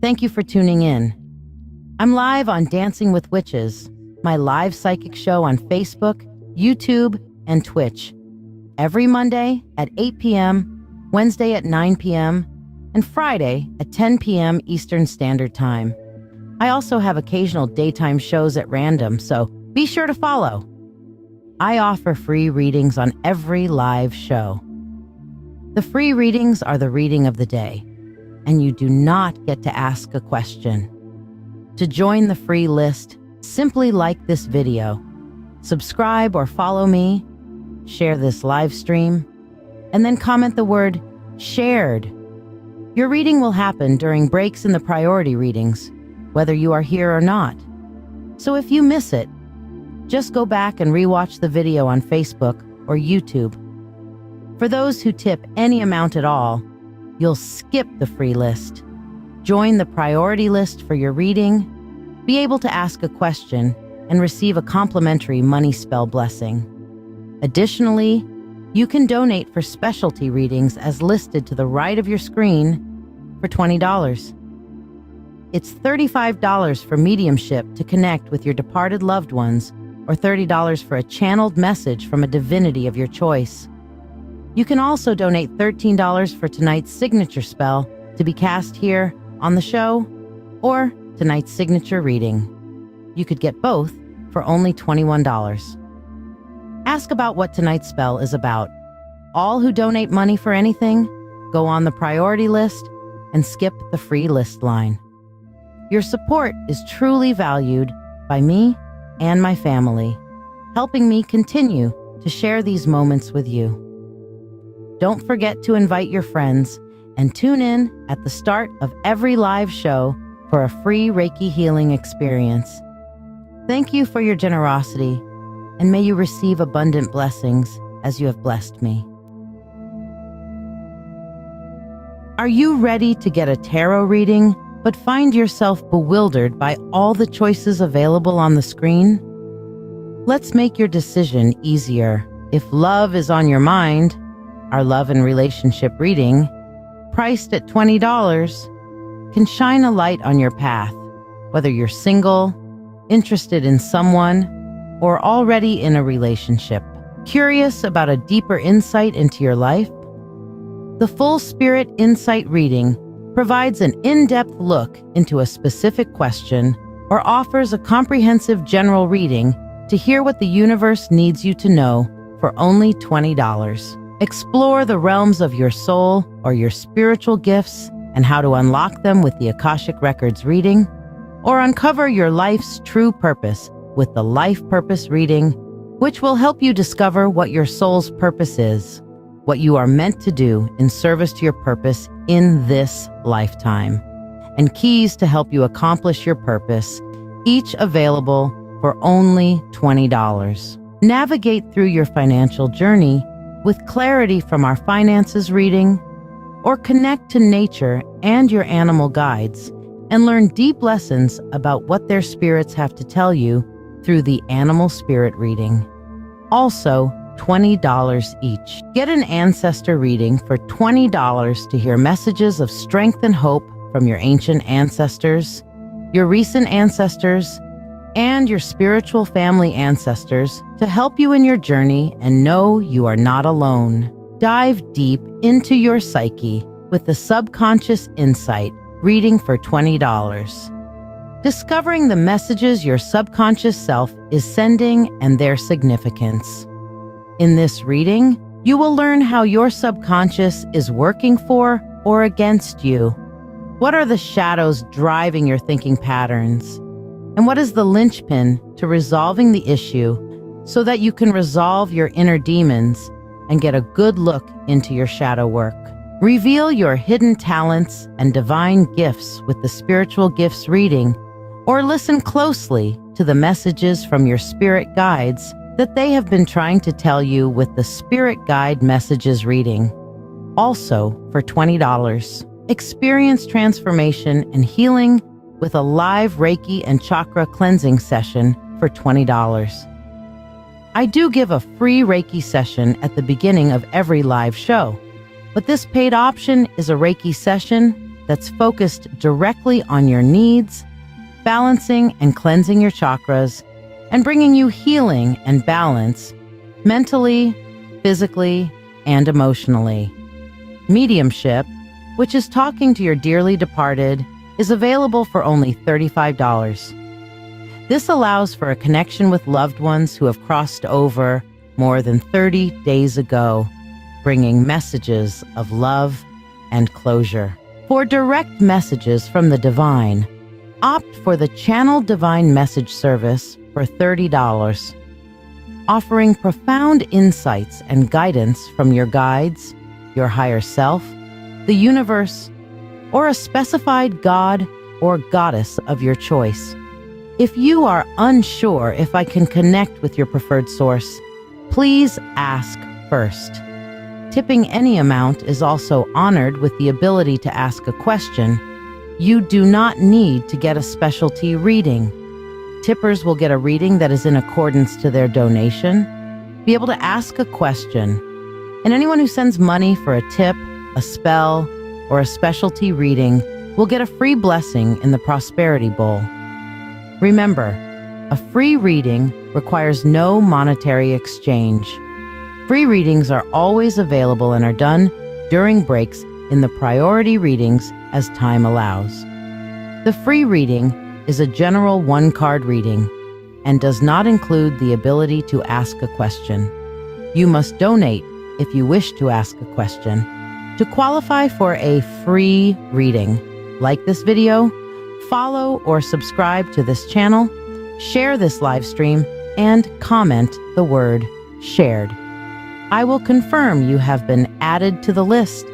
Thank you for tuning in. I'm live on Dancing with Witches, my live psychic show on Facebook, YouTube, and Twitch. Every Monday at 8 p.m., Wednesday at 9 p.m., and Friday at 10 p.m. Eastern Standard Time. I also have occasional daytime shows at random, so be sure to follow. I offer free readings on every live show. The free readings are the reading of the day, and you do not get to ask a question. To join the free list, simply like this video, subscribe or follow me, share this live stream, and then comment the word shared. Your reading will happen during breaks in the priority readings, whether you are here or not. So if you miss it, just go back and rewatch the video on Facebook or YouTube. For those who tip any amount at all, you'll skip the free list. Join the priority list for your reading, be able to ask a question, and receive a complimentary money spell blessing. Additionally, you can donate for specialty readings as listed to the right of your screen for $20. It's $35 for mediumship to connect with your departed loved ones, or $30 for a channeled message from a divinity of your choice. You can also donate $13 for tonight's signature spell to be cast here on the show, or tonight's signature reading. You could get both for only $21. Ask about what tonight's spell is about. All who donate money for anything go on the priority list and skip the free list line. Your support is truly valued by me and my family, helping me continue to share these moments with you. Don't forget to invite your friends and tune in at the start of every live show for a free Reiki healing experience. Thank you for your generosity, and may you receive abundant blessings as you have blessed me. Are you ready to get a tarot reading, but find yourself bewildered by all the choices available on the screen? Let's make your decision easier. If love is on your mind, our love and relationship reading, priced at $20, can shine a light on your path, whether you're single, interested in someone, or already in a relationship. Curious about a deeper insight into your life? The Full Spirit Insight reading provides an in-depth look into a specific question or offers a comprehensive general reading to hear what the universe needs you to know for only $20. Explore the realms of your soul or your spiritual gifts and how to unlock them with the Akashic Records reading, or uncover your life's true purpose with the Life Purpose reading, which will help you discover what your soul's purpose is, what you are meant to do in service to your purpose in this lifetime, and keys to help you accomplish your purpose, each available for only $20. Navigate through your financial journey with clarity from our finances reading, or connect to nature and your animal guides and learn deep lessons about what their spirits have to tell you through the Animal Spirit reading. Also, $20 each. Get an ancestor reading for $20 to hear messages of strength and hope from your ancient ancestors, your recent ancestors, and your spiritual family ancestors to help you in your journey and know you are not alone. Dive deep into your psyche with the Subconscious Insight reading for $20. Discovering the messages your subconscious self is sending and their significance. In this reading, you will learn how your subconscious is working for or against you. What are the shadows driving your thinking patterns? And what is the linchpin to resolving the issue so that you can resolve your inner demons and get a good look into your shadow work? Reveal your hidden talents and divine gifts with the Spiritual Gifts reading, or listen closely to the messages from your spirit guides that they have been trying to tell you with the Spirit Guide Messages reading. Also for $20. Experience transformation and healing with a live Reiki and chakra cleansing session for $20. I do give a free Reiki session at the beginning of every live show, but this paid option is a Reiki session that's focused directly on your needs, balancing and cleansing your chakras, and bringing you healing and balance mentally, physically, and emotionally. Mediumship, which is talking to your dearly departed, is available for only $35. This allows for a connection with loved ones who have crossed over more than 30 days ago, bringing messages of love and closure. For direct messages from the divine, opt for the Channel Divine Message service for $30, offering profound insights and guidance from your guides, your higher self, the universe, or a specified god or goddess of your choice. If you are unsure if I can connect with your preferred source, please ask first. Tipping any amount is also honored with the ability to ask a question. You do not need to get a specialty reading. Tippers will get a reading that is in accordance to their donation, be able to ask a question, and anyone who sends money for a tip, a spell, or a specialty reading will get a free blessing in the Prosperity Bowl. Remember, a free reading requires no monetary exchange. Free readings are always available and are done during breaks in the priority readings as time allows. The free reading is a general one-card reading and does not include the ability to ask a question. You must donate if you wish to ask a question. To qualify for a free reading, like this video, follow or subscribe to this channel, share this live stream, and comment the word shared. I will confirm you have been added to the list,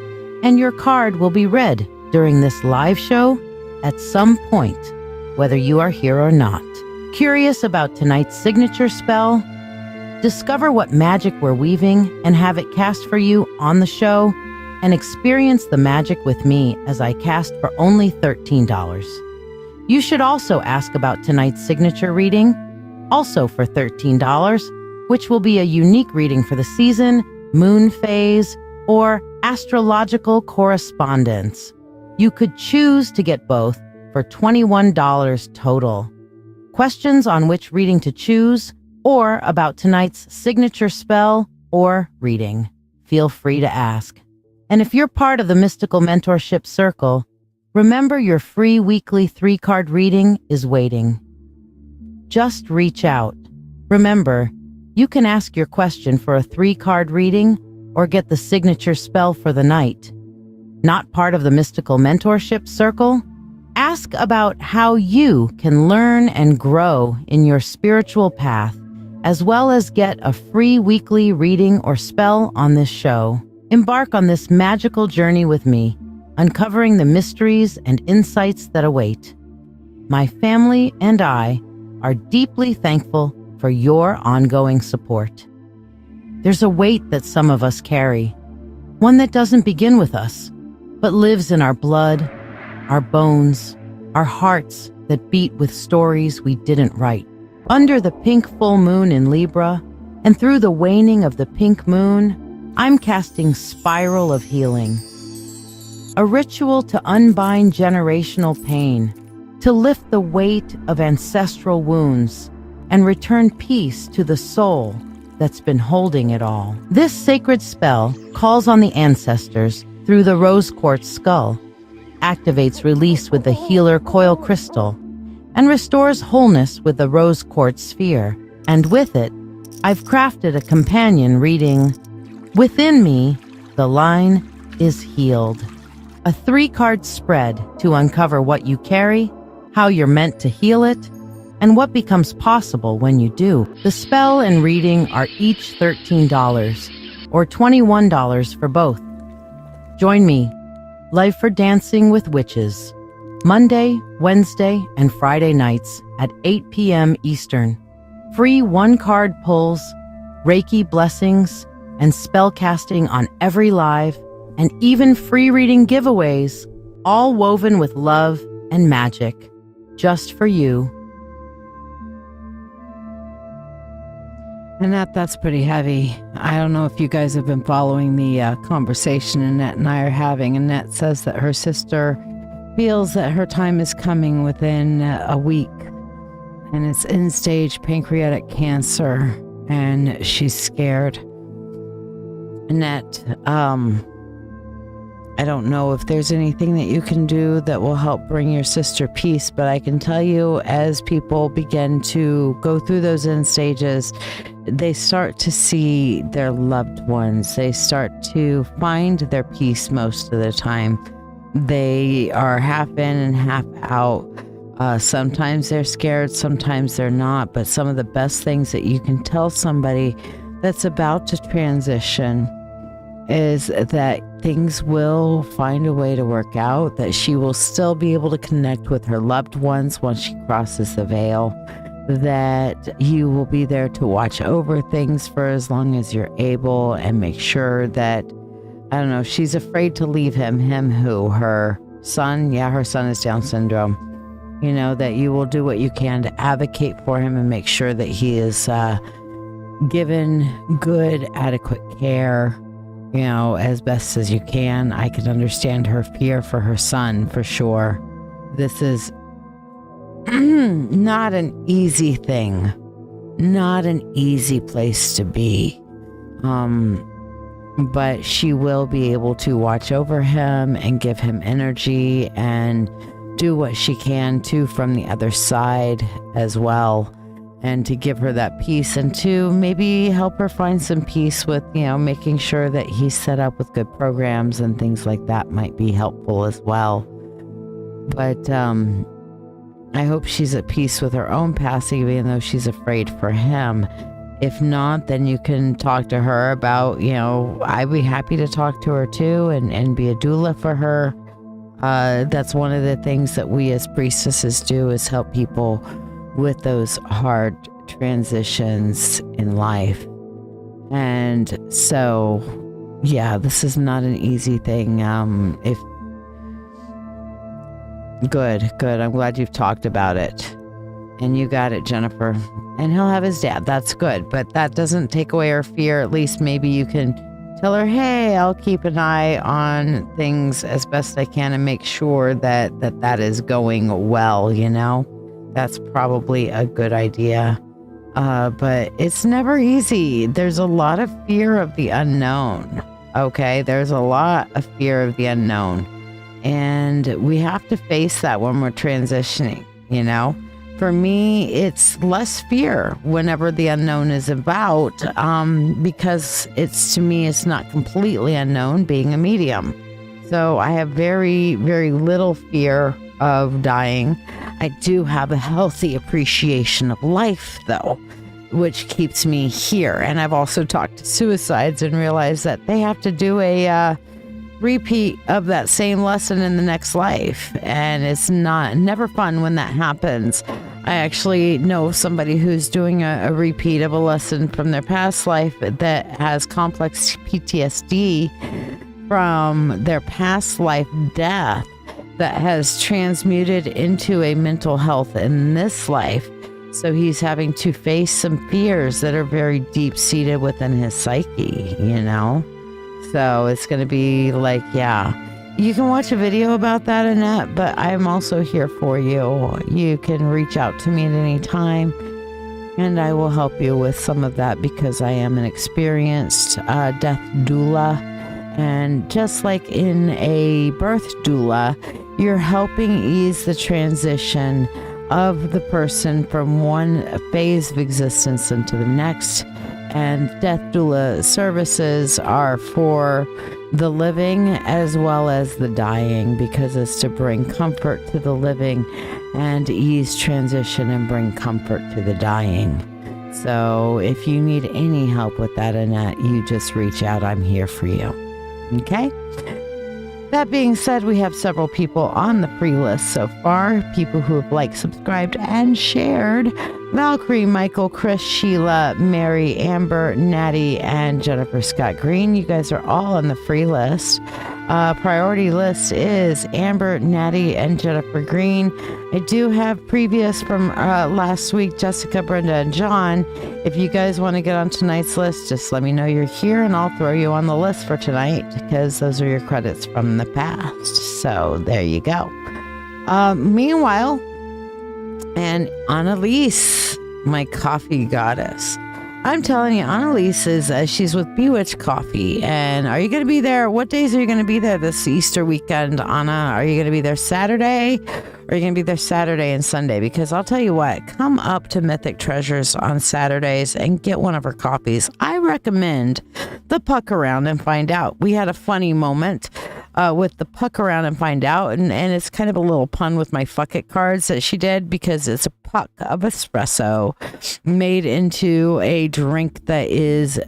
and your card will be read during this live show at some point, whether you are here or not. Curious about tonight's signature spell? Discover what magic we're weaving and have it cast for you on the show, and experience the magic with me as I cast for only $13. You should also ask about tonight's signature reading, also for $13, which will be a unique reading for the season, moon phase, or astrological correspondence. You could choose to get both for $21 total. Questions on which reading to choose or about tonight's signature spell or reading, feel free to ask. And if you're part of the Mystical Mentorship Circle, remember your free weekly 3-card reading is waiting. Just reach out. Remember, you can ask your question for a 3-card reading or get the signature spell for the night. Not part of the Mystical Mentorship Circle? Ask about how you can learn and grow in your spiritual path, as well as get a free weekly reading or spell on this show. Embark on this magical journey with me, uncovering the mysteries and insights that await. My family and I are deeply thankful for your ongoing support. There's a weight that some of us carry, one that doesn't begin with us, but lives in our blood, our bones, our hearts that beat with stories we didn't write. Under the pink full moon in Libra, and through the waning of the pink moon, I'm casting Spiral of Healing, a ritual to unbind generational pain, to lift the weight of ancestral wounds, and return peace to the soul that's been holding it all. This sacred spell calls on the ancestors through the rose quartz skull, activates release with the healer coil crystal, and restores wholeness with the rose quartz sphere. And with it, I've crafted a companion reading, Within Me, the Line is Healed. A 3-card spread to uncover what you carry, how you're meant to heal it, and what becomes possible when you do. The spell and reading are each $13, or $21 for both. Join me, Live for Dancing with Witches, Monday, Wednesday, and Friday nights at 8 p.m. Eastern. Free 1-card pulls, Reiki blessings, and spell casting on every live, and even free reading giveaways, all woven with love and magic, just for you. Annette, that's pretty heavy. I don't know if you guys have been following the conversation Annette and I are having. Annette says that her sister feels that her time is coming within a week, and it's end-stage pancreatic cancer, and she's scared. Annette, I don't know if there's anything that you can do that will help bring your sister peace, but I can tell you, as people begin to go through those end stages, they start to see their loved ones. They start to find their peace most of the time. They are half in and half out. Sometimes they're scared, sometimes they're not, but some of the best things that you can tell somebody that's about to transition is that things will find a way to work out, that she will still be able to connect with her loved ones once she crosses the veil, that you will be there to watch over things for as long as you're able and make sure that, I don't know, she's afraid to leave him. Him who? Her son? Yeah, her son is Down syndrome. You know, that you will do what you can to advocate for him and make sure that he is given good, adequate care, you know, as best as you can. I can understand her fear for her son, for sure. This is not an easy thing, not an easy place to be. But she will be able to watch over him and give him energy and do what she can too from the other side as well, and to give her that peace, and to maybe help her find some peace with, you know, making sure that he's set up with good programs and things like that might be helpful as well. But I hope she's at peace with her own passing, even though she's afraid for him. If not, then you can talk to her about, you know, I'd be happy to talk to her too and be a doula for her. That's one of the things that we as priestesses do, is help people with those hard transitions in life. And so, yeah, this is not an easy thing. Good. I'm glad you've talked about it. And you got it, Jennifer. And he'll have his dad. That's good. But that doesn't take away her fear. At least maybe you can tell her, hey, I'll keep an eye on things as best I can and make sure that is going well, you know? That's probably a good idea. But it's never easy. There's a lot of fear of the unknown. Okay? There's a lot of fear of the unknown. And we have to face that when we're transitioning, you know? For me, it's less fear whenever the unknown is about, because to me, it's not completely unknown being a medium. So I have very, very little fear of dying. I do have a healthy appreciation of life, though, which keeps me here. And I've also talked to suicides and realized that they have to do a repeat of that same lesson in the next life. And it's never fun when that happens. I actually know somebody who's doing a repeat of a lesson from their past life that has complex PTSD from their past life death that has transmuted into a mental health in this life. So he's having to face some fears that are very deep-seated within his psyche, you know? So it's going to be like, yeah. You can watch a video about that, Annette, but I'm also here for you. You can reach out to me at any time, and I will help you with some of that, because I am an experienced death doula. And just like in a birth doula, you're helping ease the transition of the person from one phase of existence into the next. And death doula services are for the living as well as the dying, because it's to bring comfort to the living and ease transition and bring comfort to the dying. So if you need any help with that, Annette, you just reach out. I'm here for you. Okay? That being said, we have several people on the free list so far. People who have liked, subscribed, and shared. Valkyrie, Michael, Chris, Sheila, Mary, Amber, Natty, and Jennifer Scott Green. You guys are all on the free list. Priority list is Amber, Natty, and Jennifer Green. I do have previous from last week, Jessica, Brenda, and John. If you guys want to get on tonight's list, just let me know you're here and I'll throw you on the list for tonight, because those are your credits from the past. So there you go. Meanwhile, and Annalise, my coffee goddess. I'm telling you, Annalise is, she's with Bewitched Coffee. And are you going to be there? What days are you going to be there this Easter weekend, Anna? Are you going to be there Saturday? Or are you going to be there Saturday and Sunday? Because I'll tell you what, come up to Mythic Treasures on Saturdays and get one of her coffees. I recommend the Puck Around and Find Out. We had a funny moment with the Puck Around and Find Out, and it's kind of a little pun with my fuck it cards that she did, because it's a puck of espresso made into a drink that is,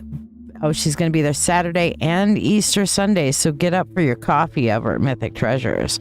she's going to be there Saturday and Easter Sunday, so get up for your coffee over at Mythic Treasures.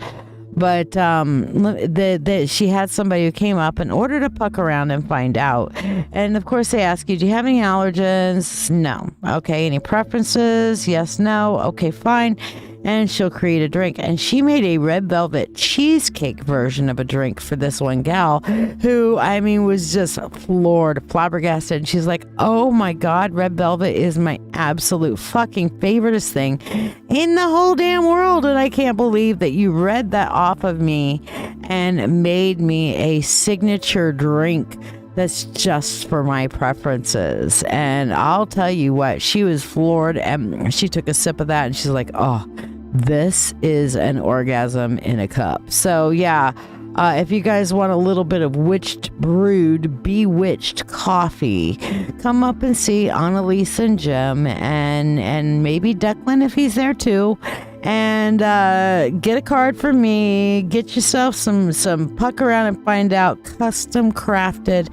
But she had somebody who came up and ordered a Puck Around and Find Out. And of course they ask you, do you have any allergens? No. Okay. Any preferences? Yes, no. Okay, fine. And she'll create a drink. And she made a red velvet cheesecake version of a drink for this one gal who, I mean, was just flabbergasted. And she's like, oh my God, red velvet is my absolute fucking favoriteest thing in the whole damn world. And I can't believe that you read that off of me and made me a signature drink that's just for my preferences. And I'll tell you what, she was floored, and she took a sip of that and she's like, oh, this is an orgasm in a cup. So yeah, if you guys want a little bit of bewitched coffee, come up and see Annalise and Jim, and maybe Declan if he's there too. And get a card from me. Get yourself some Puck Around and Find Out custom crafted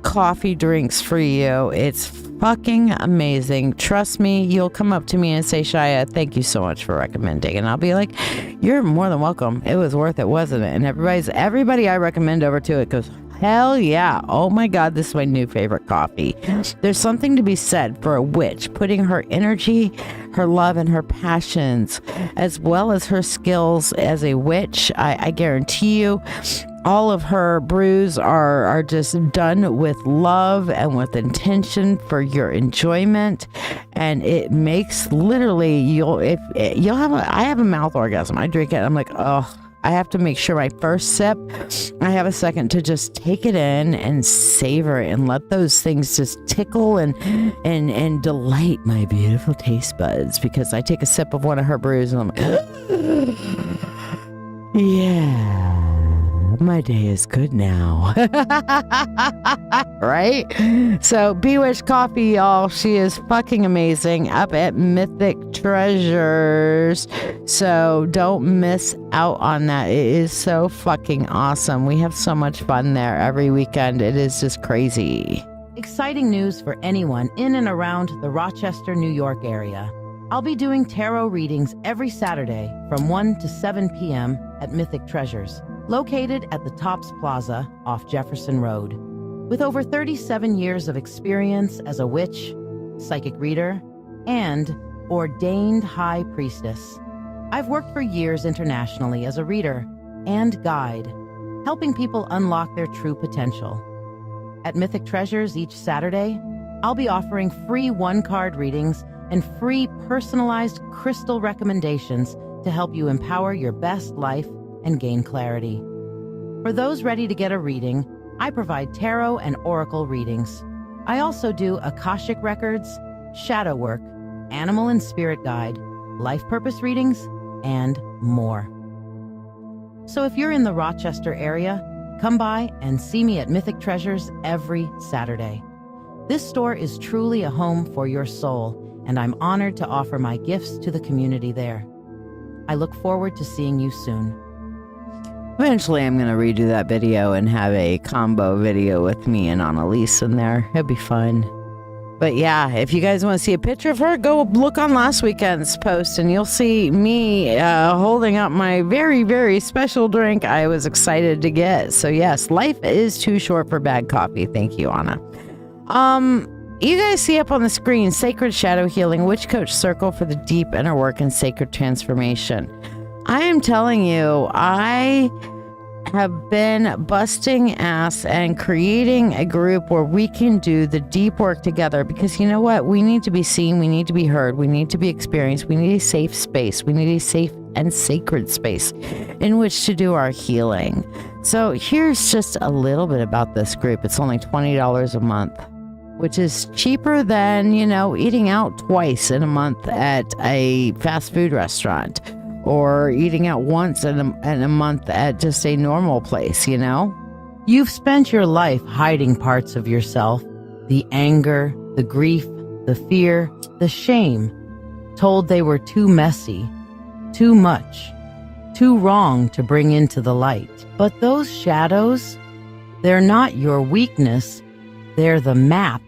coffee drinks for you. It's fucking amazing. Trust me, you'll come up to me and say, Shiya, thank you so much for recommending. And I'll be like, you're more than welcome. It was worth it, wasn't it? And everybody I recommend over to it goes, hell yeah. Oh my God, this is my new favorite coffee. There's something to be said for a witch putting her energy, her love, and her passions, as well as her skills as a witch. I guarantee you, all of her brews are just done with love and with intention for your enjoyment, and it makes literally I have a mouth orgasm. I drink it, I'm like, oh, I have to make sure my first sip, I have a second to just take it in and savor it and let those things just tickle and delight my beautiful taste buds, because I take a sip of one of her brews and I'm like, yeah, my day is good now. Right? So Bewitched Coffee, y'all. She is fucking amazing up at Mythic Treasures. So don't miss out on that. It is so fucking awesome. We have so much fun there every weekend. It is just crazy. Exciting news for anyone in and around the Rochester, New York area. I'll be doing tarot readings every Saturday from 1 to 7 p.m. at Mythic Treasures, located at the Tops Plaza off Jefferson Road. With over 37 years of experience as a witch, psychic reader, and ordained high priestess, I've worked for years internationally as a reader and guide, helping people unlock their true potential. At Mythic Treasures each Saturday, I'll be offering free one-card readings and free personalized crystal recommendations to help you empower your best life and gain clarity. For those ready to get a reading, I provide tarot and oracle readings. I also do Akashic records, shadow work, animal and spirit guide, life purpose readings, and more. So if you're in the Rochester area, come by and see me at Mythic Treasures every Saturday. This store is truly a home for your soul, and I'm honored to offer my gifts to the community there. I look forward to seeing you soon. Eventually, I'm going to redo that video and have a combo video with me and Annalise in there. It'd be fun. But yeah, if you guys want to see a picture of her, go look on last weekend's post and you'll see me holding up my very, very special drink I was excited to get. So yes, life is too short for bad coffee. Thank you, Anna. You guys see up on the screen, Sacred Shadow Healing, Witch Coach Circle for the deep inner work and sacred transformation. I am telling you, I have been busting ass and creating a group where we can do the deep work together, because you know what? We need to be seen. We need to be heard. We need to be experienced. We need a safe space. We need a safe and sacred space in which to do our healing. So here's just a little bit about this group. It's only $20 a month, which is cheaper than, eating out twice in a month at a fast food restaurant or eating out once in a month at just a normal place, You've spent your life hiding parts of yourself, the anger, the grief, the fear, the shame, told they were too messy, too much, too wrong to bring into the light. But those shadows, they're not your weakness, they're the map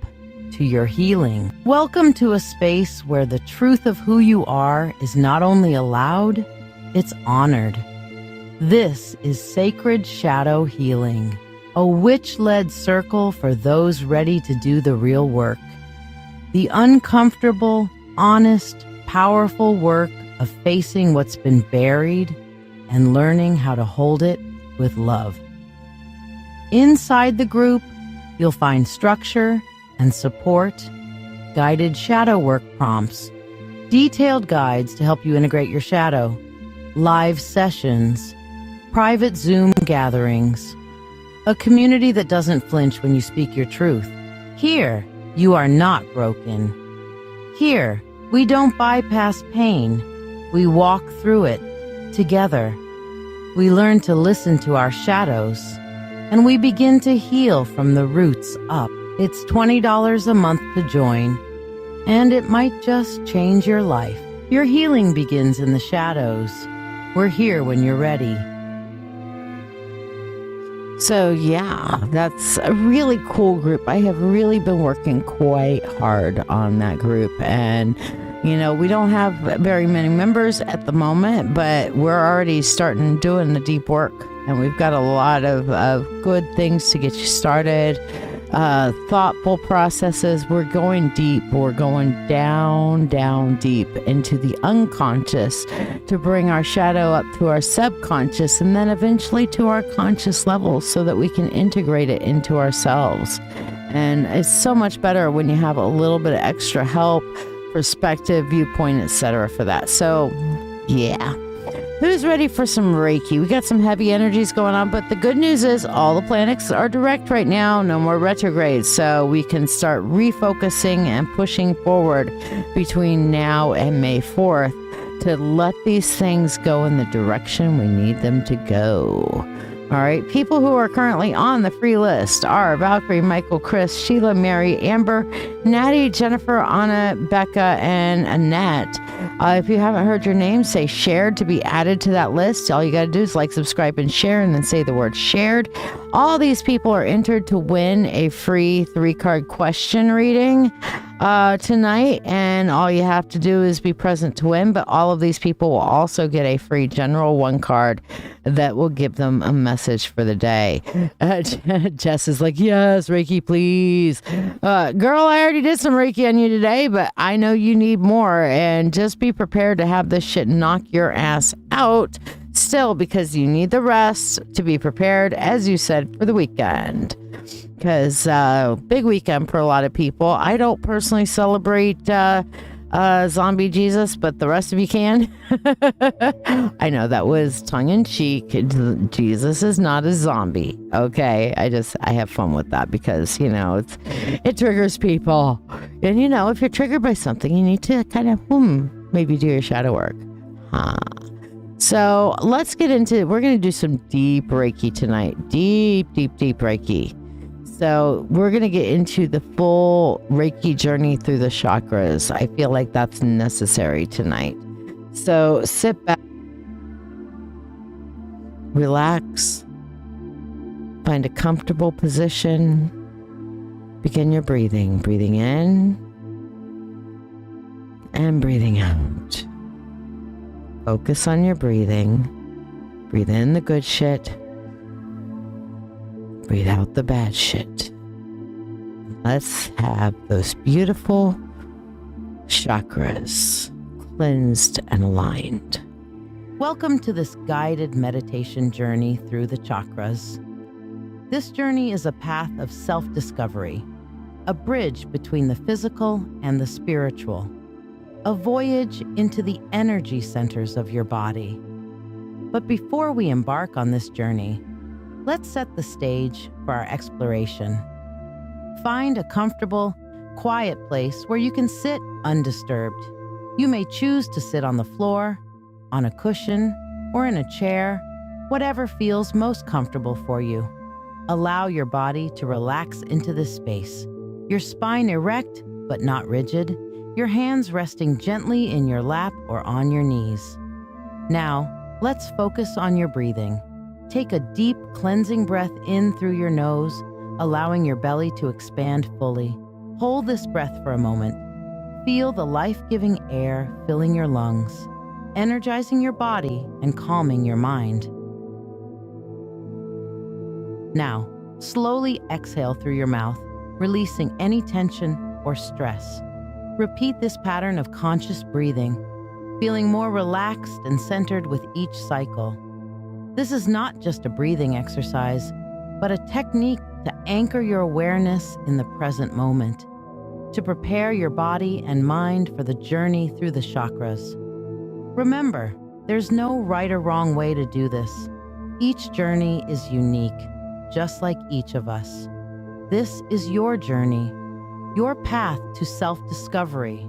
to your healing. Welcome to a space where the truth of who you are is not only allowed, it's honored. This is Sacred Shadow Healing, a witch-led circle for those ready to do the real work. The uncomfortable, honest, powerful work of facing what's been buried and learning how to hold it with love. Inside the group, you'll find structure and support, guided shadow work prompts, detailed guides to help you integrate your shadow, live sessions, private Zoom gatherings, a community that doesn't flinch when you speak your truth. Here, you are not broken. Here, we don't bypass pain. We walk through it together. We learn to listen to our shadows, and we begin to heal from the roots up. It's $20 a month to join, and it might just change your life. Your healing begins in the shadows. We're here when you're ready. So yeah, that's a really cool group. I have really been working quite hard on that group, and we don't have very many members at the moment, but we're already starting doing the deep work, and we've got a lot of good things to get you started. Thoughtful processes. We're going deep. We're going down deep into the unconscious to bring our shadow up to our subconscious and then eventually to our conscious level so that we can integrate it into ourselves. And it's so much better when you have a little bit of extra help, perspective, viewpoint, etc. for that. So, yeah. Who's ready for some Reiki? We got some heavy energies going on, but the good news is all the planets are direct right now. No more retrogrades, so we can start refocusing and pushing forward between now and May 4th to let these things go in the direction we need them to go. All right, people who are currently on the free list are Valkyrie, Michael, Chris, Sheila, Mary, Amber, Natty, Jennifer, Anna, Becca, and Annette. If you haven't heard your name, say shared to be added to that list. All you got to do is like, subscribe, and share, and then say the word shared. All these people are entered to win a free 3-card question reading tonight, and all you have to do is be present to win. But all of these people will also get a free general 1 card that will give them a message for the day. Jess is like, yes, Reiki, please. Girl, I already did some Reiki on you today, but I know you need more, and just be prepared to have this shit knock your ass out still, because you need the rest to be prepared, as you said, for the weekend. Because big weekend for a lot of people. I don't personally celebrate zombie Jesus, but the rest of you can. I know that was tongue-in-cheek. Jesus is not a zombie. Okay, I have fun with that because it triggers people, and if you're triggered by something, you need to kind of maybe do your shadow work. So let's get into. We're going to do some deep Reiki tonight. Deep Reiki. So we're going to get into the full Reiki journey through the chakras. I feel like that's necessary tonight. So sit back, relax, find a comfortable position, begin your breathing. Breathing in and breathing out. Focus on your breathing. Breathe in the good shit. Breathe out the bad shit. Let's have those beautiful chakras cleansed and aligned. Welcome to this guided meditation journey through the chakras. This journey is a path of self-discovery, a bridge between the physical and the spiritual. a voyage into the energy centers of your body. But before we embark on this journey, let's set the stage for our exploration. Find a comfortable, quiet place where you can sit undisturbed. You may choose to sit on the floor, on a cushion, or in a chair, whatever feels most comfortable for you. Allow your body to relax into this space, your spine erect but not rigid, your hands resting gently in your lap or on your knees. Now, let's focus on your breathing. Take a deep, cleansing breath in through your nose, allowing your belly to expand fully. Hold this breath for a moment. Feel the life-giving air filling your lungs, energizing your body and calming your mind. Now, slowly exhale through your mouth, releasing any tension or stress. Repeat this pattern of conscious breathing, feeling more relaxed and centered with each cycle. This is not just a breathing exercise, but a technique to anchor your awareness in the present moment, to prepare your body and mind for the journey through the chakras. Remember, there's no right or wrong way to do this. Each journey is unique, just like each of us. This is your journey, your path to self-discovery.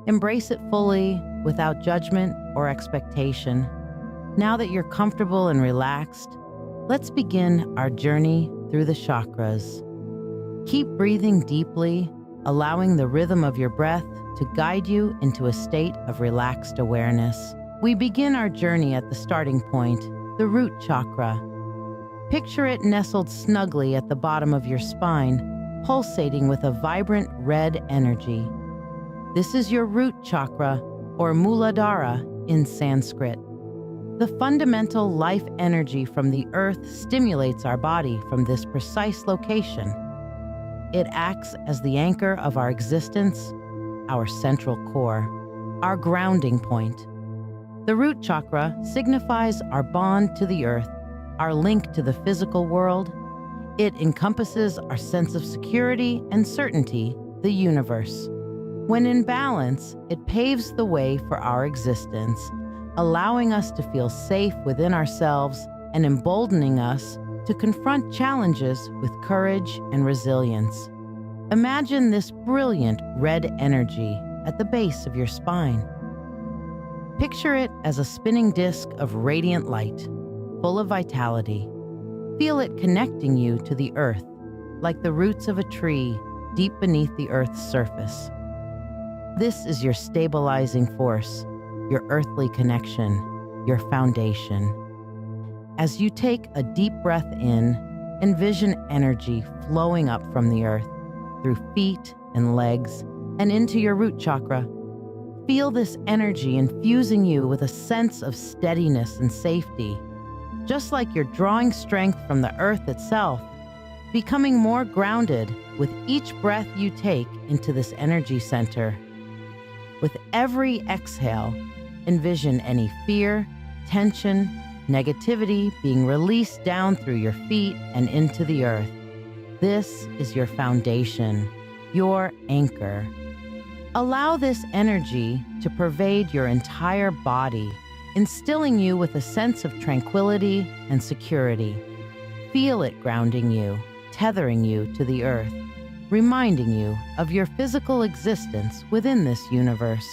Embrace it fully, without judgment or expectation. Now that you're comfortable and relaxed, let's begin our journey through the chakras. Keep breathing deeply, allowing the rhythm of your breath to guide you into a state of relaxed awareness. We begin our journey at the starting point, the root chakra. Picture it nestled snugly at the bottom of your spine, pulsating with a vibrant red energy. This is your root chakra, or Muladhara in Sanskrit. The fundamental life energy from the earth stimulates our body from this precise location. It acts as the anchor of our existence, our central core, our grounding point. The root chakra signifies our bond to the earth, our link to the physical world. It encompasses our sense of security and certainty, the universe. When in balance, it paves the way for our existence, allowing us to feel safe within ourselves and emboldening us to confront challenges with courage and resilience. Imagine this brilliant red energy at the base of your spine. Picture it as a spinning disk of radiant light, full of vitality. Feel it connecting you to the earth, like the roots of a tree deep beneath the earth's surface. This is your stabilizing force, your earthly connection, your foundation. As you take a deep breath in, envision energy flowing up from the earth, through feet and legs, and into your root chakra. Feel this energy infusing you with a sense of steadiness and safety, just like you're drawing strength from the earth itself, becoming more grounded with each breath you take into this energy center. With every exhale, envision any fear, tension, negativity being released down through your feet and into the earth. This is your foundation, your anchor. Allow this energy to pervade your entire body, instilling you with a sense of tranquility and security. Feel it grounding you, tethering you to the earth, reminding you of your physical existence within this universe.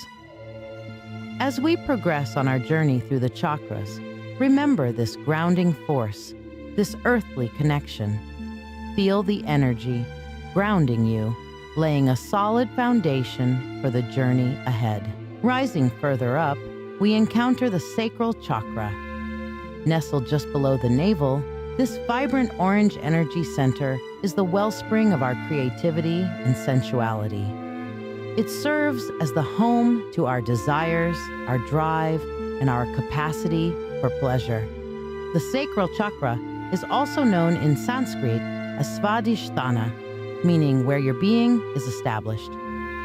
As we progress on our journey through the chakras, remember this grounding force, this earthly connection. Feel the energy grounding you, laying a solid foundation for the journey ahead. Rising further up, we encounter the sacral chakra. Nestled just below the navel, this vibrant orange energy center is the wellspring of our creativity and sensuality. It serves as the home to our desires, our drive, and our capacity for pleasure. The sacral chakra is also known in Sanskrit as Svadhisthana, meaning where your being is established.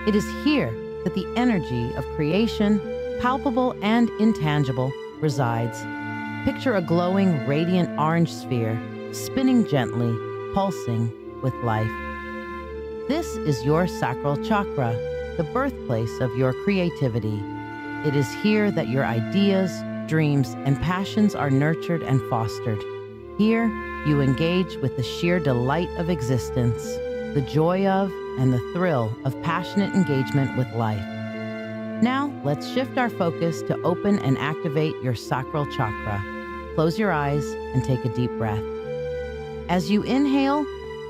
It is here that the energy of creation, palpable and intangible, resides. Picture a glowing, radiant orange sphere, spinning gently, pulsing with life. This is your sacral chakra, the birthplace of your creativity. It is here that your ideas, dreams, and passions are nurtured and fostered. Here, you engage with the sheer delight of existence, the joy of and the thrill of passionate engagement with life. Now, let's shift our focus to open and activate your sacral chakra. Close your eyes and take a deep breath. As you inhale,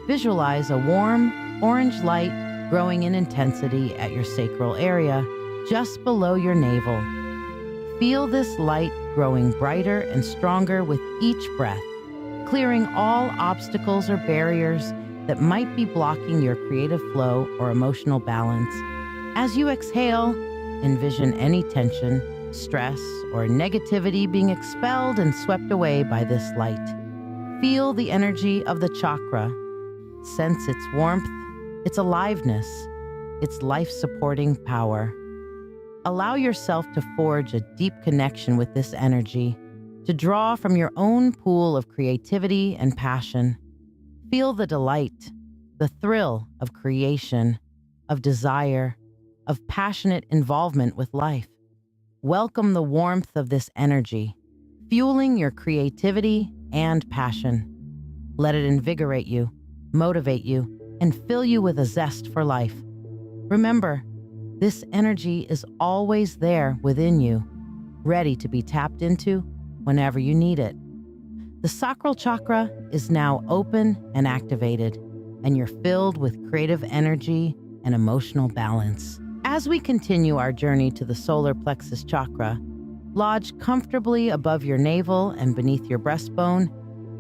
visualize a warm, orange light growing in intensity at your sacral area, just below your navel. Feel this light growing brighter and stronger with each breath, clearing all obstacles or barriers that might be blocking your creative flow or emotional balance. As you exhale, envision any tension, stress, or negativity being expelled and swept away by this light. Feel the energy of the chakra. Sense its warmth, its aliveness, its life-supporting power. Allow yourself to forge a deep connection with this energy, to draw from your own pool of creativity and passion. Feel the delight, the thrill of creation, of desire, of passionate involvement with life. Welcome the warmth of this energy, fueling your creativity and passion. Let it invigorate you, motivate you, and fill you with a zest for life. Remember, this energy is always there within you, ready to be tapped into whenever you need it. The sacral chakra is now open and activated, and you're filled with creative energy and emotional balance. As we continue our journey to the solar plexus chakra, lodged comfortably above your navel and beneath your breastbone,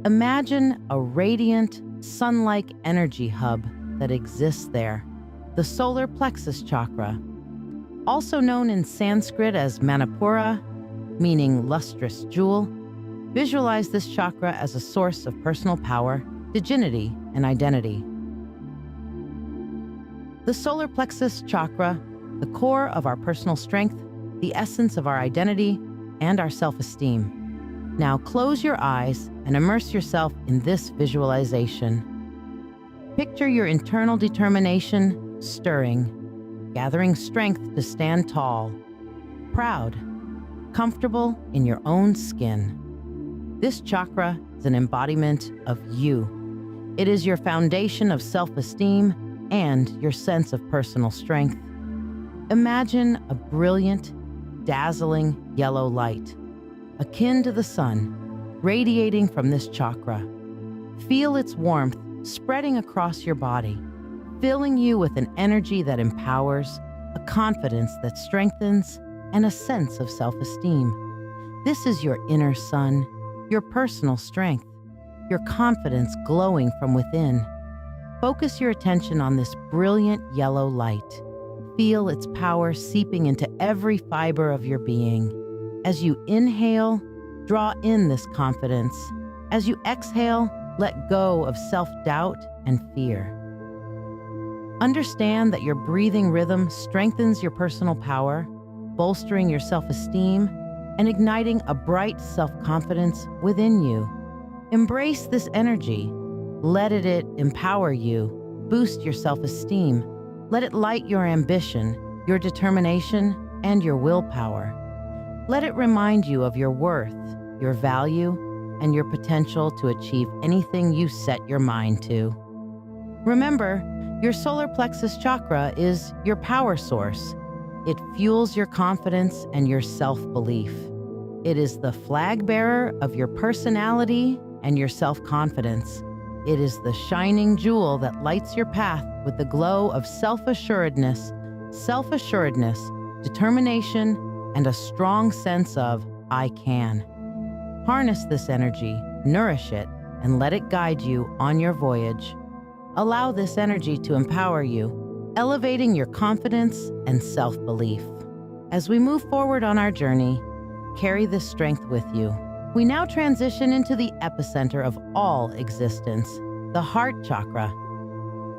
imagine a radiant, sun-like energy hub that exists there. The solar plexus chakra, also known in Sanskrit as Manipura, meaning lustrous jewel, visualize this chakra as a source of personal power, dignity, and identity. The solar plexus chakra, the core of our personal strength, the essence of our identity, and our self-esteem. Now close your eyes and immerse yourself in this visualization. Picture your internal determination stirring, gathering strength to stand tall, proud, comfortable in your own skin. This chakra is an embodiment of you. It is your foundation of self-esteem and your sense of personal strength. Imagine a brilliant, dazzling yellow light, akin to the sun, radiating from this chakra. Feel its warmth spreading across your body, filling you with an energy that empowers, a confidence that strengthens, and a sense of self-esteem. This is your inner sun, your personal strength, your confidence glowing from within. Focus your attention on this brilliant yellow light. Feel its power seeping into every fiber of your being. As you inhale, draw in this confidence. As you exhale, let go of self-doubt and fear. Understand that your breathing rhythm strengthens your personal power, bolstering your self-esteem, and igniting a bright self-confidence within you. Embrace this energy. Let it empower you, boost your self-esteem. Let it light your ambition, your determination, and your willpower. Let it remind you of your worth, your value, and your potential to achieve anything you set your mind to. Remember, your solar plexus chakra is your power source. It fuels your confidence and your self-belief. It is the flag bearer of your personality and your self-confidence. It is the shining jewel that lights your path with the glow of self-assuredness, determination, and a strong sense of, I can. Harness this energy, nourish it, and let it guide you on your voyage. Allow this energy to empower you, elevating your confidence and self-belief. As we move forward on our journey, carry this strength with you. We now transition into the epicenter of all existence, the heart chakra.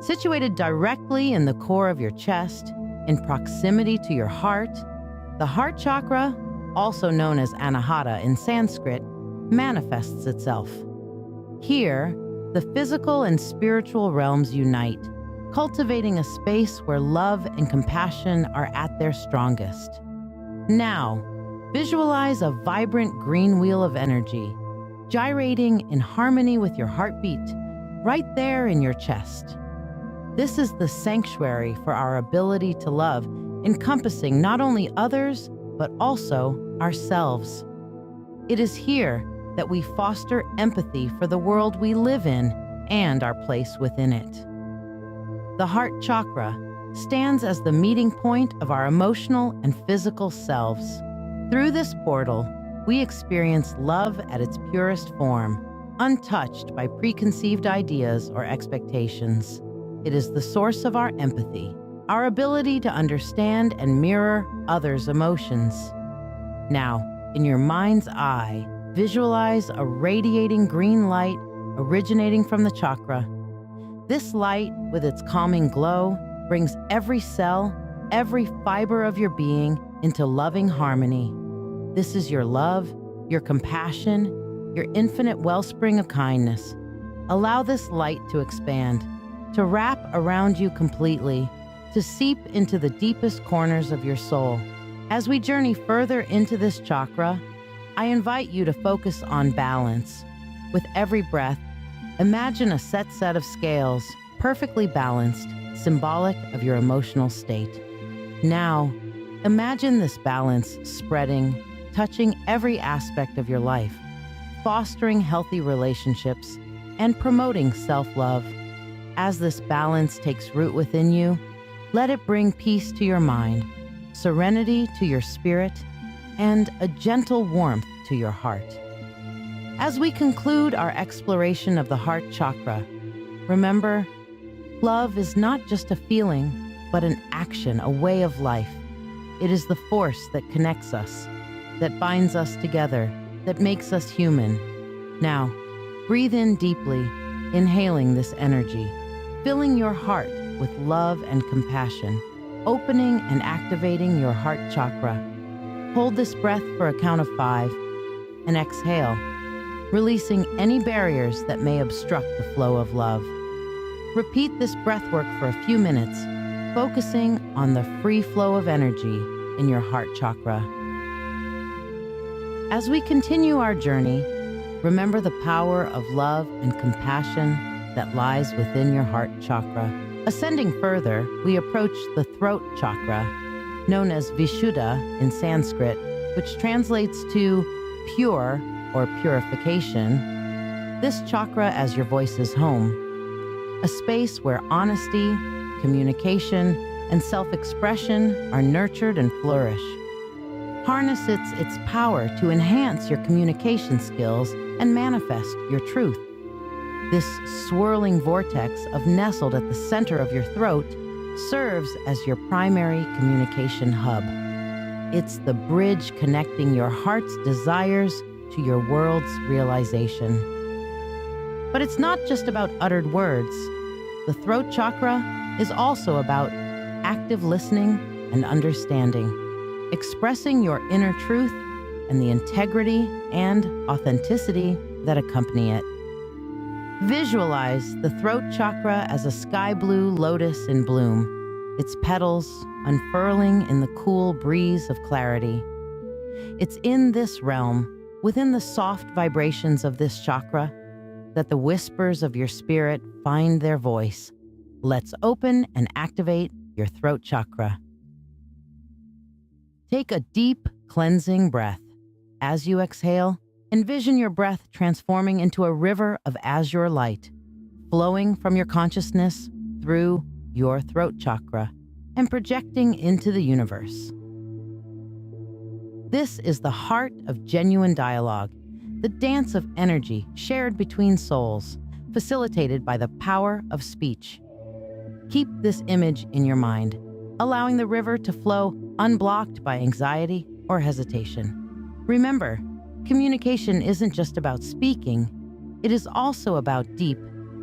Situated directly in the core of your chest, in proximity to your heart, the heart chakra, also known as anahata in Sanskrit, manifests itself. Here, the physical and spiritual realms unite, cultivating a space where love and compassion are at their strongest. Now, visualize a vibrant green wheel of energy, gyrating in harmony with your heartbeat, right there in your chest. This is the sanctuary for our ability to love, encompassing not only others, but also ourselves. It is here that we foster empathy for the world we live in and our place within it. The heart chakra stands as the meeting point of our emotional and physical selves. Through this portal, we experience love at its purest form, untouched by preconceived ideas or expectations. It is the source of our empathy, our ability to understand and mirror others' emotions. Now, in your mind's eye, visualize a radiating green light originating from the chakra. This light, with its calming glow, brings every cell, every fiber of your being into loving harmony. This is your love, your compassion, your infinite wellspring of kindness. Allow this light to expand, to wrap around you completely, to seep into the deepest corners of your soul. As we journey further into this chakra, I invite you to focus on balance. With every breath, imagine a set of scales, perfectly balanced, symbolic of your emotional state. Now, imagine this balance spreading, touching every aspect of your life, fostering healthy relationships, and promoting self-love. As this balance takes root within you, let it bring peace to your mind, serenity to your spirit, and a gentle warmth to your heart. As we conclude our exploration of the heart chakra, remember, love is not just a feeling, but an action, a way of life. It is the force that connects us, that binds us together, that makes us human. Now, breathe in deeply, inhaling this energy, filling your heart with love and compassion, opening and activating your heart chakra. Hold this breath for a count of 5, and exhale, releasing any barriers that may obstruct the flow of love. Repeat this breathwork for a few minutes, focusing on the free flow of energy in your heart chakra. As we continue our journey, remember the power of love and compassion that lies within your heart chakra. Ascending further, we approach the throat chakra, known as Vishuddha in Sanskrit, which translates to pure or purification. This chakra as your voice's home, a space where honesty, communication, and self-expression are nurtured and flourish. Harness its power to enhance your communication skills and manifest your truth. This swirling vortex nestled at the center of your throat serves as your primary communication hub. It's the bridge connecting your heart's desires to your world's realization. But it's not just about uttered words. The throat chakra is also about active listening and understanding, expressing your inner truth and the integrity and authenticity that accompany it. Visualize the throat chakra as a sky blue lotus in bloom, its petals unfurling in the cool breeze of clarity. It's in this realm, within the soft vibrations of this chakra, that the whispers of your spirit find their voice. Let's open and activate your throat chakra. Take a deep, cleansing breath. As you exhale, envision your breath transforming into a river of azure light, flowing from your consciousness through your throat chakra and projecting into the universe. This is the heart of genuine dialogue, the dance of energy shared between souls, facilitated by the power of speech. Keep this image in your mind, allowing the river to flow unblocked by anxiety or hesitation. Remember, communication isn't just about speaking, it is also about deep,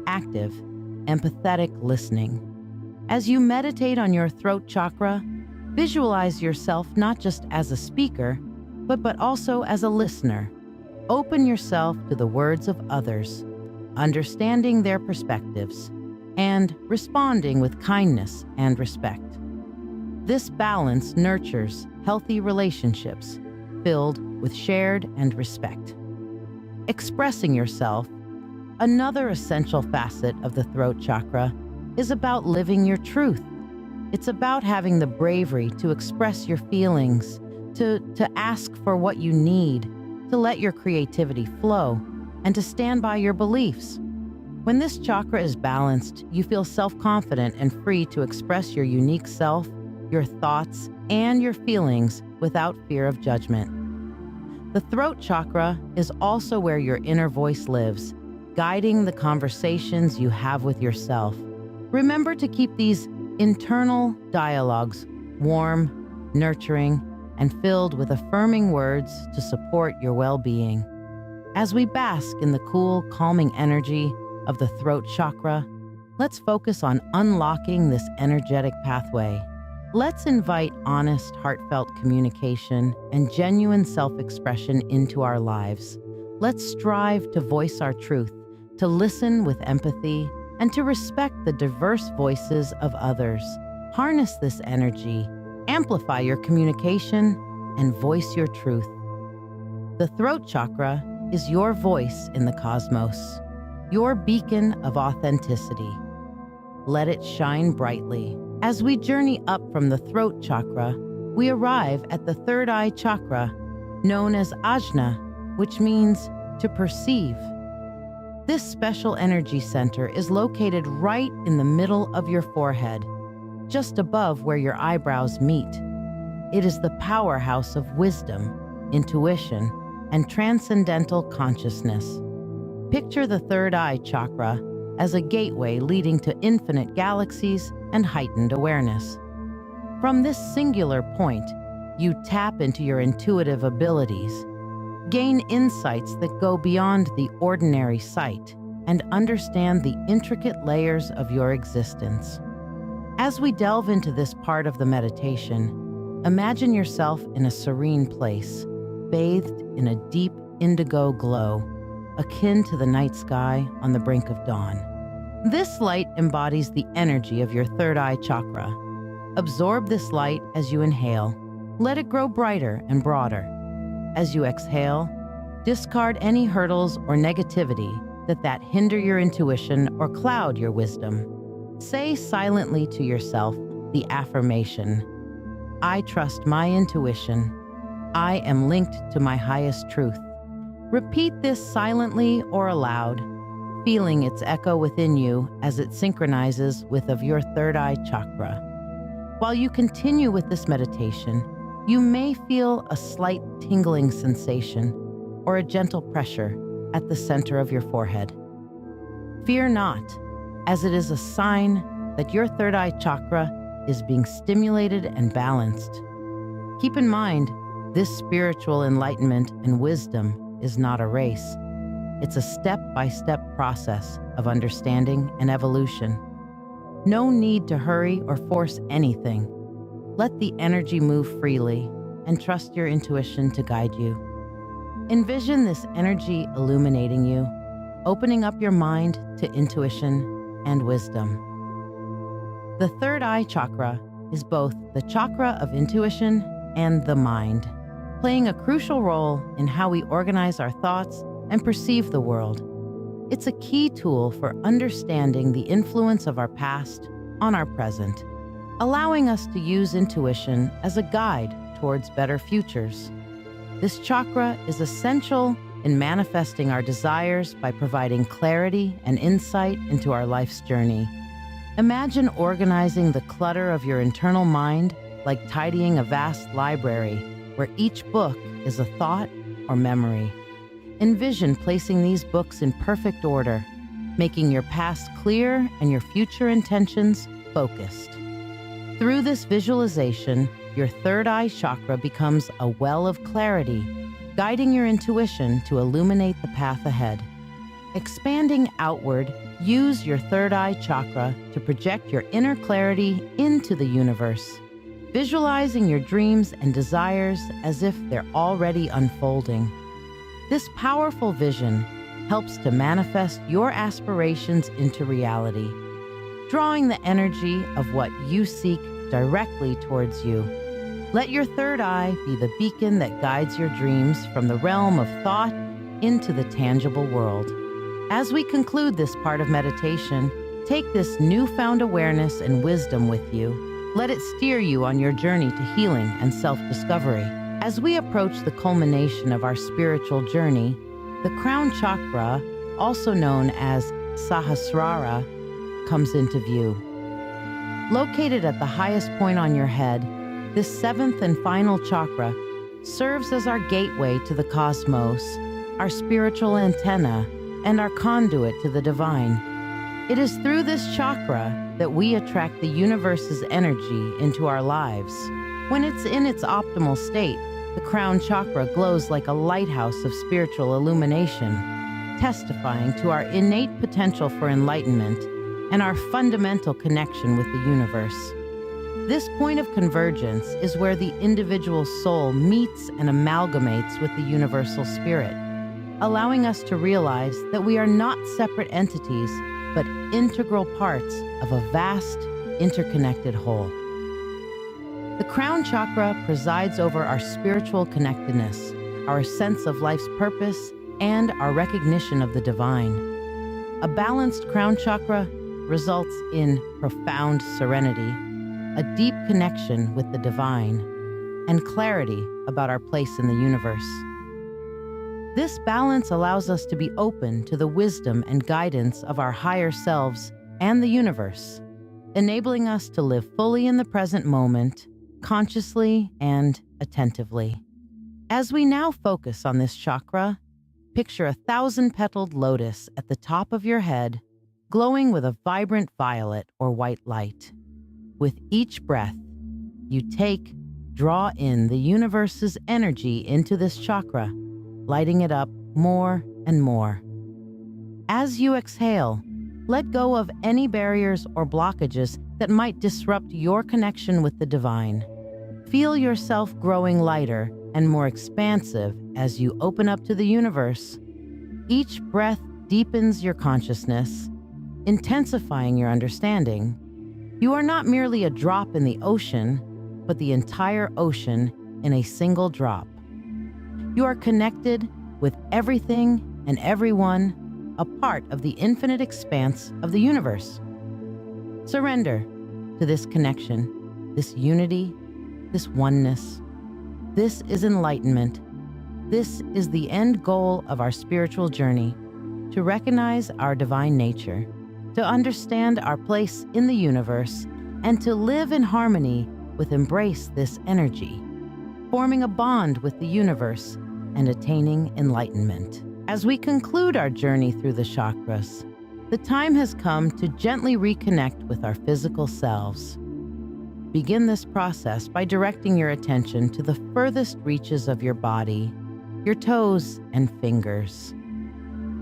active, empathetic listening. As you meditate on your throat chakra, visualize yourself not just as a speaker, but also as a listener. Open yourself to the words of others, understanding their perspectives, and responding with kindness and respect. This balance nurtures healthy relationships filled with shared and respect. Expressing yourself, another essential facet of the throat chakra, is about living your truth. It's about having the bravery to express your feelings, to ask for what you need, to let your creativity flow, and to stand by your beliefs. When this chakra is balanced, you feel self-confident and free to express your unique self, your thoughts, and your feelings without fear of judgment. The throat chakra is also where your inner voice lives, guiding the conversations you have with yourself. Remember to keep these internal dialogues warm, nurturing, and filled with affirming words to support your well-being. As we bask in the cool, calming energy of the throat chakra, let's focus on unlocking this energetic pathway. Let's invite honest, heartfelt communication and genuine self-expression into our lives. Let's strive to voice our truth, to listen with empathy, and to respect the diverse voices of others. Harness this energy, amplify your communication, and voice your truth. The throat chakra is your voice in the cosmos, your beacon of authenticity. Let it shine brightly. As we journey up from the throat chakra, we arrive at the third eye chakra, known as Ajna, which means to perceive. This special energy center is located right in the middle of your forehead, just above where your eyebrows meet. It is the powerhouse of wisdom, intuition, and transcendental consciousness. Picture the third eye chakra as a gateway leading to infinite galaxies and heightened awareness. From this singular point, you tap into your intuitive abilities, gain insights that go beyond the ordinary sight, and understand the intricate layers of your existence. As we delve into this part of the meditation, imagine yourself in a serene place, bathed in a deep indigo glow, akin to the night sky on the brink of dawn. This light embodies the energy of your third eye chakra. Absorb this light as you inhale. Let it grow brighter and broader. As you exhale, discard any hurdles or negativity that hinder your intuition or cloud your wisdom. Say silently to yourself the affirmation, "I trust my intuition. I am linked to my highest truth." Repeat this silently or aloud, feeling its echo within you as it synchronizes with of your third eye chakra. While you continue with this meditation, you may feel a slight tingling sensation or a gentle pressure at the center of your forehead. Fear not, as it is a sign that your third eye chakra is being stimulated and balanced. Keep in mind, this spiritual enlightenment and wisdom is not a race. It's a step-by-step process of understanding and evolution. No need to hurry or force anything. Let the energy move freely and trust your intuition to guide you. Envision this energy illuminating you, opening up your mind to intuition and wisdom. The third eye chakra is both the chakra of intuition and the mind, playing a crucial role in how we organize our thoughts and perceive the world. It's a key tool for understanding the influence of our past on our present, allowing us to use intuition as a guide towards better futures. This chakra is essential in manifesting our desires by providing clarity and insight into our life's journey. Imagine organizing the clutter of your internal mind like tidying a vast library where each book is a thought or memory. Envision placing these books in perfect order, making your past clear and your future intentions focused. Through this visualization, your third eye chakra becomes a well of clarity, guiding your intuition to illuminate the path ahead. Expanding outward, use your third eye chakra to project your inner clarity into the universe, visualizing your dreams and desires as if they're already unfolding. This powerful vision helps to manifest your aspirations into reality. drawing the energy of what you seek directly towards you. Let your third eye be the beacon that guides your dreams from the realm of thought into the tangible world. As we conclude this part of meditation, take this newfound awareness and wisdom with you. Let it steer you on your journey to healing and self-discovery. As we approach the culmination of our spiritual journey, the crown chakra, also known as Sahasrara, comes into view. Located at the highest point on your head, this seventh and final chakra serves as our gateway to the cosmos, our spiritual antenna, and our conduit to the divine. It is through this chakra that we attract the universe's energy into our lives. When it's in its optimal state, the crown chakra glows like a lighthouse of spiritual illumination, testifying to our innate potential for enlightenment and our fundamental connection with the universe. This point of convergence is where the individual soul meets and amalgamates with the universal spirit, allowing us to realize that we are not separate entities, but integral parts of a vast, interconnected whole. The crown chakra presides over our spiritual connectedness, our sense of life's purpose, and our recognition of the divine. A balanced crown chakra results in profound serenity, a deep connection with the divine, and clarity about our place in the universe. This balance allows us to be open to the wisdom and guidance of our higher selves and the universe, enabling us to live fully in the present moment, consciously and attentively. As we now focus on this chakra, picture a 1,000-petaled lotus at the top of your head, glowing with a vibrant violet or white light. With each breath you take, draw in the universe's energy into this chakra, lighting it up more and more. As you exhale, let go of any barriers or blockages that might disrupt your connection with the divine. Feel yourself growing lighter and more expansive as you open up to the universe. Each breath deepens your consciousness, intensifying your understanding. You are not merely a drop in the ocean, but the entire ocean in a single drop. You are connected with everything and everyone, a part of the infinite expanse of the universe. Surrender to this connection, this unity, this oneness. This is enlightenment. This is the end goal of our spiritual journey, to recognize our divine nature, to understand our place in the universe, and to live in harmony with embrace this energy, forming a bond with the universe and attaining enlightenment. As we conclude our journey through the chakras, the time has come to gently reconnect with our physical selves. Begin this process by directing your attention to the furthest reaches of your body, your toes and fingers.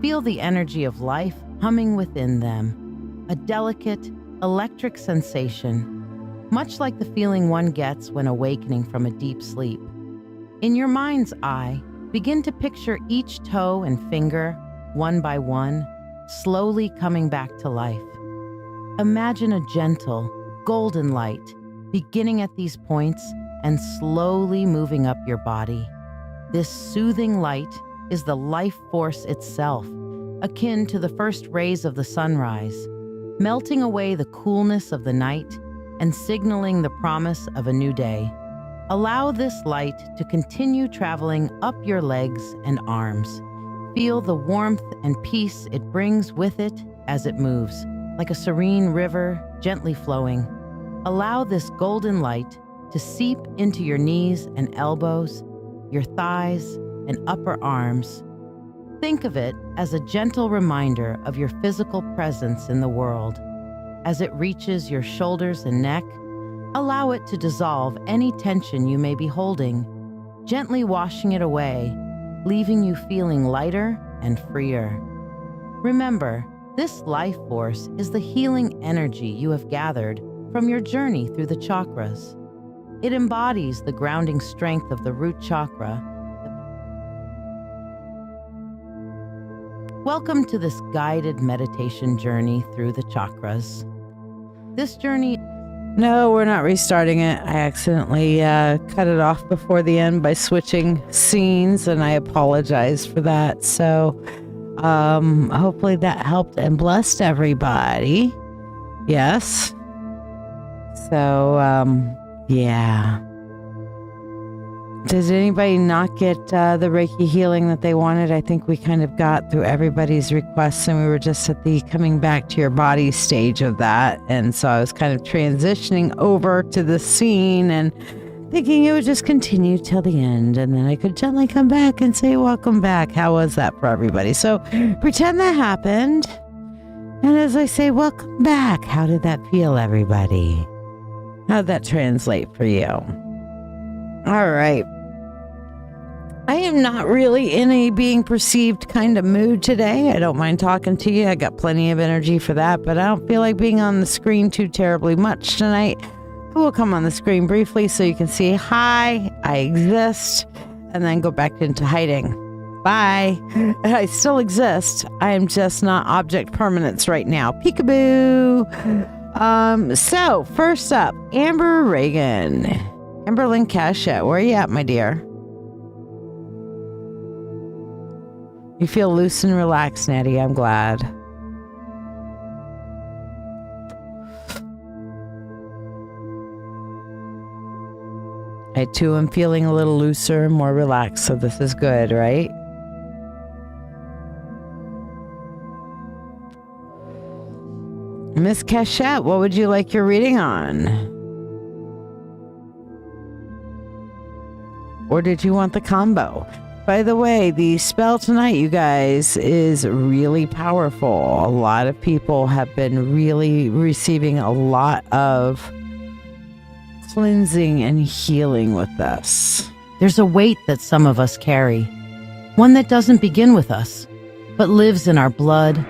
Feel the energy of life humming within them, a delicate, electric sensation, much like the feeling one gets when awakening from a deep sleep. In your mind's eye, begin to picture each toe and finger, one by one, slowly coming back to life. Imagine a gentle, golden light beginning at these points and slowly moving up your body. This soothing light is the life force itself, akin to the first rays of the sunrise, melting away the coolness of the night and signaling the promise of a new day. Allow this light to continue traveling up your legs and arms. Feel the warmth and peace it brings with it as it moves, like a serene river gently flowing. Allow this golden light to seep into your knees and elbows, your thighs and upper arms. Think of it as a gentle reminder of your physical presence in the world. As it reaches your shoulders and neck, allow it to dissolve any tension you may be holding, gently washing it away, leaving you feeling lighter and freer. Remember, this life force is the healing energy you have gathered from your journey through the chakras. It embodies the grounding strength of the root chakra. Welcome to this guided meditation journey through the chakras. This journey... No, we're not restarting it. I accidentally cut it off before the end by switching scenes, and I apologize for that. So hopefully that helped and blessed everybody. Yes. So, yeah. Did anybody not get the Reiki healing that they wanted? I think we kind of got through everybody's requests, and we were just at the coming back to your body stage of that. And so I was kind of transitioning over to the scene and thinking it would just continue till the end. And then I could gently come back and say, welcome back. How was that for everybody? So pretend that happened. And as I say, welcome back. How did that feel, everybody? How did that translate for you? All right. I am not really in a being perceived kind of mood today. I don't mind talking to you. I got plenty of energy for that, but I don't feel like being on the screen too terribly much tonight. I will come on the screen briefly so you can see, hi, I exist, and then go back into hiding. Bye. I still exist. I am just not object permanence right now. Peekaboo. So first up, Amber Reagan. Amberlyn Cashette, where are you at, my dear? You feel loose and relaxed, Natty. I'm glad. I too am feeling a little looser and more relaxed, so this is good, right? Miss Cashette, what would you like your reading on? Or did you want the combo? By the way, the spell tonight, you guys, is really powerful. A lot of people have been really receiving a lot of cleansing and healing with this. There's a weight that some of us carry, one that doesn't begin with us, but lives in our blood,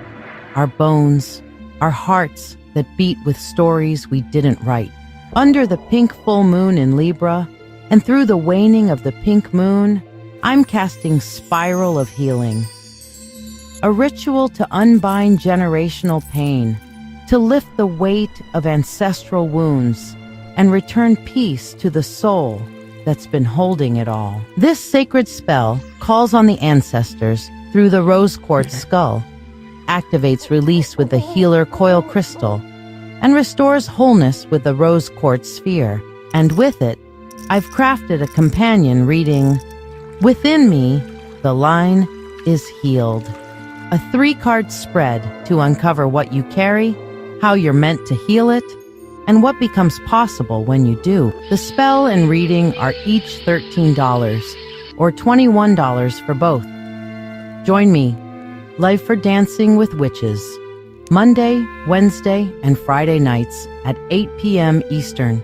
our bones, our hearts that beat with stories we didn't write. Under the pink full moon in Libra, and through the waning of the pink moon, I'm casting Spiral of Healing, a ritual to unbind generational pain, to lift the weight of ancestral wounds, and return peace to the soul that's been holding it all. This sacred spell calls on the ancestors through the rose quartz skull, activates release with the healer coil crystal, and restores wholeness with the rose quartz sphere. And with it, I've crafted a companion reading, Within Me, the line is healed. A 3-card spread to uncover what you carry, how you're meant to heal it, and what becomes possible when you do. The spell and reading are each $13 or $21 for both. Join me, Life for Dancing with Witches, Monday, Wednesday, and Friday nights at 8 p.m. Eastern.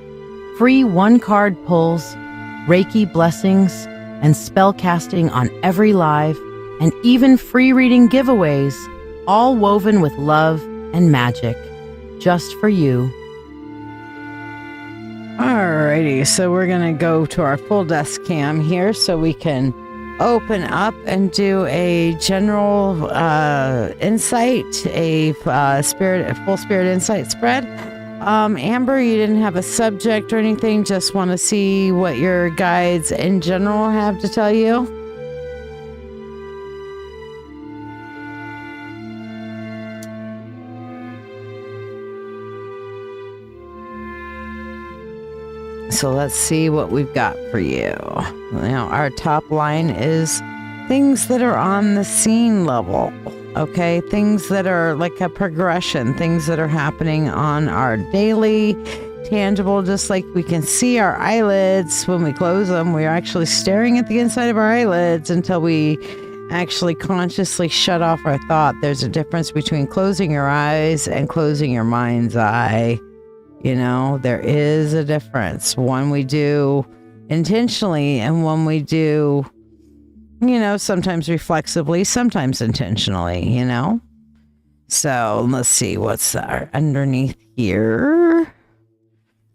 Free 1-card pulls, Reiki blessings, and spell casting on every live, and even free reading giveaways, all woven with love and magic, just for you. Alrighty, so we're gonna go to our full desk cam here so we can open up and do a general insight, a full spirit insight spread. Amber, you didn't have a subject or anything, just want to see what your guides in general have to tell you. So let's see what we've got for you. Now, our top line is things that are on the scene level. Okay, things that are like a progression, things that are happening on our daily, tangible, just like we can see our eyelids when we close them. We're actually staring at the inside of our eyelids until we actually consciously shut off our thought. There's a difference between closing your eyes and closing your mind's eye. You know, there is a difference. One we do intentionally and one we do, you know, sometimes reflexively, sometimes intentionally, you know. So let's see what's underneath here.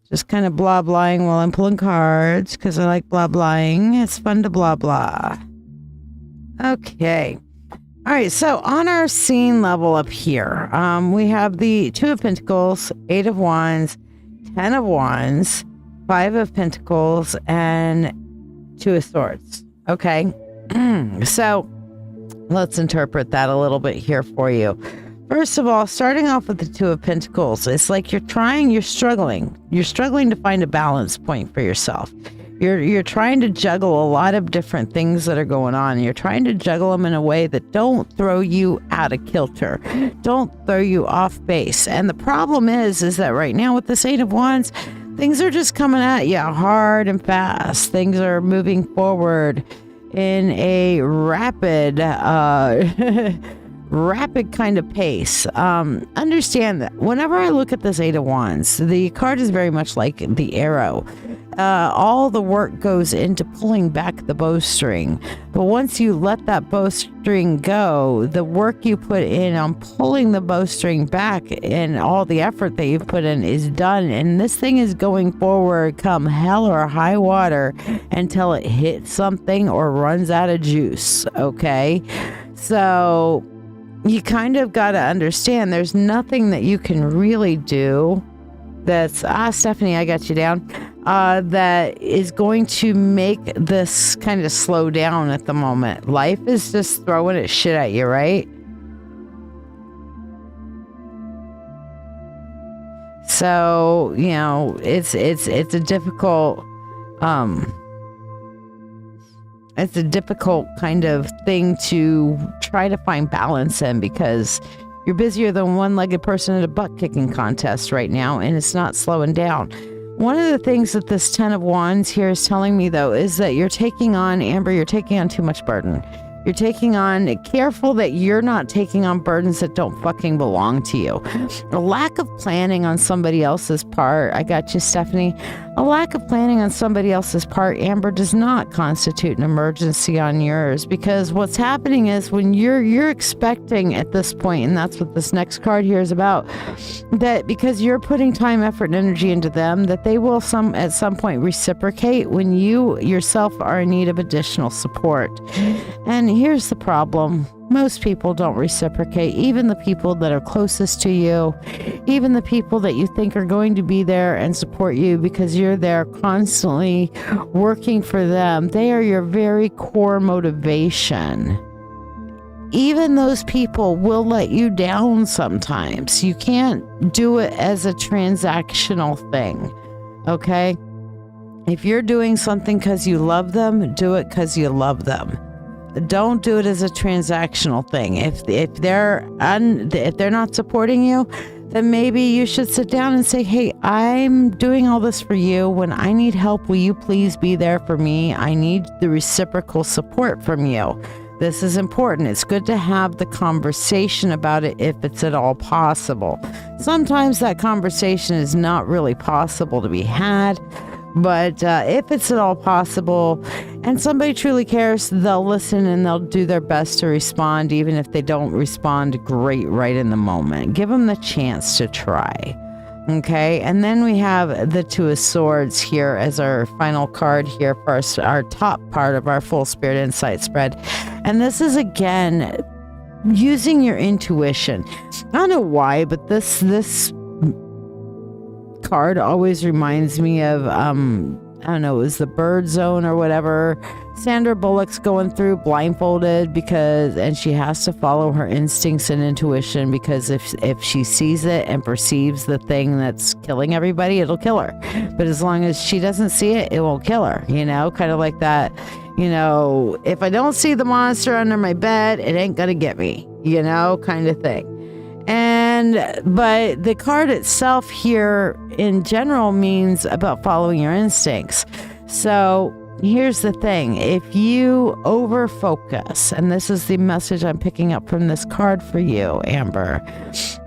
Just kind of blah blahing while I'm pulling cards because I like blah blahing. It's fun to blah blah. Okay. All right, so on our scene level up here, we have the Two of Pentacles, Eight of Wands, 10 of Wands, Five of Pentacles, and Two of Swords. Okay, so let's interpret that a little bit here for you. First of all, starting off with the Two of Pentacles, it's like you're struggling to find a balance point for yourself. You're trying to juggle a lot of different things that are going on. You're trying to juggle them in a way that don't throw you out of kilter, don't throw you off base. And the problem is that right now with this Eight of Wands, things are just coming at you hard and fast. Things are moving forward in a rapid kind of pace. Understand that whenever I look at this Eight of Wands, the card is very much like the arrow. All the work goes into pulling back the bowstring. But once you let that bowstring go, the work you put in on pulling the bowstring back and all the effort that you've put in is done. And this thing is going forward come hell or high water until it hits something or runs out of juice. Okay? So you kind of got to understand there's nothing that you can really do that's, Stephanie, I got you down, that is going to make this kind of slow down at the moment. Life is just throwing its shit at you, right? So, you know, it's a difficult, it's a difficult kind of thing to try to find balance in, because you're busier than one-legged person at a butt-kicking contest right now, and it's not slowing down. One of the things that this 10 of Wands here is telling me, though, is that you're taking on, Amber, you're taking on too much burden. You're taking on, careful that you're not taking on burdens that don't fucking belong to you. A lack of planning on somebody else's part, I got you, Stephanie. A lack of planning on somebody else's part, Amber, does not constitute an emergency on yours, because what's happening is when you're expecting at this point, and that's what this next card here is about, that because you're putting time, effort, and energy into them, that they will at some point reciprocate when you yourself are in need of additional support. And here's the problem. Most people don't reciprocate, even the people that are closest to you, even the people that you think are going to be there and support you because you're there constantly working for them. They are your very core motivation. Even those people will let you down sometimes. You can't do it as a transactional thing, okay? If you're doing something because you love them, do it because you love them. Don't do it as a transactional thing. If they're not supporting you, then maybe you should sit down and say, hey, I'm doing all this for you. When I need help, will you please be there for me? I need the reciprocal support from you. This is important. It's good to have the conversation about it if it's at all possible. Sometimes that conversation is not really possible to be had. But if it's at all possible and somebody truly cares, they'll listen and they'll do their best to respond, even if they don't respond great right in the moment. Give them the chance to try. Okay, and then we have the Two of Swords here as our final card here for our top part of our full spirit insight spread. And this is, again, using your intuition. I don't know why, but this card always reminds me of I don't know, it was the Bird Zone or whatever. Sandra Bullock's going through blindfolded and she has to follow her instincts and intuition, because if she sees it and perceives the thing that's killing everybody, it'll kill her. But as long as she doesn't see it, it won't kill her, you know, kind of like that. You know, if I don't see the monster under my bed, it ain't gonna get me, you know, kind of thing. But the card itself here in general means about following your instincts. So here's the thing. If you over focus, and this is the message I'm picking up from this card for you, Amber,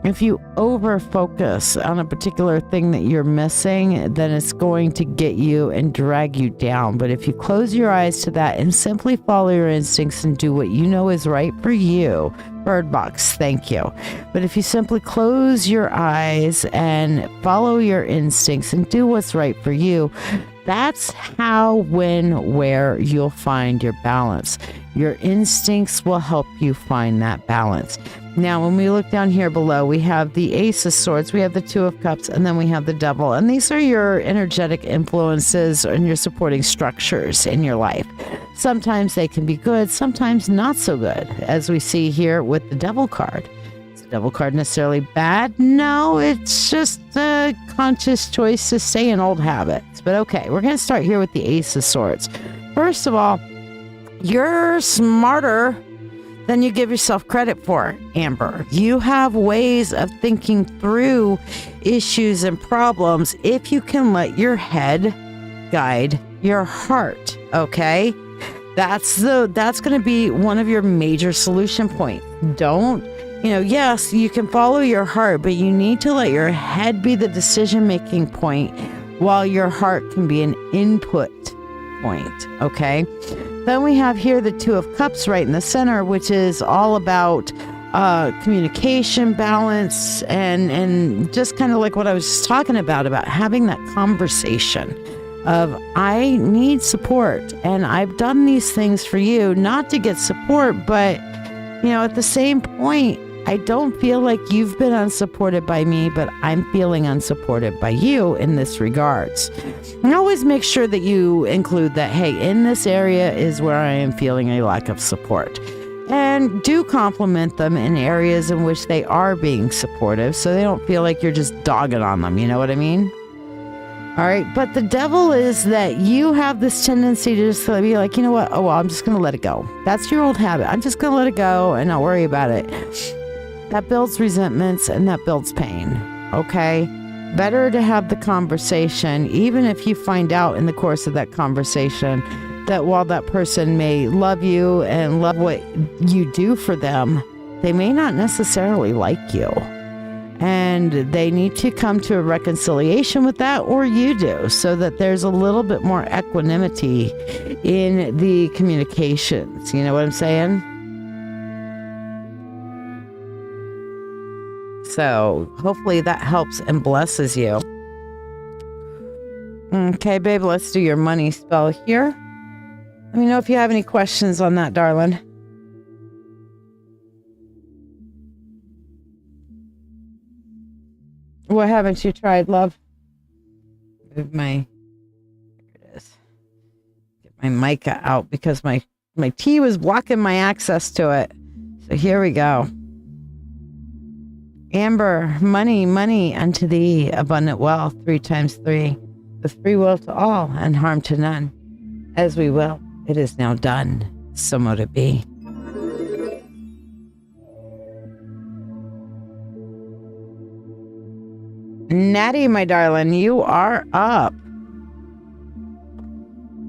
if you over focus on a particular thing that you're missing, then it's going to get you and drag you down. But if you close your eyes to that and simply follow your instincts and do what you know is right for you, Bird Box, thank you. But if you simply close your eyes and follow your instincts and do what's right for you, that's how, when, where you'll find your balance. Your instincts will help you find that balance. Now, when we look down here below, we have the Ace of Swords, we have the Two of Cups, and then we have the Devil. And these are your energetic influences and your supporting structures in your life. Sometimes they can be good, sometimes not so good, as we see here with the Devil card. Is the Devil card necessarily bad? No, it's just a conscious choice to stay in old habits. But okay, we're going to start here with the Ace of Swords. First of all, you're smarter than you give yourself credit for, Amber. You have ways of thinking through issues and problems if you can let your head guide your heart, okay? That's going to be one of your major solution points. Don't, yes, you can follow your heart, but you need to let your head be the decision-making point while your heart can be an input point, okay? Then we have here the Two of Cups right in the center, which is all about communication, balance, and just kind of like what I was just talking about having that conversation of, I need support, and I've done these things for you, not to get support, but, at the same point, I don't feel like you've been unsupported by me, but I'm feeling unsupported by you in this regards. And always make sure that you include that, hey, in this area is where I am feeling a lack of support. And do compliment them in areas in which they are being supportive so they don't feel like you're just dogging on them. You know what I mean? All right. But the Devil is that you have this tendency to just be like, you know what? Oh, well, I'm just going to let it go. That's your old habit. I'm just going to let it go and not worry about it. That builds resentments and that builds pain, okay? Better to have the conversation, even if you find out in the course of that conversation that while that person may love you and love what you do for them, they may not necessarily like you. And they need to come to a reconciliation with that, or you do, so that there's a little bit more equanimity in the communications. You know what I'm saying? So hopefully that helps and blesses you. Okay, babe, let's do your money spell here. Let me know if you have any questions on that, darling. What haven't you tried, love? Move here it is. Get my mica out because my tea was blocking my access to it. So here we go. Amber, money unto thee, abundant wealth, 3 times 3, with free will to all and harm to none. As we will, it is now done, so mote it be. Natty, my darling, you are up.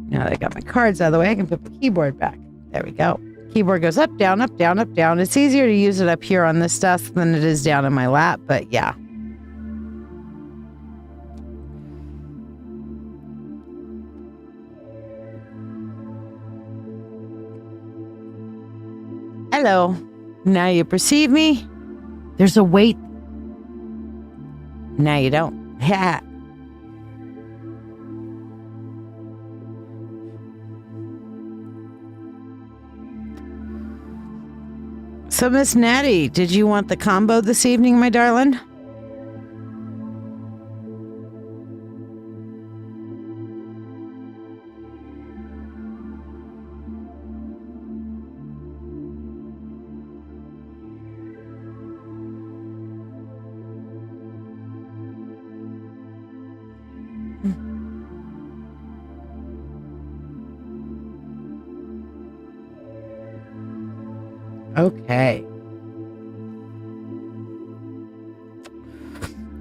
Now that I got my cards out of the way, I can put the keyboard back. There we go. Keyboard goes up, down, up, down, up, down. It's easier to use it up here on this desk than it is down in my lap, but yeah. Hello. Now you perceive me? There's a weight. Now you don't. Ha. So, Miss Natty, did you want the combo this evening, my darling? Okay.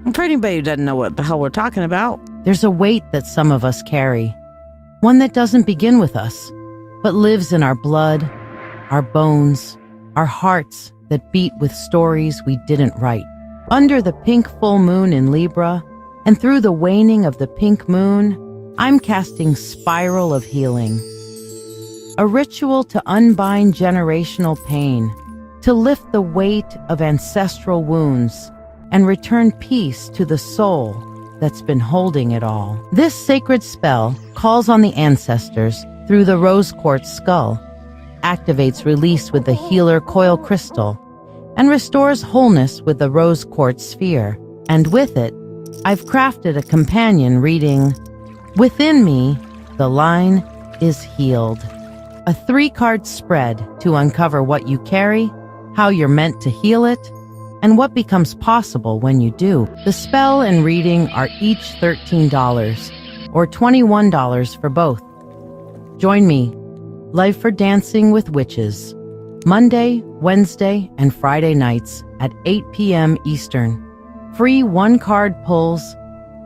And for anybody who doesn't know what the hell we're talking about, There's a weight that some of us carry, one that doesn't begin with us, but lives in our blood, our bones, our hearts that beat with stories we didn't write. Under the pink full moon in Libra, and through the waning of the pink moon, I'm casting Spiral of Healing, a ritual to unbind generational pain, to lift the weight of ancestral wounds, and return peace to the soul that's been holding it all. This sacred spell calls on the ancestors through the rose quartz skull, activates release with the healer coil crystal and restores wholeness with the rose quartz sphere. And with it, I've crafted a companion reading, Within Me, the Line is Healed. A 3-card spread to uncover what you carry, how you're meant to heal it, and what becomes possible when you do. The spell and reading are each $13 or $21 for both. Join me, Life for Dancing with Witches, Monday, Wednesday, and Friday nights at 8 p.m. Eastern. Free 1-card pulls,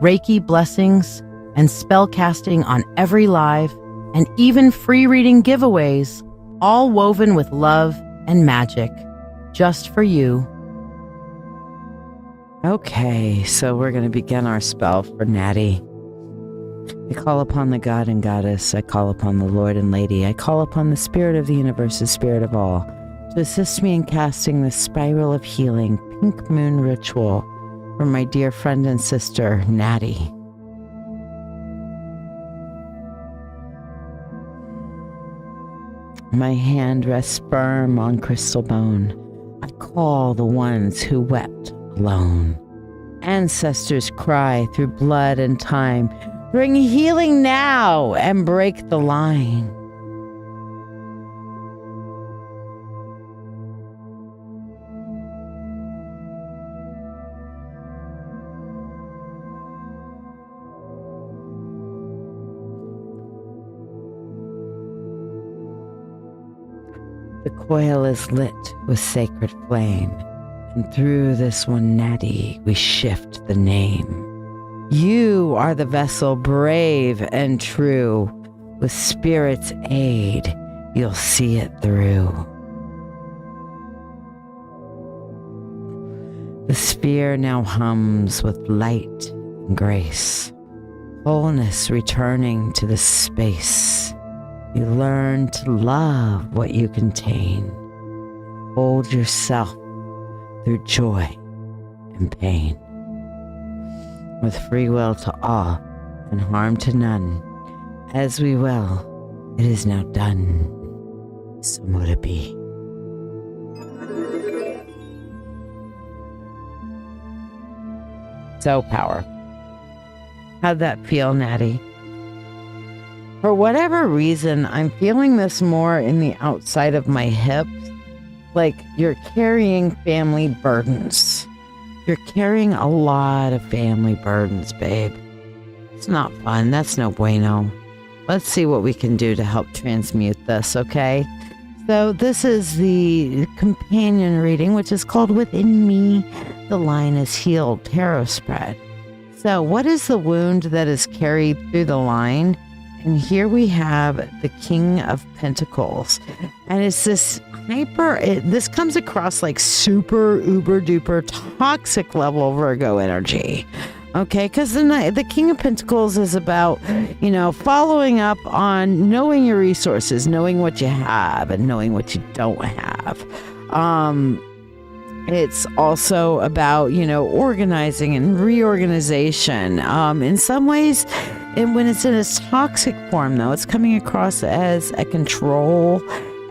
Reiki blessings, and spell casting on every live, and even free reading giveaways, all woven with love and magic, just for you. Okay, so we're going to begin our spell for Natty. I call upon the God and Goddess. I call upon the Lord and Lady. I call upon the Spirit of the Universe, the Spirit of all, to assist me in casting the Spiral of Healing Pink Moon Ritual for my dear friend and sister, Natty. My hand rests firm on crystal bone. I call the ones who wept alone. Ancestors cry through blood and time. Bring healing now and break the line. The coil is lit with sacred flame, and through this one Natty we shift the name. You are the vessel brave and true. With spirit's aid, you'll see it through. The sphere now hums with light and grace, wholeness returning to the space. You learn to love what you contain. Hold yourself through joy and pain. With free will to all and harm to none, as we will, it is now done. So mote it be. So powerful. How'd that feel, Natty? For whatever reason, I'm feeling this more in the outside of my hips, like you're carrying family burdens. You're carrying a lot of family burdens, babe. It's not fun. That's no bueno. Let's see what we can do to help transmute this, okay? So this is the companion reading, which is called Within Me, the Line is Healed tarot spread. So what is the wound that is carried through the line? And here we have the King of Pentacles. And it's this this comes across like super uber duper toxic level Virgo energy. Okay, because the King of Pentacles is about, following up on knowing your resources, knowing what you have and knowing what you don't have. It's also about, organizing and reorganization. In some ways, and when it's in its toxic form, though, it's coming across as a control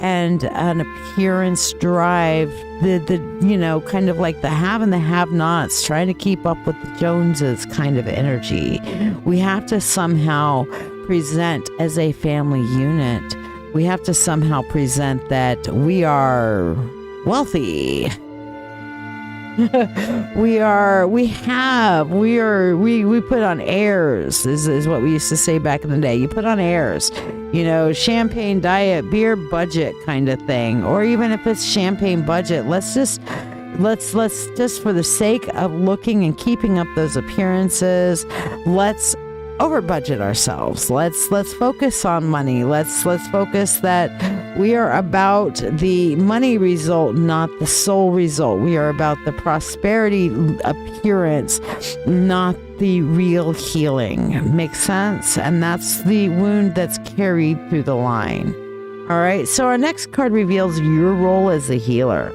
and an appearance drive, kind of like the have and the have-nots, trying to keep up with the Joneses kind of energy. We have to somehow present as a family unit. We have to somehow present that we are wealthy. We put on airs, is what we used to say back in the day. You put on airs, champagne diet, beer budget kind of thing. Or even if it's champagne budget, let's just for the sake of looking and keeping up those appearances, let's over budget ourselves. Let's focus on money. Let's focus that we are about the money result, not the soul result. We are about the prosperity appearance, not the real healing. Makes sense? And that's the wound that's carried through the line. All right. So our next card reveals your role as a healer.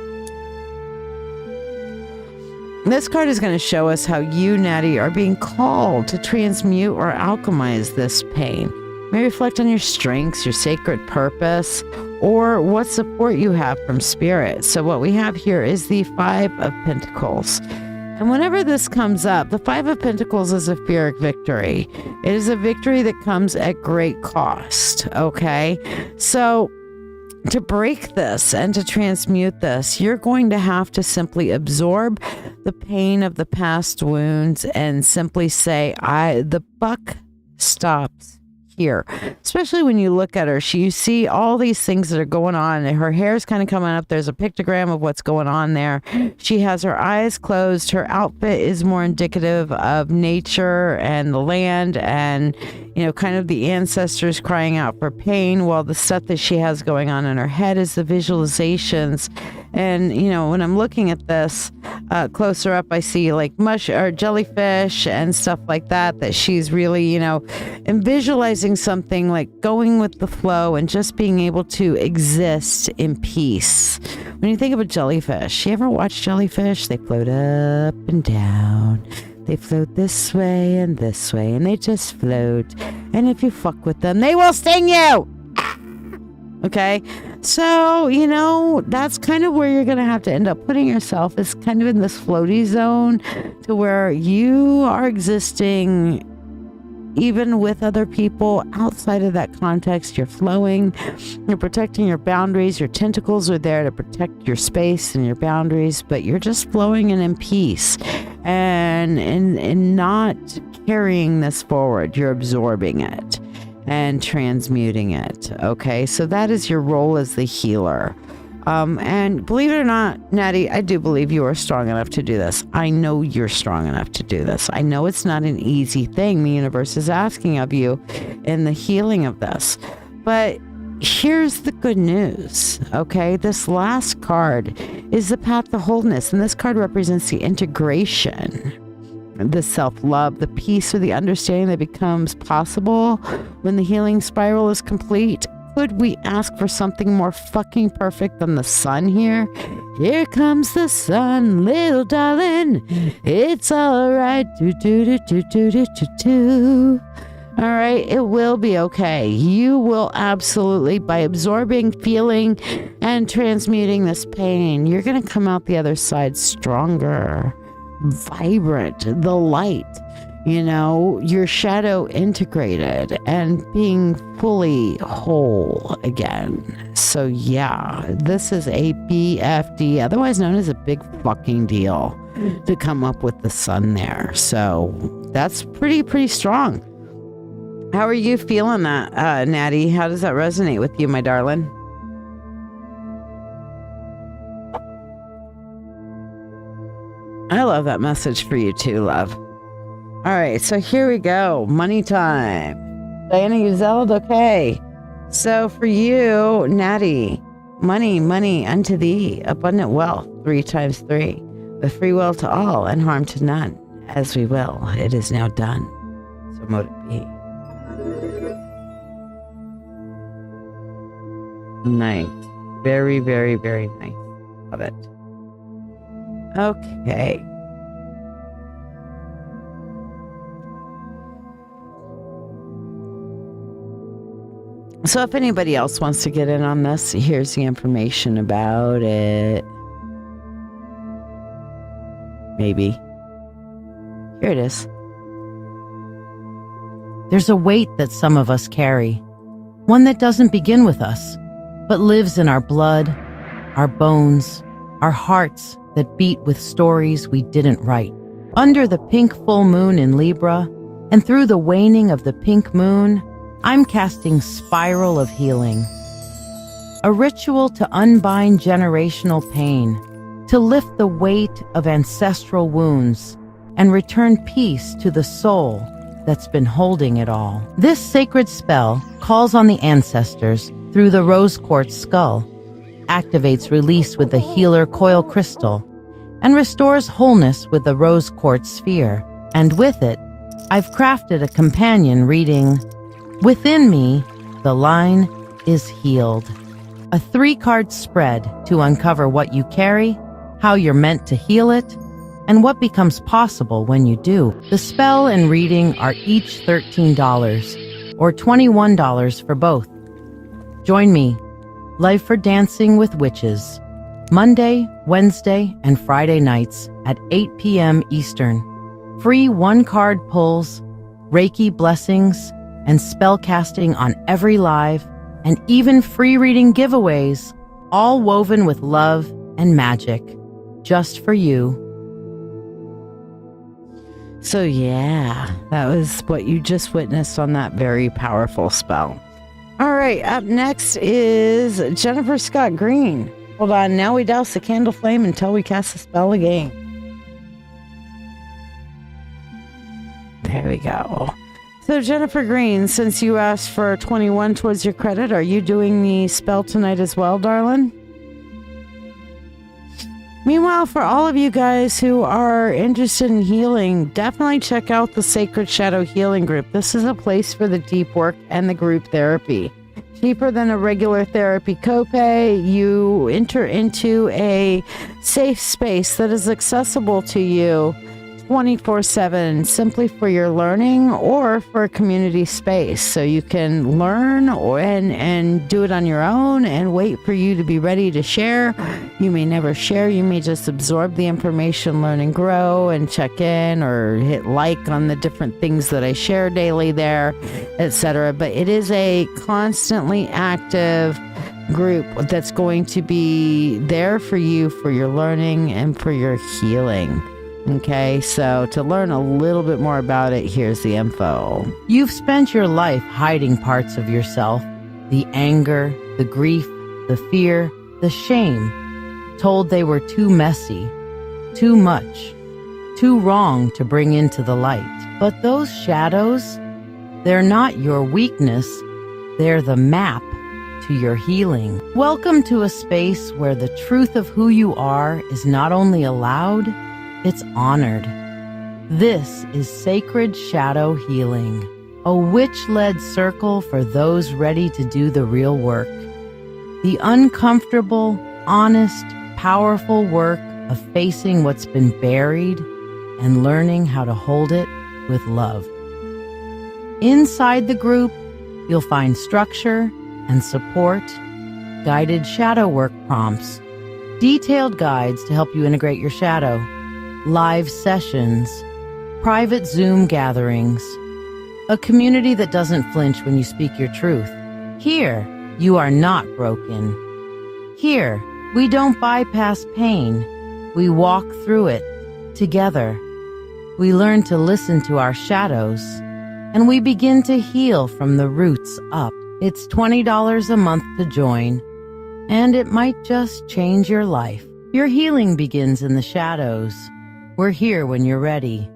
This card is going to show us how you, Natty, are being called to transmute or alchemize this pain. You may reflect on your strengths, your sacred purpose, or what support you have from spirit. So what we have here is the Five of Pentacles. And whenever this comes up, the Five of Pentacles is a Pyrrhic victory. It is a victory that comes at great cost, okay? So to break this and to transmute this, you're going to have to simply absorb the pain of the past wounds and simply say, the buck stops here. Especially when you look at her, you see all these things that are going on, and her hair's kind of coming up. There's a pictogram of what's going on there. She has her eyes closed. Her outfit is more indicative of nature and the land and, you know, kind of the ancestors crying out for pain, while the stuff that she has going on in her head is the visualizations. And, you know, when I'm looking at this closer up, I see like mush or jellyfish and stuff like that, that she's really, you know, and visualizing something like going with the flow and just being able to exist in peace. When you think of a jellyfish, you ever watch jellyfish? They float up and down. They float this way, and they just float. And if you fuck with them, they will sting you. Okay, so, you know, that's kind of where you're going to have to end up putting yourself, is kind of in this floaty zone to where you are existing even with other people outside of that context. You're flowing, you're protecting your boundaries, your tentacles are there to protect your space and your boundaries, but you're just flowing and in peace and not carrying this forward. You're absorbing it and transmuting it. Okay, so that is your role as the healer. And believe it or not, Natty, I do believe you are strong enough to do this. I know you're strong enough to do this. I know it's not an easy thing the universe is asking of you in the healing of this. But here's the good news, okay? This last card is the path to wholeness, and this card represents the integration, the self-love, the peace, or the understanding that becomes possible when the healing spiral is complete. Could we ask for something more fucking perfect than the sun here? Here comes the sun, little darling. It's all right. Do, do, do, do, do, do, do, do. All right, it will be okay. You will absolutely, by absorbing, feeling, and transmuting this pain, you're going to come out the other side stronger, vibrant, the light, you know, your shadow integrated and being fully whole again. So yeah, this is a BFD, otherwise known as a big fucking deal, to come up with the sun there. So that's pretty strong. How are you feeling that, Natty? How does that resonate with you, my darling? I love that message for you too, love. All right, so here we go. Money time. Diana Uzeld, okay. So for you, Natty, money unto thee, abundant wealth, 3 times 3, with free will to all and harm to none, as we will. It is now done. So mote it be. Nice. Very, very, very nice. Love it. Okay. So if anybody else wants to get in on this, here's the information about it. Maybe. Here it is. There's a weight that some of us carry, one that doesn't begin with us, but lives in our blood, our bones, our hearts that beat with stories we didn't write. Under the pink full moon in Libra, and through the waning of the pink moon, I'm casting Spiral of Healing, a ritual to unbind generational pain, to lift the weight of ancestral wounds, and return peace to the soul that's been holding it all. This sacred spell calls on the ancestors through the rose quartz skull, activates release with the healer coil crystal, and restores wholeness with the rose quartz sphere. And with it, I've crafted a companion reading, Within Me, the line is healed. A 3-card spread to uncover what you carry, how you're meant to heal it, and what becomes possible when you do. The spell and reading are each $13 or $21 for both. Join me. Life for Dancing with Witches, Monday, Wednesday, and Friday nights at 8 p.m. Eastern. Free one-card pulls, Reiki blessings, and spell casting on every live, and even free reading giveaways, all woven with love and magic, just for you. So yeah, that was what you just witnessed on that very powerful spell. All right, up next is Jennifer Scott Green. Hold on, now we douse the candle flame until we cast the spell again. There we go. So Jennifer Green, since you asked for 21 towards your credit, are you doing the spell tonight as well, darling? Meanwhile, for all of you guys who are interested in healing, definitely check out the Sacred Shadow Healing Group. This is a place for the deep work and the group therapy. Cheaper than a regular therapy copay. You enter into a safe space that is accessible to you 24/7, simply for your learning or for a community space. So you can learn and do it on your own and wait for you to be ready to share. You may never share. You may just absorb the information, learn and grow, and check in or hit like on the different things that I share daily there, etc. But it is a constantly active group that's going to be there for you for your learning and for your healing. Okay, so to learn a little bit more about it, here's the info. You've spent your life hiding parts of yourself, the anger, the grief, the fear, the shame, told they were too messy, too much, too wrong to bring into the light. But those shadows, they're not your weakness, they're the map to your healing. Welcome to a space where the truth of who you are is not only allowed, it's honored. This is Sacred Shadow Healing, a witch-led circle for those ready to do the real work. The uncomfortable, honest, powerful work of facing what's been buried and learning how to hold it with love. Inside the group, you'll find structure and support, guided shadow work prompts, detailed guides to help you integrate your shadow, live sessions, private Zoom gatherings, a community that doesn't flinch when you speak your truth. Here, you are not broken. Here, we don't bypass pain. We walk through it together. We learn to listen to our shadows, and we begin to heal from the roots up. It's $20 a month to join, and it might just change your life. Your healing begins in the shadows. We're here when you're ready.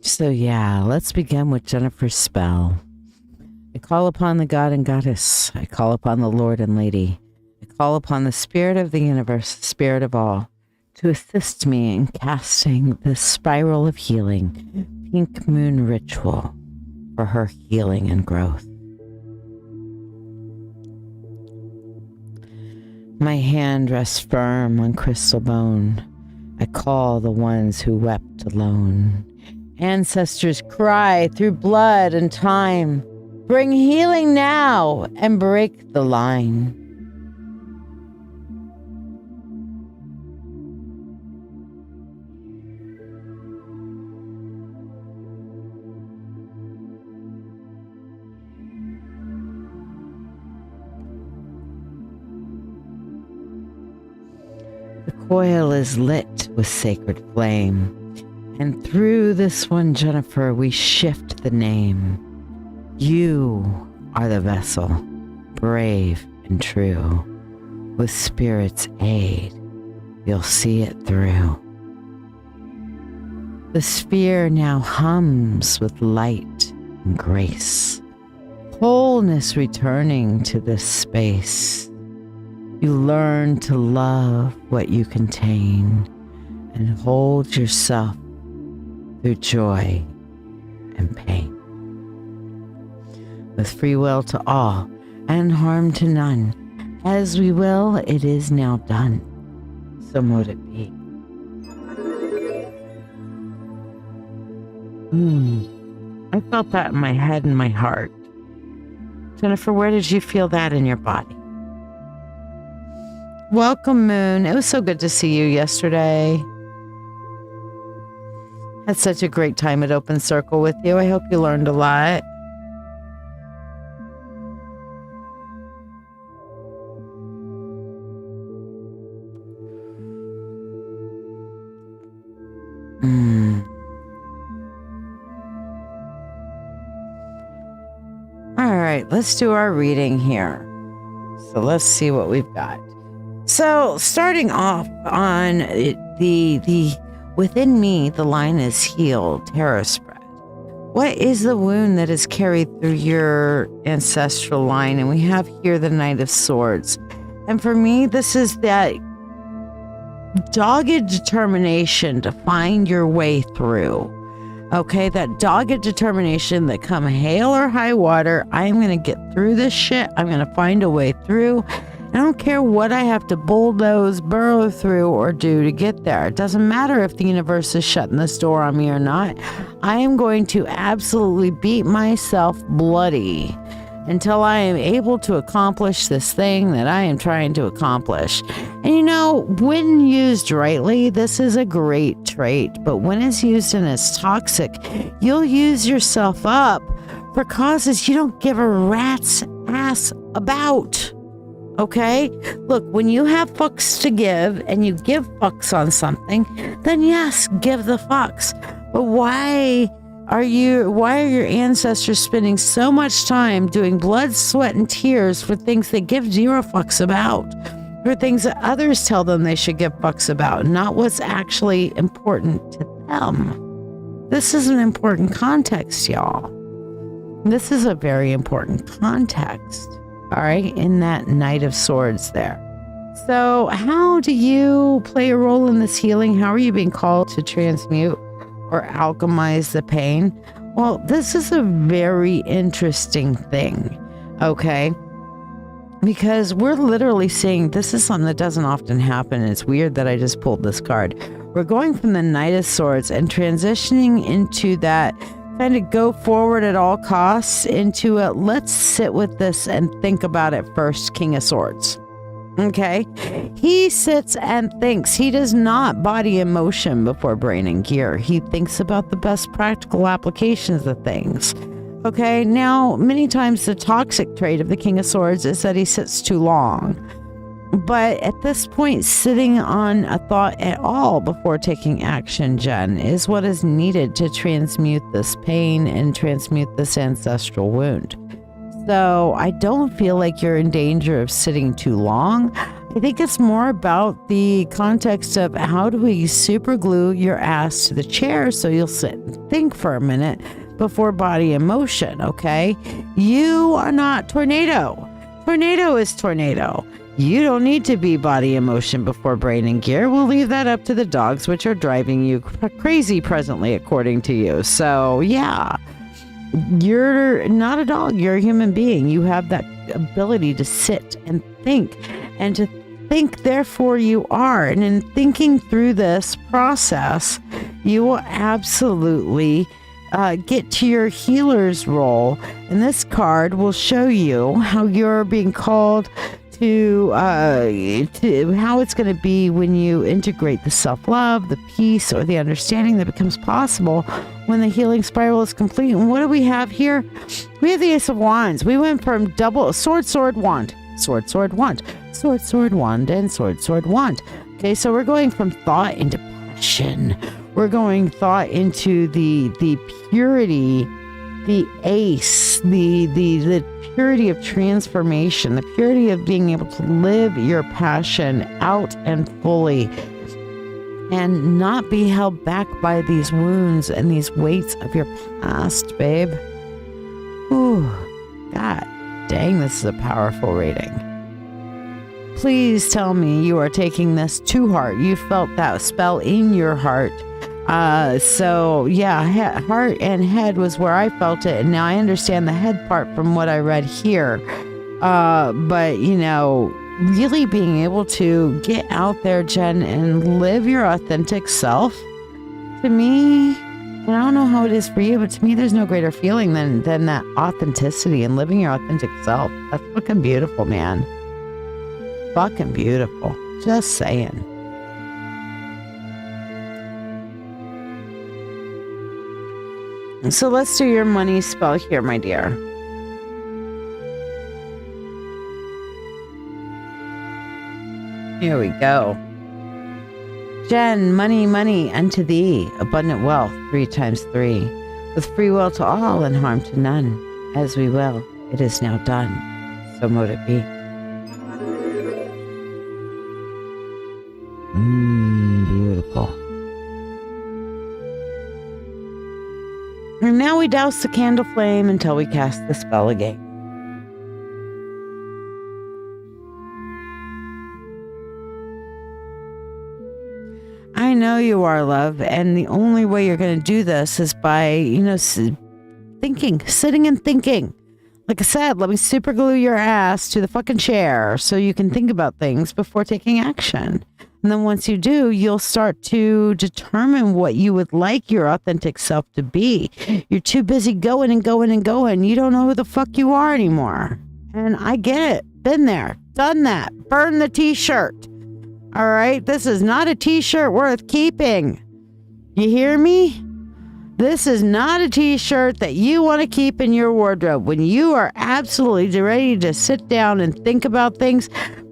So yeah, let's begin with Jennifer's spell. I call upon the God and Goddess. I call upon the Lord and Lady. I call upon the Spirit of the universe, the Spirit of all, to assist me in casting this spiral of healing, pink moon ritual for her healing and growth. My hand rests firm on crystal bone. I call the ones who wept alone. Ancestors cry through blood and time. Bring healing now and break the line. The coil is lit with sacred flame, and through this one, Jennifer, we shift the name. You are the vessel, brave and true. With Spirit's aid, you'll see it through. The sphere now hums with light and grace, wholeness returning to this space. You learn to love what you contain and hold yourself through joy and pain. With free will to all and harm to none, as we will, it is now done. So mote it be. I felt that in my head and my heart. Jennifer, where did you feel that in your body? Welcome, Moon. It was so good to see you yesterday. Had such a great time at Open Circle with you. I hope you learned a lot. All right, let's do our reading here. So let's see what we've got. So starting off on the within me, the line is healed, tarot spread. What is the wound that is carried through your ancestral line? And we have here the Knight of Swords. And for me, this is that dogged determination to find your way through. Okay, that dogged determination that come hail or high water, I'm going to get through this shit. I'm going to find a way through. I don't care what I have to bulldoze, burrow through, or do to get there. It doesn't matter if the universe is shutting this door on me or not. I am going to absolutely beat myself bloody until I am able to accomplish this thing that I am trying to accomplish. And you know, when used rightly, this is a great trait, but when it's used and it's toxic, you'll use yourself up for causes you don't give a rat's ass about. Okay? Look, when you have fucks to give and you give fucks on something, then yes, give the fucks. But why are your ancestors spending so much time doing blood, sweat, and tears for things they give zero fucks about? For things that others tell them they should give fucks about, not what's actually important to them. This is an important context, y'all. This is a very important context, all right, in that Knight of Swords there. So how do you play a role in this healing? How are you being called to transmute or alchemize the pain? Well, this is a very interesting thing, okay? Because we're literally seeing, this is something that doesn't often happen. It's weird that I just pulled this card. We're going from the Knight of Swords and transitioning into that kind of go forward at all costs into a let's sit with this and think about it first, King of Swords. Okay? He sits and thinks. He does not body emotion before brain and gear. He thinks about the best practical applications of things. Okay? Now, many times the toxic trait of the King of Swords is that he sits too long. But at this point, sitting on a thought at all before taking action, Jen, is what is needed to transmute this pain and transmute this ancestral wound. So I don't feel like you're in danger of sitting too long. I think it's more about the context of how do we super glue your ass to the chair so you'll sit and think for a minute before body emotion, okay? You are not tornado. Tornado is tornado. You don't need to be body emotion before brain and gear. We'll leave that up to the dogs, which are driving you crazy presently, according to you. So, yeah. You're not a dog. You're a human being. You have that ability to sit and think, and to think, therefore you are. And in thinking through this process, you will absolutely get to your healer's role. And this card will show you how you're being called to how it's going to be when you integrate the self-love, the peace, or the understanding that becomes possible when the healing spiral is complete. And what do we have here? We have the Ace of Wands. We went from double sword, sword, wand, sword, sword, wand, sword, sword, wand, and sword, sword, wand. Okay, so we're going from thought into passion. We're going thought into the purity, the ace, the purity of transformation, the purity of being able to live your passion out and fully and not be held back by these wounds and these weights of your past, babe. Ooh, God dang, this is a powerful reading. Please tell me you are taking this to heart. You felt that spell in your heart. So yeah, heart and head was where I felt it. And now I understand the head part from what I read here. But you know, really being able to get out there, Jen, and live your authentic self, to me, And I don't know how it is for you, but to me, there's no greater feeling than that authenticity and living your authentic self. That's fucking beautiful, man. Fucking beautiful. Just saying. So let's do your money spell here, my dear. Here we go. Jen, money, money unto thee, abundant wealth, 3 times 3, with free will to all and harm to none. As we will, it is now done. So mote it be. Beautiful. And now we douse the candle flame until we cast the spell again. I know you are, love, and the only way you're going to do this is by, thinking, sitting and thinking. Like I said, let me super glue your ass to the fucking chair so you can think about things before taking action. And then once you do, you'll start to determine what you would like your authentic self to be. You're too busy going and going and going. You don't know who the fuck you are anymore. And I get it. Been there. Done that. Burn the t-shirt. All right? This is not a t-shirt worth keeping. You hear me? This is not a t-shirt that you want to keep in your wardrobe. When you are absolutely ready to sit down and think about things,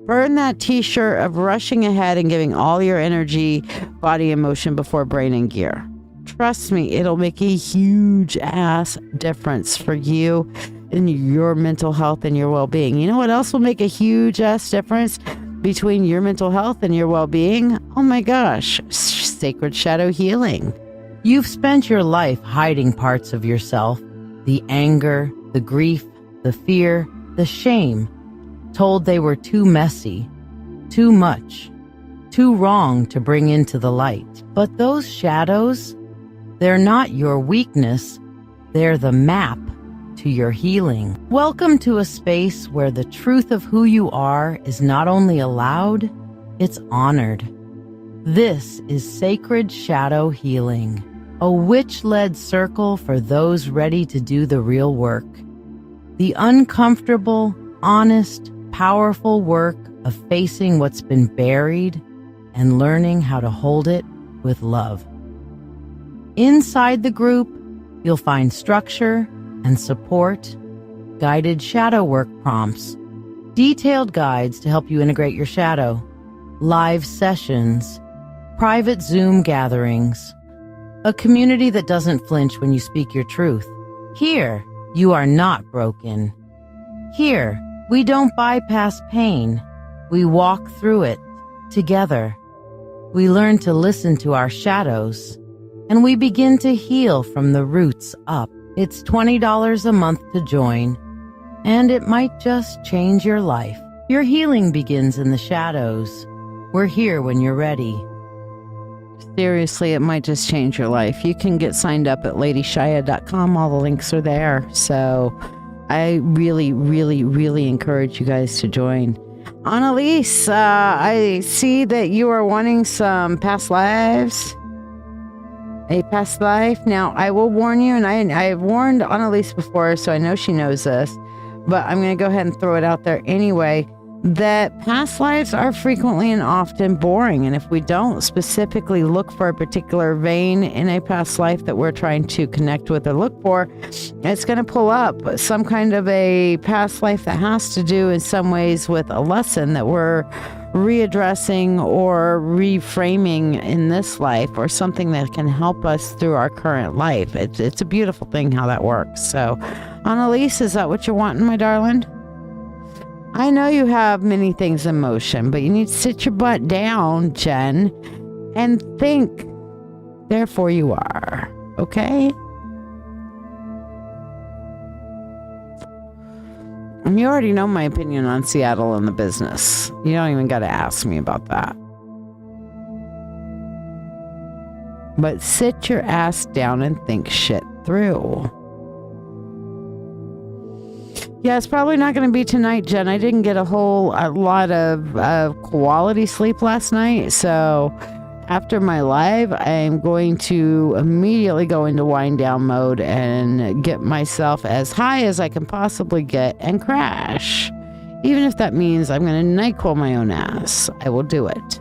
burn that t-shirt of rushing ahead and giving all your energy, body, emotion before brain and gear. Trust me, it'll make a huge ass difference for you in your mental health and your well-being. You know what else will make a huge ass difference between your mental health and your well-being? Oh my gosh, sacred shadow healing. You've spent your life hiding parts of yourself, the anger, the grief, the fear, the shame, told they were too messy, too much, too wrong to bring into the light. But those shadows, they're not your weakness, they're the map to your healing. Welcome to a space where the truth of who you are is not only allowed, it's honored. This is Sacred Shadow Healing, a witch-led circle for those ready to do the real work. The uncomfortable, honest, powerful work of facing what's been buried and learning how to hold it with love. Inside the group, you'll find structure and support, guided shadow work prompts, detailed guides to help you integrate your shadow, live sessions, private Zoom gatherings, a community that doesn't flinch when you speak your truth. Here, you are not broken. Here, we don't bypass pain. We walk through it together. We learn to listen to our shadows, and we begin to heal from the roots up. It's $20 a month to join, and it might just change your life. Your healing begins in the shadows. We're here when you're ready. Seriously, it might just change your life. You can get signed up at ladyshiya.com. All the links are there. So I really, really, really encourage you guys to join. Annalise, I see that you are wanting some past lives. A past life. Now, I will warn you, and I've warned Annalise before, so I know she knows this, but I'm going to go ahead and throw it out there anyway, that past lives are frequently and often boring. And if we don't specifically look for a particular vein in a past life that we're trying to connect with or look for, it's going to pull up some kind of a past life that has to do in some ways with a lesson that we're readdressing or reframing in this life, or something that can help us through our current life. It's a beautiful thing how that works. So, Annalise, is that what you're wanting, my darling? I know you have many things in motion, but you need to sit your butt down, Jen, and think. Therefore you are. Okay? And you already know my opinion on Seattle and the business. You don't even got to ask me about that. But sit your ass down and think shit through. Yeah, it's probably not going to be tonight, Jen. I didn't get a lot of quality sleep last night, so after my live, I'm going to immediately go into wind down mode and get myself as high as I can possibly get and crash. Even if that means I'm going to NyQuil my own ass, I will do it.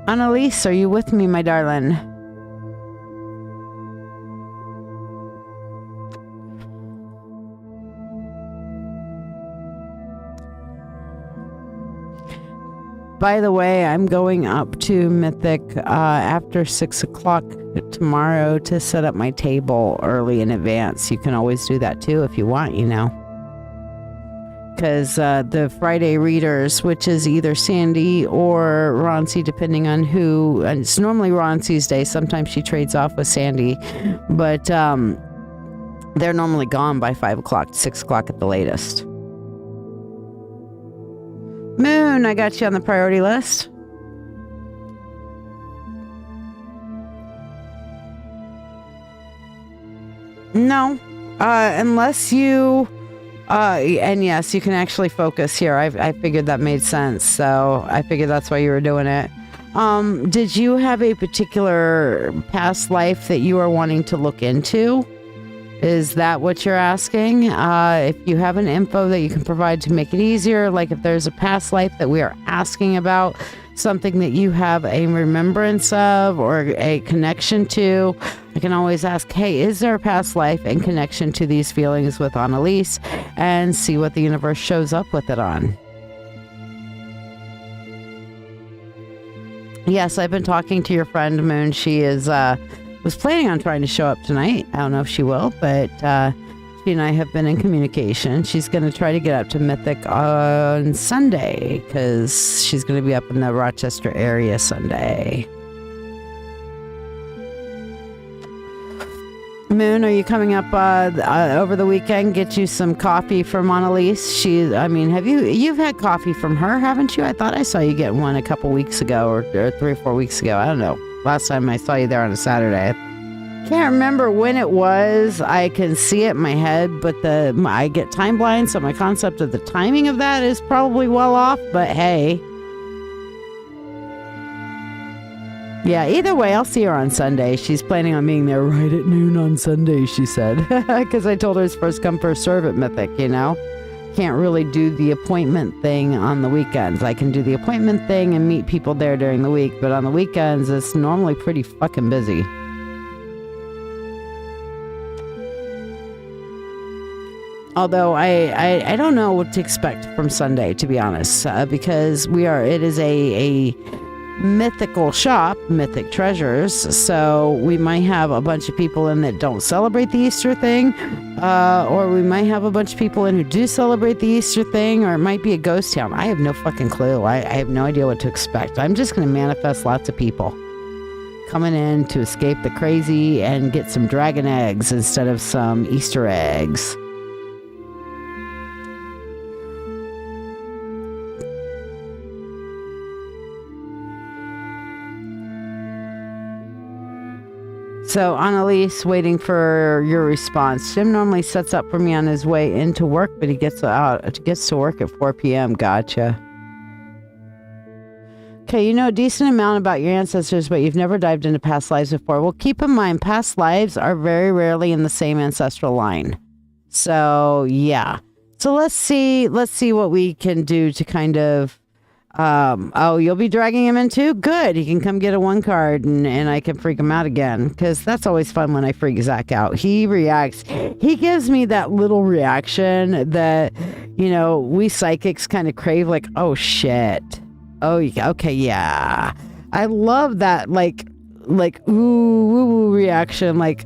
Annalise, are you with me, my darling? By the way, I'm going up to Mythic after 6 o'clock tomorrow to set up my table early in advance. You can always do that too if you want, you know. Because the Friday readers, which is either Sandy or Roncy, depending on who, and it's normally Roncy's day. Sometimes she trades off with Sandy, but they're normally gone by 5 o'clock, 6 o'clock at the latest. Moon, I got you on the priority list. No, unless you, and yes, you can actually focus here. I figured that made sense, so I figured that's why you were doing it. Did you have a particular past life that you are wanting to look into? Is that what you're asking? If you have an info that you can provide to make it easier, like if there's a past life that we are asking about, something that you have a remembrance of or a connection to, I can always ask, hey, is there a past life and connection to these feelings with Annalise, and see what the universe shows up with it on. Yes, I've been talking to your friend Moon. She is was planning on trying to show up tonight. I don't know if she will, but she and I have been in communication. She's going to try to get up to Mythic on Sunday because she's going to be up in the Rochester area Sunday. Moon, are you coming up over the weekend? Get you some coffee from Annalise. You've had coffee from her, haven't you? I thought I saw you get one a couple weeks ago or 3 or 4 weeks ago. I don't know. Last time I saw you there on a Saturday. Can't remember when it was. I can see it in my head, but I get time blind, so my concept of the timing of that is probably well off, but hey. Yeah, either way, I'll see her on Sunday. She's planning on being there right at noon on Sunday, she said. Because I told her it's first come, first serve at Mythic, you know? Can't really do the appointment thing on the weekends. I can do the appointment thing and meet people there during the week, but on the weekends, it's normally pretty fucking busy. Although I don't know what to expect from Sunday, to be honest, because it is a mythical shop, Mythic Treasures, so we might have a bunch of people in that don't celebrate the Easter thing, or we might have a bunch of people in who do celebrate the Easter thing, or it might be a ghost town. I have no fucking clue. I have no idea what to expect. I'm just going to manifest lots of people coming in to escape the crazy and get some dragon eggs instead of some Easter eggs. So, Annalise, waiting for your response. Jim normally sets up for me on his way into work, but he gets to work at 4 p.m. Gotcha. Okay, you know a decent amount about your ancestors, but you've never dived into past lives before. Well, keep in mind, past lives are very rarely in the same ancestral line. So, yeah. So let's see what we can do to kind of you'll be dragging him in too? Good. He can come get a 1 card and I can freak him out again, because that's always fun when I freak Zach out. He reacts. He gives me that little reaction that, you know, we psychics kind of crave, like, oh shit. Oh, okay, yeah. I love that, like ooh reaction, like,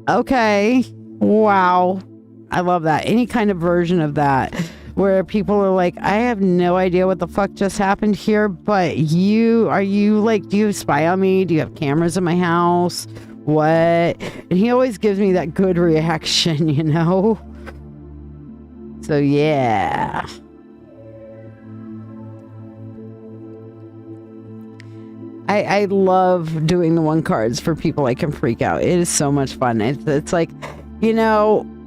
okay, wow. I love that. Any kind of version of that, where people are like, I have no idea what the fuck just happened here, but do you spy on me? Do you have cameras in my house? What? And he always gives me that good reaction, you know? So, yeah. I love doing the one cards for people I can freak out. It is so much fun. It's like,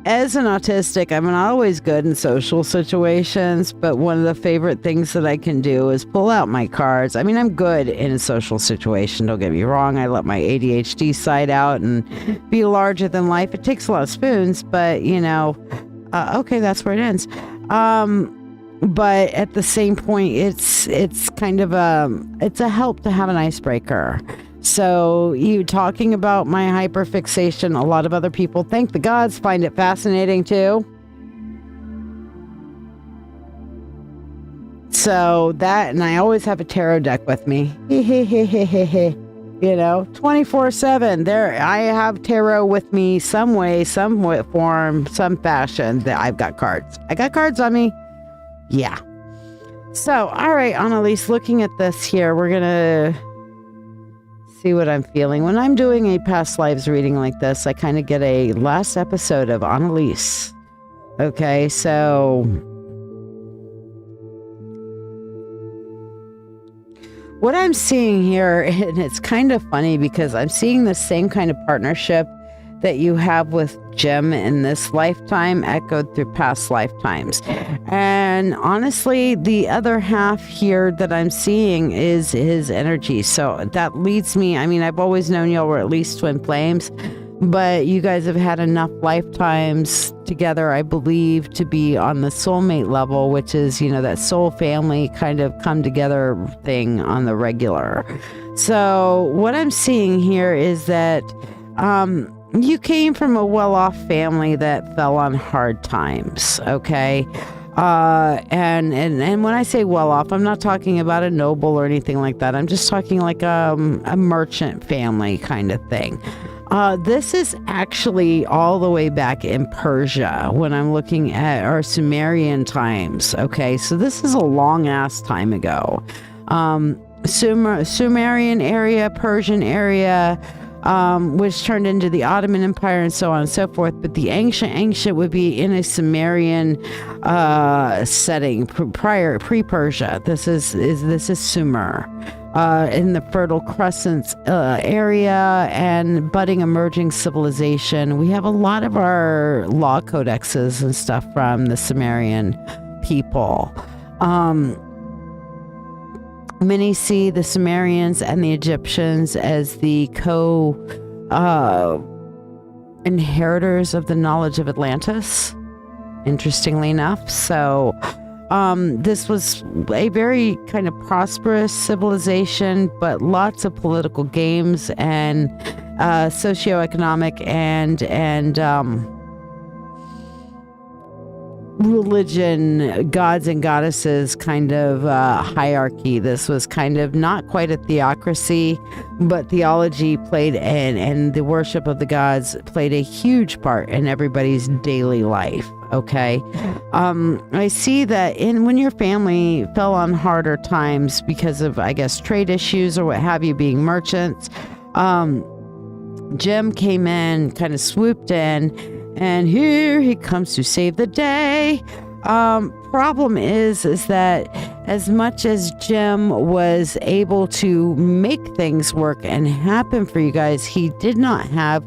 as an autistic, I'm not always good in social situations, but one of the favorite things that I can do is pull out my cards. I mean, I'm good in a social situation, don't get me wrong. I let my ADHD side out and be larger than life. It takes a lot of spoons, but, okay, that's where it ends. But at the same point, it's kind of it's a help to have an icebreaker. So you talking about my hyperfixation, a lot of other people, thank the gods, find it fascinating too. So that, and I always have a tarot deck with me. 24/7. There, I have tarot with me some way, some form, some fashion. That I've got cards. I got cards on me. Yeah. So, all right, Annalise, looking at this here, we're going to see what I'm feeling. When I'm doing a past lives reading like this, I kind of get a last episode of Annalise. Okay, so what I'm seeing here, and it's kind of funny because I'm seeing the same kind of partnership that you have with Jim in this lifetime echoed through past lifetimes. And honestly, the other half here that I'm seeing is his energy. So that leads me, I mean, I've always known y'all were at least twin flames, but you guys have had enough lifetimes together, I believe, to be on the soulmate level, which is, that soul family kind of come together thing on the regular. So what I'm seeing here is that, you came from a well-off family that fell on hard times, okay? And when I say well-off, I'm not talking about a noble or anything like that. I'm just talking like a merchant family kind of thing. This is actually all the way back in Persia when I'm looking at our Sumerian times, okay? So this is a long-ass time ago. Sumerian area, Persian area, which turned into the Ottoman Empire and so on and so forth. But the ancient would be in a Sumerian setting pre-Persia. This is Sumer, in the Fertile Crescent area and budding emerging civilization. We have a lot of our law codexes and stuff from the Sumerian people. Many see the Sumerians and the Egyptians as the inheritors of the knowledge of Atlantis, interestingly enough. So this was a very kind of prosperous civilization, but lots of political games and socioeconomic and religion, gods and goddesses kind of hierarchy. This was kind of not quite a theocracy, but theology played and the worship of the gods played a huge part in everybody's daily life. Okay. I see that when your family fell on harder times because of, I guess, trade issues or what have you, being merchants, Jim came in, kind of swooped in, and here he comes to save the day. Problem is that as much as Jim was able to make things work and happen for you guys, he did not have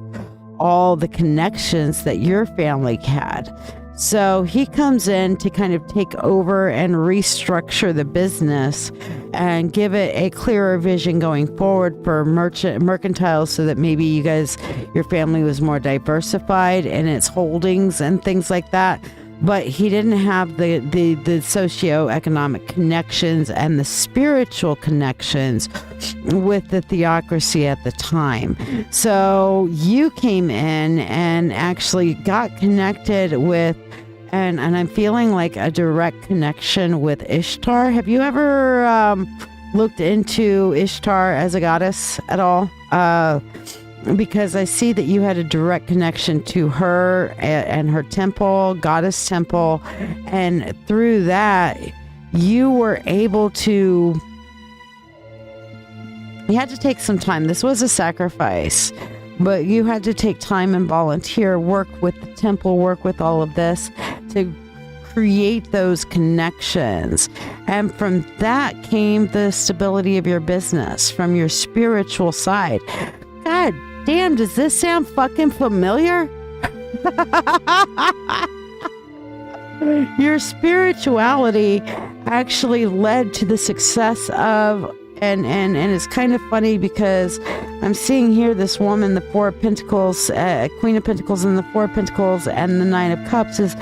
all the connections that your family had. So he comes in to kind of take over and restructure the business and give it a clearer vision going forward for mercantile, so that maybe you guys, your family was more diversified in its holdings and things like that. But he didn't have the socioeconomic connections and the spiritual connections with the theocracy at the time. So you came in and actually got connected with, and I'm feeling like a direct connection with Ishtar. Have you ever looked into Ishtar as a goddess at all? Because I see that you had a direct connection to her and her temple, goddess temple, and through that, you were able to, you had to take some time. This was a sacrifice, but you had to take time and volunteer, work with the temple, work with all of this to create those connections. And from that came the stability of your business, from your spiritual side. God damn, does this sound fucking familiar? Your spirituality actually led to the success of, and it's kind of funny because I'm seeing here this woman, the Four of Pentacles, Queen of Pentacles and the Four of Pentacles and the Nine of Cups is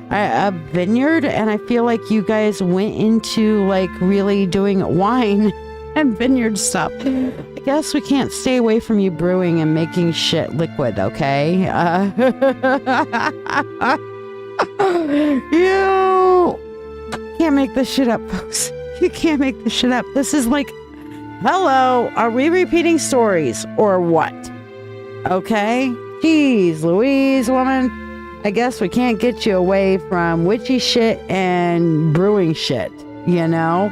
a vineyard, and I feel like you guys went into like really doing wine and vineyard stuff. I guess we can't stay away from you brewing and making shit liquid, okay? You can't make this shit up, folks. You can't make this shit up. This is like, hello, are we repeating stories or what? Okay? Jeez Louise, woman. I guess we can't get you away from witchy shit and brewing shit, you know?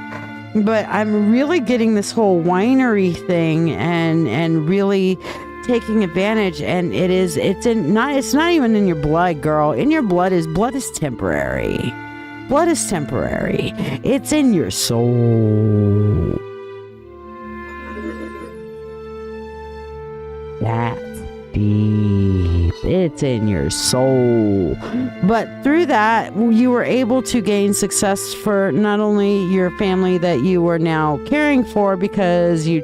But I'm really getting this whole winery thing and really taking advantage, and it's not even in your blood, girl. In your blood is temporary. Blood is temporary. It's in your soul. That's deep. It's in your soul. But through that, you were able to gain success for not only your family that you were now caring for, because you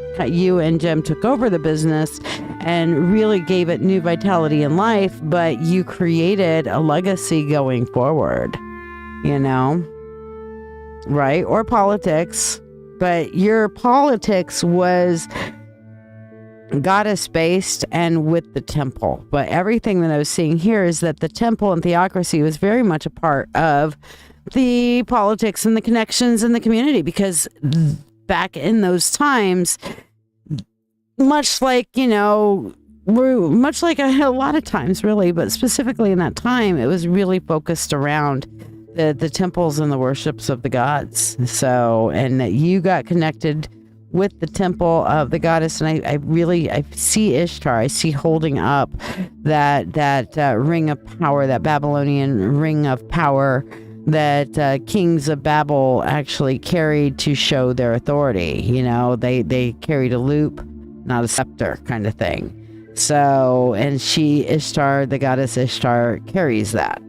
and Jem took over the business and really gave it new vitality in life, but you created a legacy going forward, you know, right? Or politics, but your politics was goddess based and with the temple. But everything that I was seeing here is that the temple and theocracy was very much a part of the politics and the connections in the community, because back in those times, much like, you know, much like a lot of times really, but specifically in that time, it was really focused around the temples and the worships of the gods. So, and that you got connected with the temple of the goddess, and I see Ishtar. I see holding up that ring of power, that Babylonian ring of power that kings of Babel actually carried to show their authority. You know, they carried a loop, not a scepter, kind of thing. So, and Ishtar, the goddess Ishtar, carries that.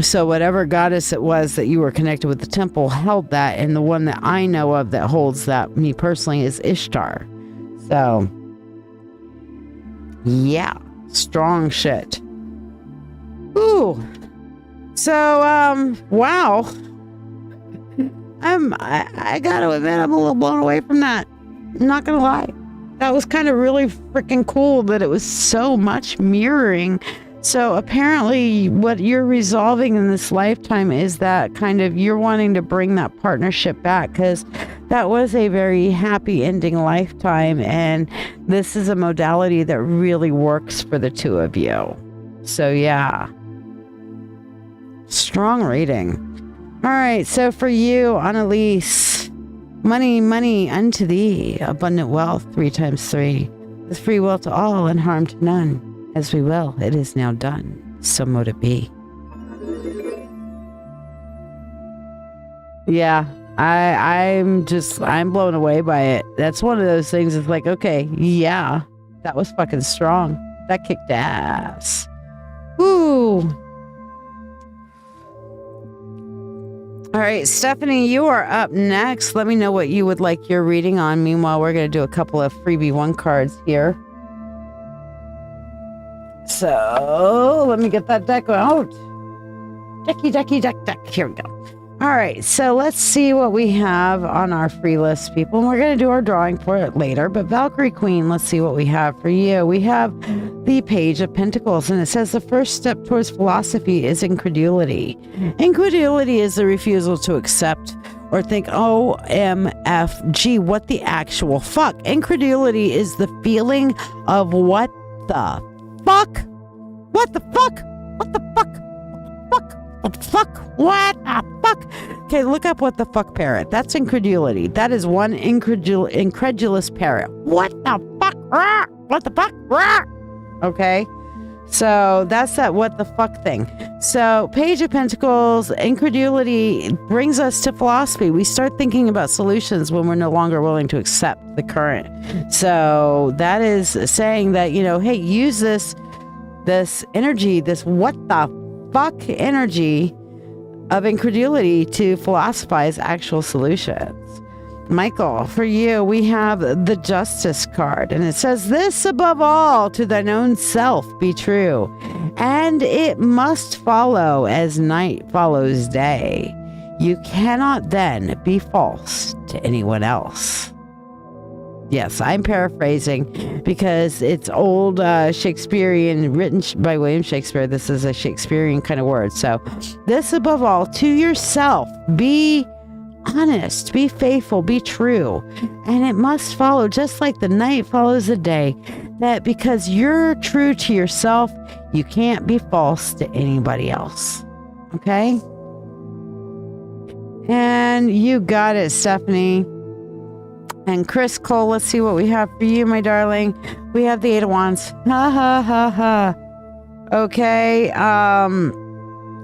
So whatever goddess it was that you were connected with the temple held that, and the one that I know of that holds that, me personally, is Ishtar. So, yeah, strong shit. Ooh. So, wow. I gotta admit, I'm a little blown away from that. I'm not gonna lie. That was kind of really freaking cool that it was so much mirroring. So apparently what you're resolving in this lifetime is that kind of you're wanting to bring that partnership back, because that was a very happy ending lifetime, and this is a modality that really works for the two of you. So yeah, strong reading. All right, so for you, Annalise, money unto thee, abundant wealth 3 times 3, with free will to all and harm to none. As we will, it is now done. So mote it be. Yeah, I'm blown away by it. That's one of those things. It's like, okay, yeah, that was fucking strong. That kicked ass. Ooh. All right, Stephanie, you are up next. Let me know what you would like your reading on. Meanwhile, we're going to do a couple of freebie 1 cards here. So let me get that deck out. Deck. Here we go. All right. So let's see what we have on our free list, people. And we're going to do our drawing for it later. But Valkyrie Queen, let's see what we have for you. We have the Page of Pentacles, and it says the first step towards philosophy is incredulity. Incredulity is the refusal to accept or think, OMFG, what the actual fuck. Incredulity is the feeling of what the fuck? What the fuck? What the fuck? What the fuck? What the fuck? Okay, look up what the fuck parrot. That's incredulity. That is one incredulous parrot. What the fuck? What the fuck? Okay. So that's that what the fuck thing. So Page of Pentacles, incredulity brings us to philosophy. We start thinking about solutions when we're no longer willing to accept the current. So that is saying that, hey, use this energy, this what the fuck energy of incredulity to philosophize actual solutions. Michael, for you, we have the Justice card, and it says, this above all, to thine own self be true, and it must follow as night follows day. You cannot then be false to anyone else. Yes, I'm paraphrasing because it's old Shakespearean, written by William Shakespeare. This is a Shakespearean kind of word. So, this above all, to yourself, be honest, be faithful, be true. And it must follow, just like the night follows the day, that because you're true to yourself, you can't be false to anybody else. Okay? And you got it, Stephanie. And Chris Cole, let's see what we have for you, my darling. We have the Eight of Wands. Ha ha ha ha. Okay.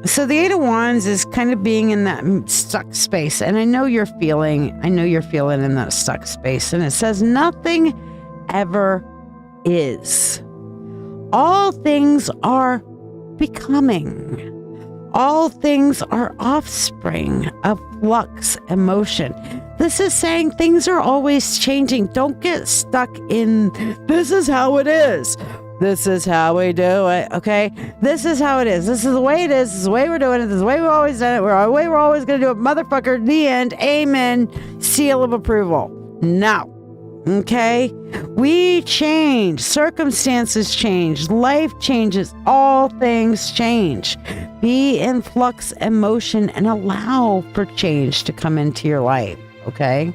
So the Eight of Wands is kind of being in that stuck space. And I know you're feeling in that stuck space. And it says nothing ever is. All things are becoming. All things are offspring of flux and motion. This is saying things are always changing. Don't get stuck in, this is how it is. This is how we do it, okay? This is how it is. This is the way it is. This is the way we're doing it. This is the way we've always done it. The way we're always going to do it. Motherfucker, the end. Amen. Seal of approval. No. Okay? We change. Circumstances change. Life changes. All things change. Be in flux and motion and allow for change to come into your life. Okay?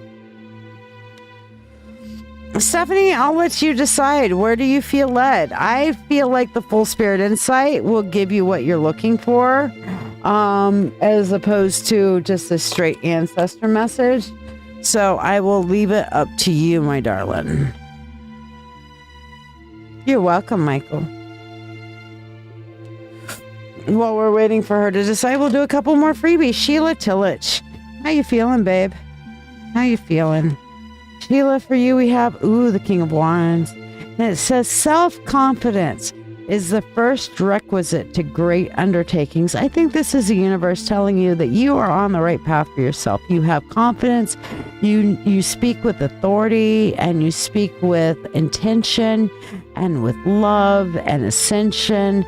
Stephanie, I'll let you decide. Where do you feel led? I feel like the full spirit insight will give you what you're looking for, as opposed to just a straight ancestor message. So I will leave it up to you, my darling. You're welcome, Michael. While we're waiting for her to decide, we'll do a couple more freebies. Sheila Tillich. How you feeling, babe? How you feeling? Sheila, for you, we have, the King of Wands. And it says, self-confidence is the first requisite to great undertakings. I think this is the universe telling you that you are on the right path for yourself. You have confidence. You speak with authority, and you speak with intention and with love and ascension.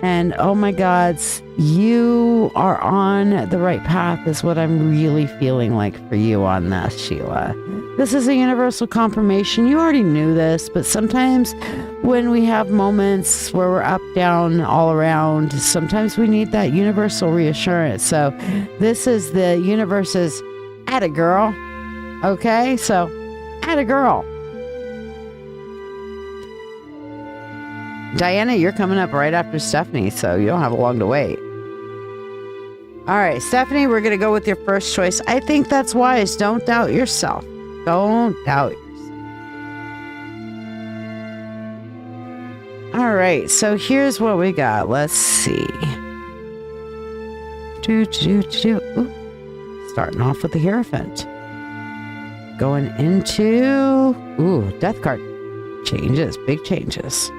And oh my gods, you are on the right path is what I'm really feeling like for you on this, Sheila. This is a universal confirmation. You already knew this, but sometimes when we have moments where we're up, down, all around, sometimes we need that universal reassurance. So this is the universe's atta girl. Okay, so atta girl. Diana, you're coming up right after Stephanie, so you don't have long to wait. All right, Stephanie, we're going to go with your first choice. I think that's wise. Don't doubt yourself. Don't doubt yourself. All right, so here's what we got. Let's see. Starting off with the Hierophant. Going into... Death card. Changes, big changes.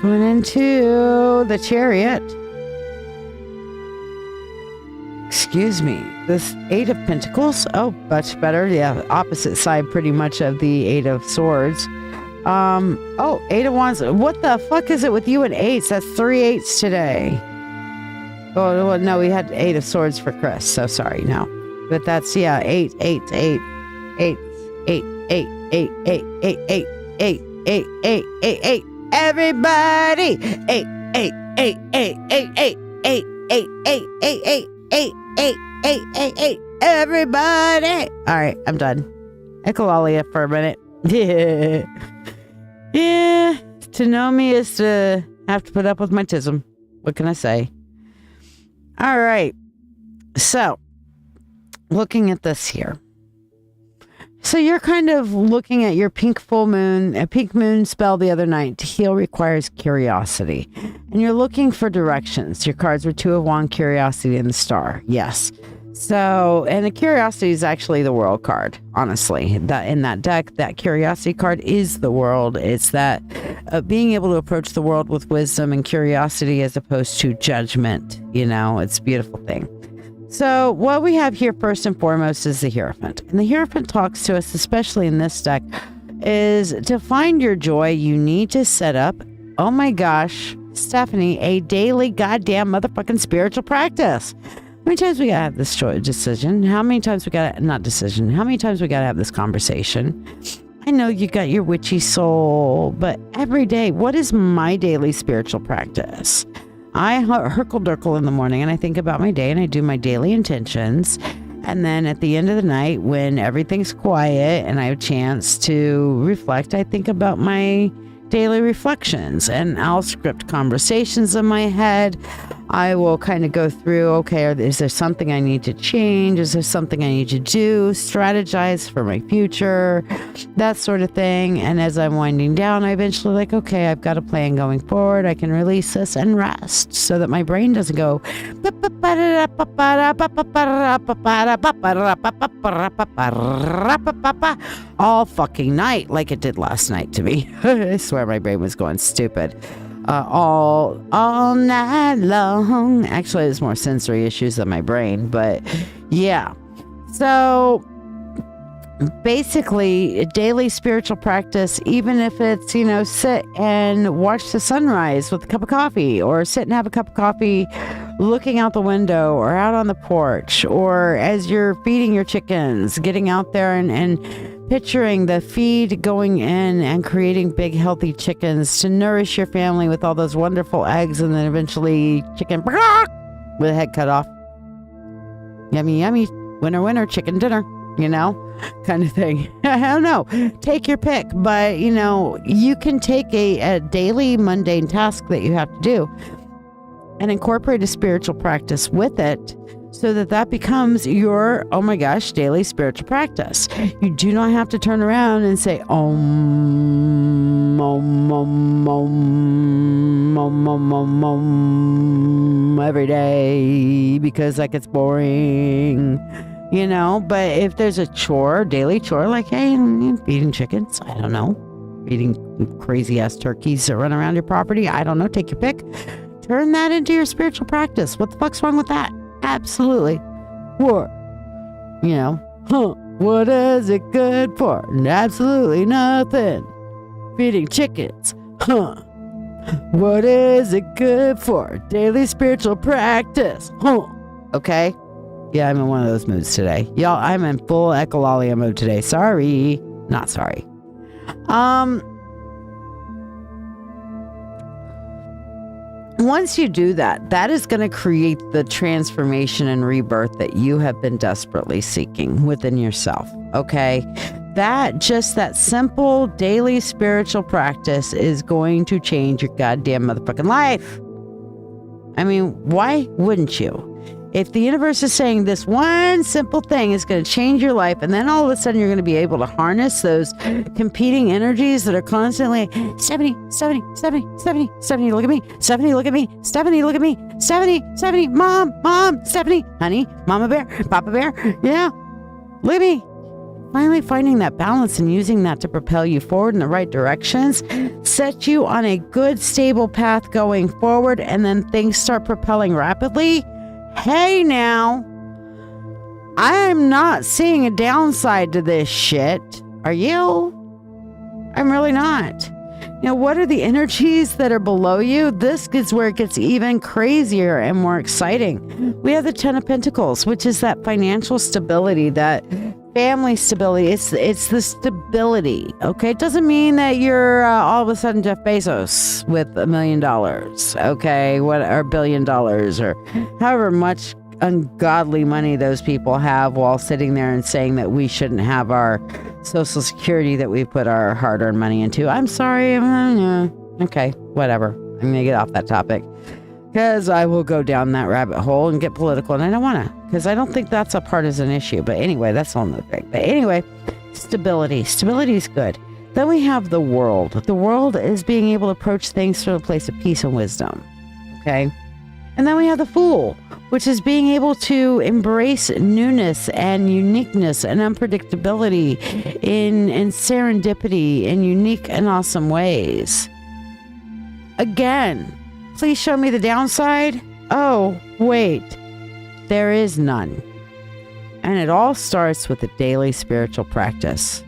Going into the Chariot. Excuse me. This Eight of Pentacles. Oh, much better. Yeah, opposite side pretty much of the Eight of Swords. Eight of Wands. What the fuck is it with you and eights? That's 3 8s today. Oh, well, no, we had Eight of Swords for Chris. So sorry, no. But that's, yeah, 8, 8, 8, 8, 8, 8, 8, 8, 8, 8, 8, 8, 8, 8, 8. Everybody, 8, 8, 8, 8, 8, 8, 8, 8, 8, 8, 8, 8, 8, 8, 8, 8. Everybody. All right, I'm done. Echolalia for a minute. Yeah. To know me is to have to put up with my tism. What can I say? All right. So, looking at this here. So you're kind of looking at your pink full moon, a pink moon spell the other night. To heal requires curiosity. And you're looking for directions. Your cards were Two of Wands, Curiosity, and the Star. Yes. So, and the Curiosity is actually the World card, honestly. That in that deck, that Curiosity card is the world. It's that being able to approach the world with wisdom and curiosity as opposed to judgment. You know, it's a beautiful thing. So what we have here first and foremost is the Hierophant. And the Hierophant talks to us, especially in this deck, is to find your joy, you need to set up, oh my gosh, Stephanie, a daily goddamn motherfucking spiritual practice. How many times we gotta have this decision? How many times we gotta, not decision, how many times we gotta have this conversation? I know you got your witchy soul, but every day, what is my daily spiritual practice? I hurkle-durkle in the morning and I think about my day and I do my daily intentions. And then at the end of the night, when everything's quiet and I have a chance to reflect, I think about my daily reflections and I'll script conversations in my head. I will kind of go through, okay, is there something I need to change? Is there something I need to do? Strategize for my future, that sort of thing. And as I'm winding down, I eventually like, okay, I've got a plan going forward. I can release this and rest so that my brain doesn't go all fucking night like it did last night to me. I swear my brain was going stupid. All night long. Actually, there's more sensory issues than my brain, but yeah. So basically, a daily spiritual practice, even if it's, sit and watch the sunrise with a cup of coffee, or sit and have a cup of coffee looking out the window or out on the porch, or as you're feeding your chickens, getting out there and picturing the feed going in and creating big healthy chickens to nourish your family with all those wonderful eggs, and then eventually chicken with a head cut off. Yummy, yummy. Winner, winner, chicken dinner, kind of thing. I don't know. Take your pick. But, you can take a daily mundane task that you have to do and incorporate a spiritual practice with it, so that becomes your, oh my gosh, daily spiritual practice. You do not have to turn around and say, Om, Om, Om, Om, Om, Om, Om, Om, every day, because that gets boring, But if there's a daily chore, like, hey, I'm feeding chickens, I don't know, feeding crazy ass turkeys that run around your property, I don't know, take your pick. Turn that into your spiritual practice. What the fuck's wrong with that? Absolutely. What? What is it good for? Absolutely nothing. Feeding chickens. What is it good for? Daily spiritual practice. Okay? Yeah, I'm in one of those moods today. Y'all, I'm in full echolalia mode today. Sorry. Not sorry. Once you do that, that is going to create the transformation and rebirth that you have been desperately seeking within yourself. Okay? That simple daily spiritual practice is going to change your goddamn motherfucking life. I mean, why wouldn't you? If the universe is saying this one simple thing is going to change your life, and then all of a sudden you're going to be able to harness those competing energies that are constantly, Stephanie, Stephanie, Stephanie, Stephanie, Stephanie, look at me, Stephanie, look at me, Stephanie, look at me, Stephanie, Stephanie, Mom, Stephanie, honey, Mama Bear, Papa Bear, look at me. Finally finding that balance and using that to propel you forward in the right directions, set you on a good, stable path going forward, and then things start propelling rapidly. Hey now, I'm not seeing a downside to this shit. Are you? I'm really not. What are the energies that are below you? This is where it gets even crazier and more exciting. We have the Ten of Pentacles, which is that financial stability, that family stability. It's the stability, okay? It doesn't mean that you're all of a sudden Jeff Bezos with $1 million, okay? Or $1 billion, or however much ungodly money those people have, while sitting there and saying that we shouldn't have our Social Security that we put our hard-earned money into. I'm sorry. Okay, whatever. I'm going to get off that topic, because I will go down that rabbit hole and get political, and I don't want to, because I don't think that's a partisan issue. But anyway, that's all another thing. But anyway, Stability. Stability is good. Then we have the world. The world is being able to approach things from a place of peace and wisdom. Okay? And then we have the Fool, which is being able to embrace newness and uniqueness and unpredictability in serendipity in unique and awesome ways. Again, please show me the downside. Oh, wait. There is none. And it all starts with a daily spiritual practice.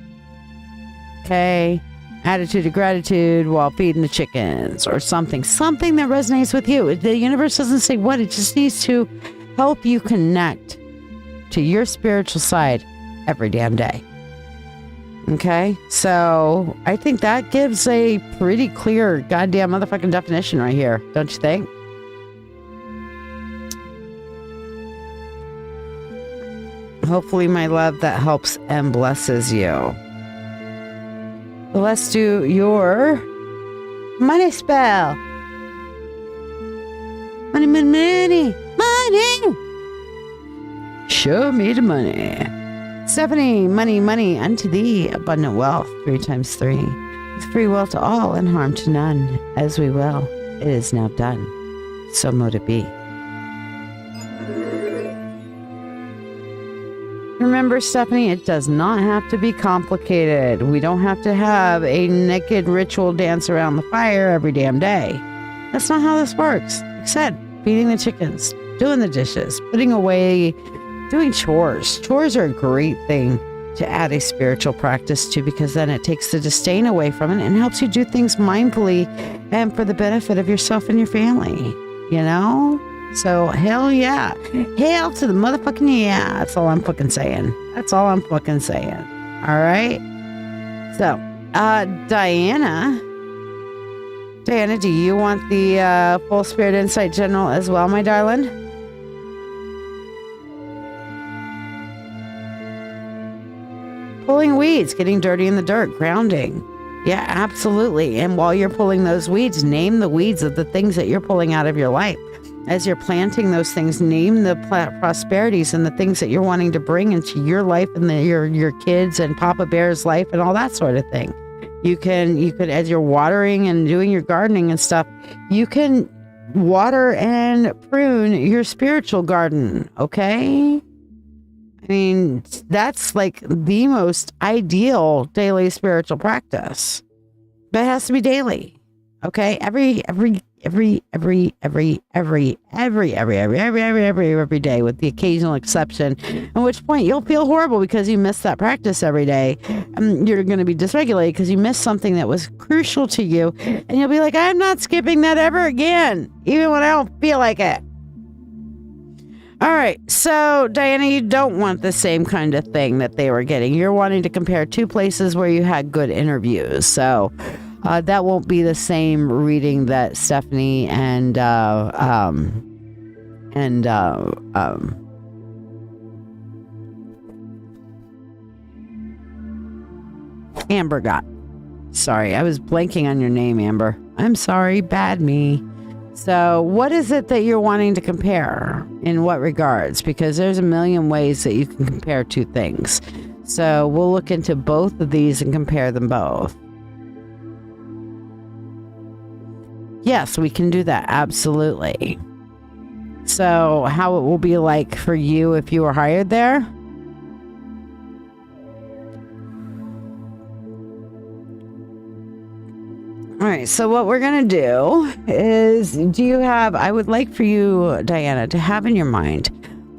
Okay? Attitude of gratitude while feeding the chickens or something that resonates with you. The universe doesn't say what, it just needs to help you connect to your spiritual side every damn day. Okay? So I think that gives a pretty clear goddamn motherfucking definition right here, don't you think? Hopefully, my love, that helps and blesses you. So let's do your money spell. Money, money, money, money. Show me the money. Stephanie, money, money unto thee, abundant wealth, 3 times 3. With free will to all and harm to none, as we will. It is now done. So mote it be. Remember, Stephanie, it does not have to be complicated. We don't have to have a naked ritual dance around the fire every damn day. That's not how this works. Like I said, feeding the chickens, doing the dishes, putting away, doing chores. Chores are a great thing to add a spiritual practice to, because then it takes the disdain away from it and helps you do things mindfully and for the benefit of yourself and your family, you know? So, hell yeah. Hail to the motherfucking yeah. That's all I'm fucking saying. That's all I'm fucking saying. All right? So, Diana, do you want the full spirit insight general as well, my darling? Pulling weeds, getting dirty in the dirt, grounding. Yeah, absolutely. And while you're pulling those weeds, name the weeds of the things that you're pulling out of your life. As you're planting those things, name the prosperities and the things that you're wanting to bring into your life and your kids and Papa Bear's life and all that sort of thing. You can, as you're watering and doing your gardening and stuff, you can water and prune your spiritual garden, okay? I mean, that's like the most ideal daily spiritual practice. But it has to be daily, okay? Every day, with the occasional exception, at which point you'll feel horrible because you missed that practice every day. You're going to be dysregulated because you missed something that was crucial to you, and you'll be like, I'm not skipping that ever again, even when I don't feel like it. All right, so Diana, you don't want the same kind of thing that they were getting. You're wanting to compare 2 places where you had good interviews, so that won't be the same reading that Stephanie and Amber got. Sorry, I was blanking on your name, Amber. I'm sorry, bad me. So what is it that you're wanting to compare? In what regards? Because there's a million ways that you can compare 2 things. So we'll look into both of these and compare them both. Yes, we can do that. Absolutely. So how it will be like for you if you were hired there? All right, so what we're going to do is, I would like for you, Diana, to have in your mind,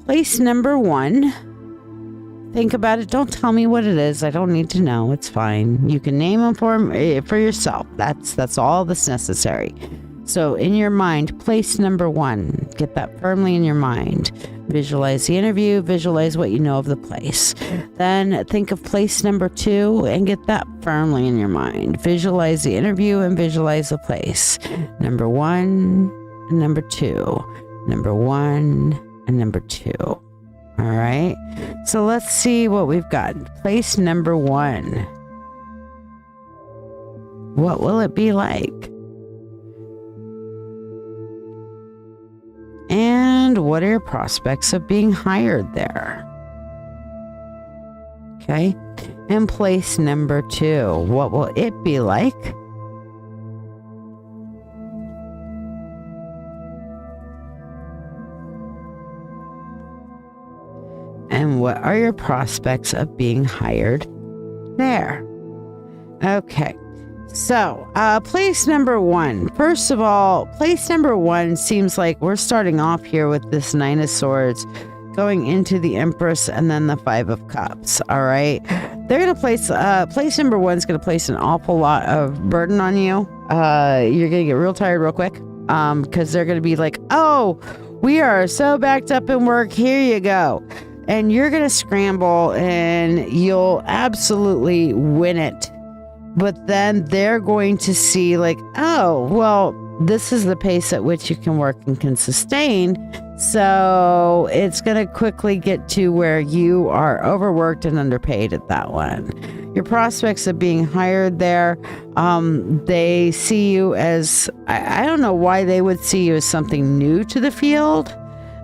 place number 1. Think about it. Don't tell me what it is. I don't need to know. It's fine. You can name them for yourself. That's all that's necessary. So in your mind, place number 1. Get that firmly in your mind. Visualize the interview. Visualize what you know of the place. Then think of place number 2 and get that firmly in your mind. Visualize the interview and visualize the place. Number 1 and number 2. Number 1 and number 2. All right. So let's see what we've got. Place number 1. What will it be like? And what are your prospects of being hired there? Okay. And place number 2, what will it be like? And what are your prospects of being hired there? Okay. So, place number 1. First of all, place number 1 seems like we're starting off here with this 9 of Swords, going into the Empress, and then the 5 of Cups. All right. They're going to place number 1 is going to place an awful lot of burden on you. You're going to get real tired real quick. Because they're going to be like, oh, we are so backed up in work. Here you go. And you're going to scramble and you'll absolutely win it. But then they're going to see like, oh, well, this is the pace at which you can work and can sustain. So it's going to quickly get to where you are overworked and underpaid at that one. Your prospects of being hired there, they see you as, I don't know why they would see you as something new to the field.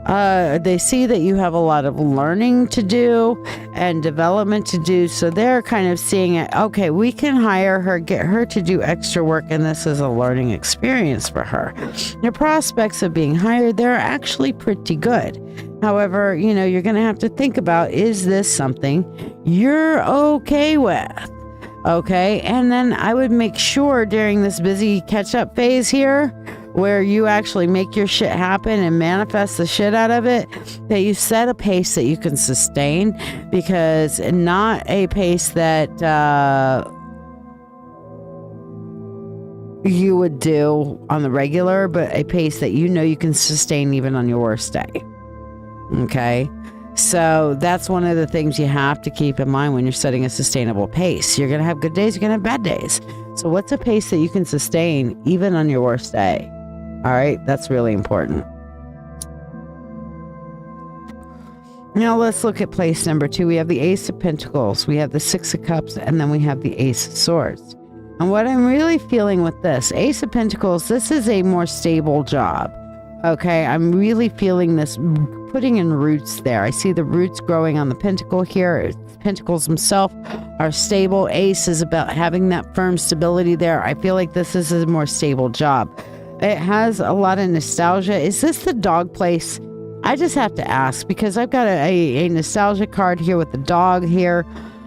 They see that you have a lot of learning to do and development to do. So they're kind of seeing it, okay, we can hire her, get her to do extra work, and this is a learning experience for her. Your prospects of being hired, they're actually pretty good. However, you're going to have to think about, is this something you're okay with? Okay. And then I would make sure during this busy catch-up phase here, where you actually make your shit happen and manifest the shit out of it, that you set a pace that you can sustain, because not a pace that you would do on the regular, but a pace that you can sustain even on your worst day. Okay? So that's one of the things you have to keep in mind when you're setting a sustainable pace. You're going to have good days, you're going to have bad days. So what's a pace that you can sustain even on your worst day? All right, that's really important. Now let's look at place number 2. We have the Ace of Pentacles, we have the 6 of Cups, and then we have the Ace of Swords. And what I'm really feeling with this, Ace of Pentacles, this is a more stable job. Okay, I'm really feeling this putting in roots there. I see the roots growing on the pentacle here. Pentacles themselves are stable. Ace is about having that firm stability there. I feel like this is a more stable job. It has a lot of nostalgia. Is this the dog place? I just have to ask, because I've got a nostalgia card here with the dog here,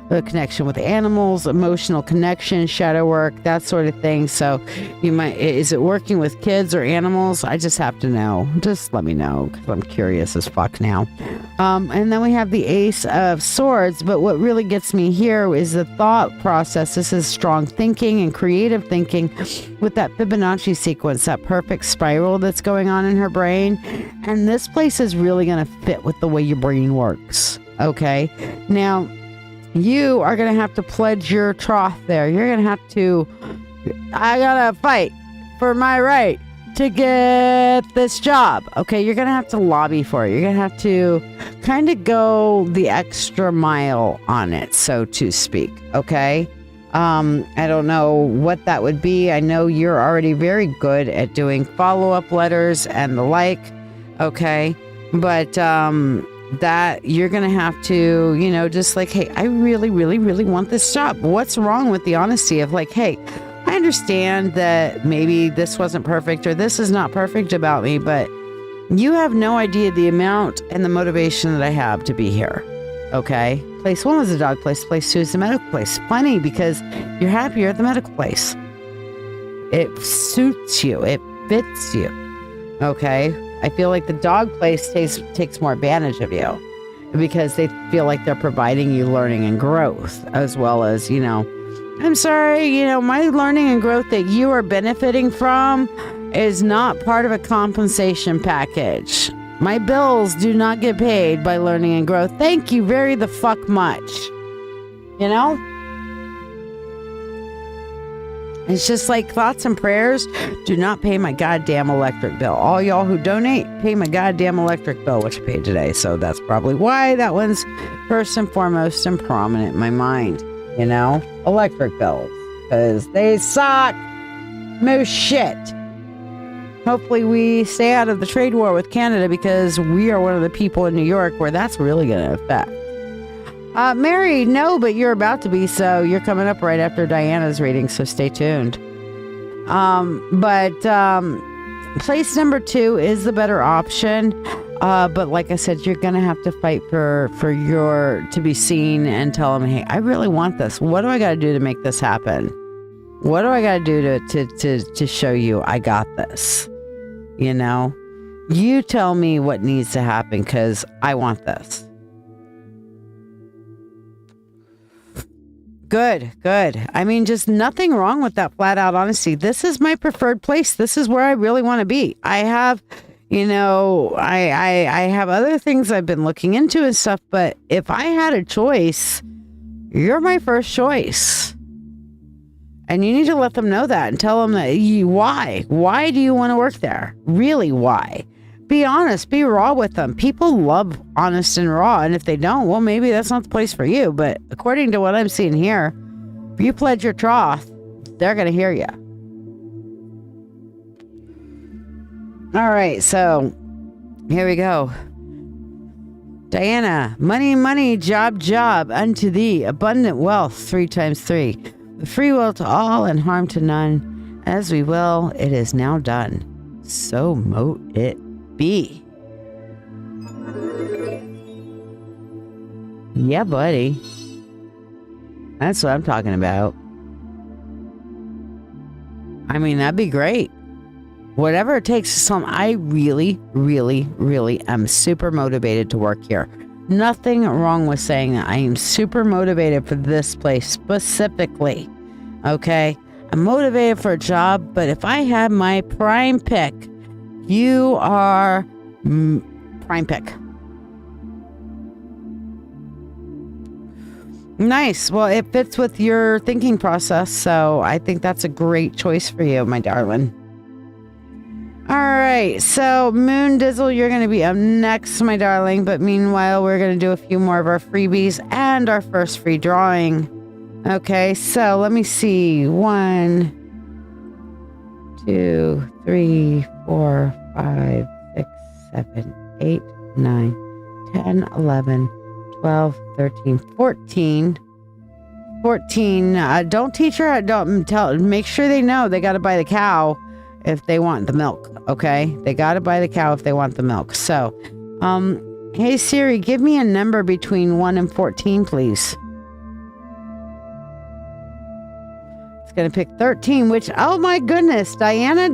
the connection with animals, emotional connection, shadow work, that sort of thing. So is it working with kids or animals? I just have to know. Just let me know, because I'm curious as fuck now. And then we have the Ace of Swords. But what really gets me here is the thought process. This is strong thinking and creative thinking with that Fibonacci sequence, that perfect spiral that's going on in her brain. And this place is really going to fit with the way your brain works. Okay. Now, you are going to have to pledge your troth there. You're going to have to, I got to fight for my right to get this job. Okay, you're going to have to lobby for it. You're going to have to kind of go the extra mile on it, so to speak. Okay, I don't know what that would be. I know you're already very good at doing follow-up letters and the like. Okay, but that you're going to have to, just like, hey, I really, really, really want this job. What's wrong with the honesty of like, hey, I understand that maybe this wasn't perfect or this is not perfect about me, but you have no idea the amount and the motivation that I have to be here. Okay. Place 1 was the dog place. Place 2 is the medical place. Funny, because you're happier at the medical place. It suits you. It fits you. Okay. I feel like the dog place takes more advantage of you, because they feel like they're providing you learning and growth, as well as, I'm sorry, my learning and growth that you are benefiting from is not part of a compensation package. My bills do not get paid by learning and growth. Thank you very the fuck much. It's just like thoughts and prayers do not pay my goddamn electric bill. All y'all who donate pay my goddamn electric bill, which I paid today. So that's probably why that one's first and foremost and prominent in my mind. Electric bills, because they suck. Most shit. Hopefully we stay out of the trade war with Canada, because we are one of the people in New York where that's really going to affect. Mary, no, but you're about to be, so you're coming up right after Diana's reading, so stay tuned. But place number 2 is the better option. But like I said, you're going to have to fight for to be seen and tell them, hey, I really want this. What do I got to do to make this happen? What do I got to do to show you I got this? You know, you tell me what needs to happen because I want this. Good. I mean, just nothing wrong with that flat out honesty. This is my preferred place. This is where I really want to be. I have, I have other things I've been looking into and stuff, but if I had a choice, you're my first choice. And you need to let them know that and tell them that why. Why do you want to work there? Really, why? Be honest. Be raw with them. People love honest and raw. And if they don't, well, maybe that's not the place for you. But according to what I'm seeing here, if you pledge your troth, they're going to hear you. All right. So here we go. Diana, money, job, unto thee, abundant wealth, 3 times 3. Free will to all and harm to none. As we will, it is now done. So mote it be. Yeah, buddy. That's what I'm talking about. I mean, that'd be great. Whatever it takes. I really am super motivated to work here. Nothing wrong with saying that. I am super motivated for this place specifically. Okay? I'm motivated for a job, but if I have my prime pick, you are prime pick. Nice. Well, it fits with your thinking process, so I think that's a great choice for you, my darling. All right, so Moon Dizzle, you're going to be up next, my darling. But meanwhile, we're going to do a few more of our freebies and our first free drawing. Okay, so let me see. 1, 2, 3, 4, 5, 6, 7, 8, 9, 10, 11, 12, 13, 14. 14. Don't teach her. Don't tell. Make sure they know they got to buy the cow if they want the milk. Okay, they got to buy the cow if they want the milk. So, hey Siri, give me a number between 1 and 14, please. It's gonna pick 13, which, oh my goodness, Diana,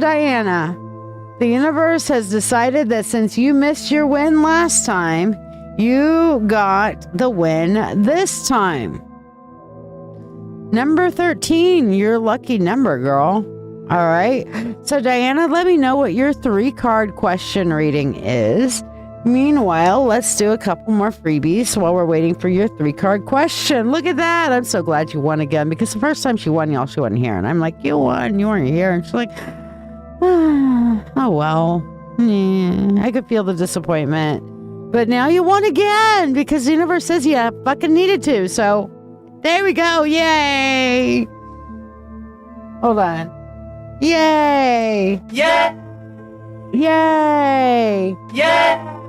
the universe has decided that since you missed your win last time, you got the win this time. Number 13, your lucky number, girl. All right. So Diana, let me know what your 3-card question reading is. Meanwhile, let's do a couple more freebies while we're waiting for your 3-card question. Look at that. I'm so glad you won again, because the first time she won, y'all, she wasn't here. And I'm like, you won. You weren't here. And she's like, oh, well. I could feel the disappointment. But now you won again because the universe says you fucking needed to. So there we go. Yay. Hold on. Yay! Yeah! Yay! Yeah!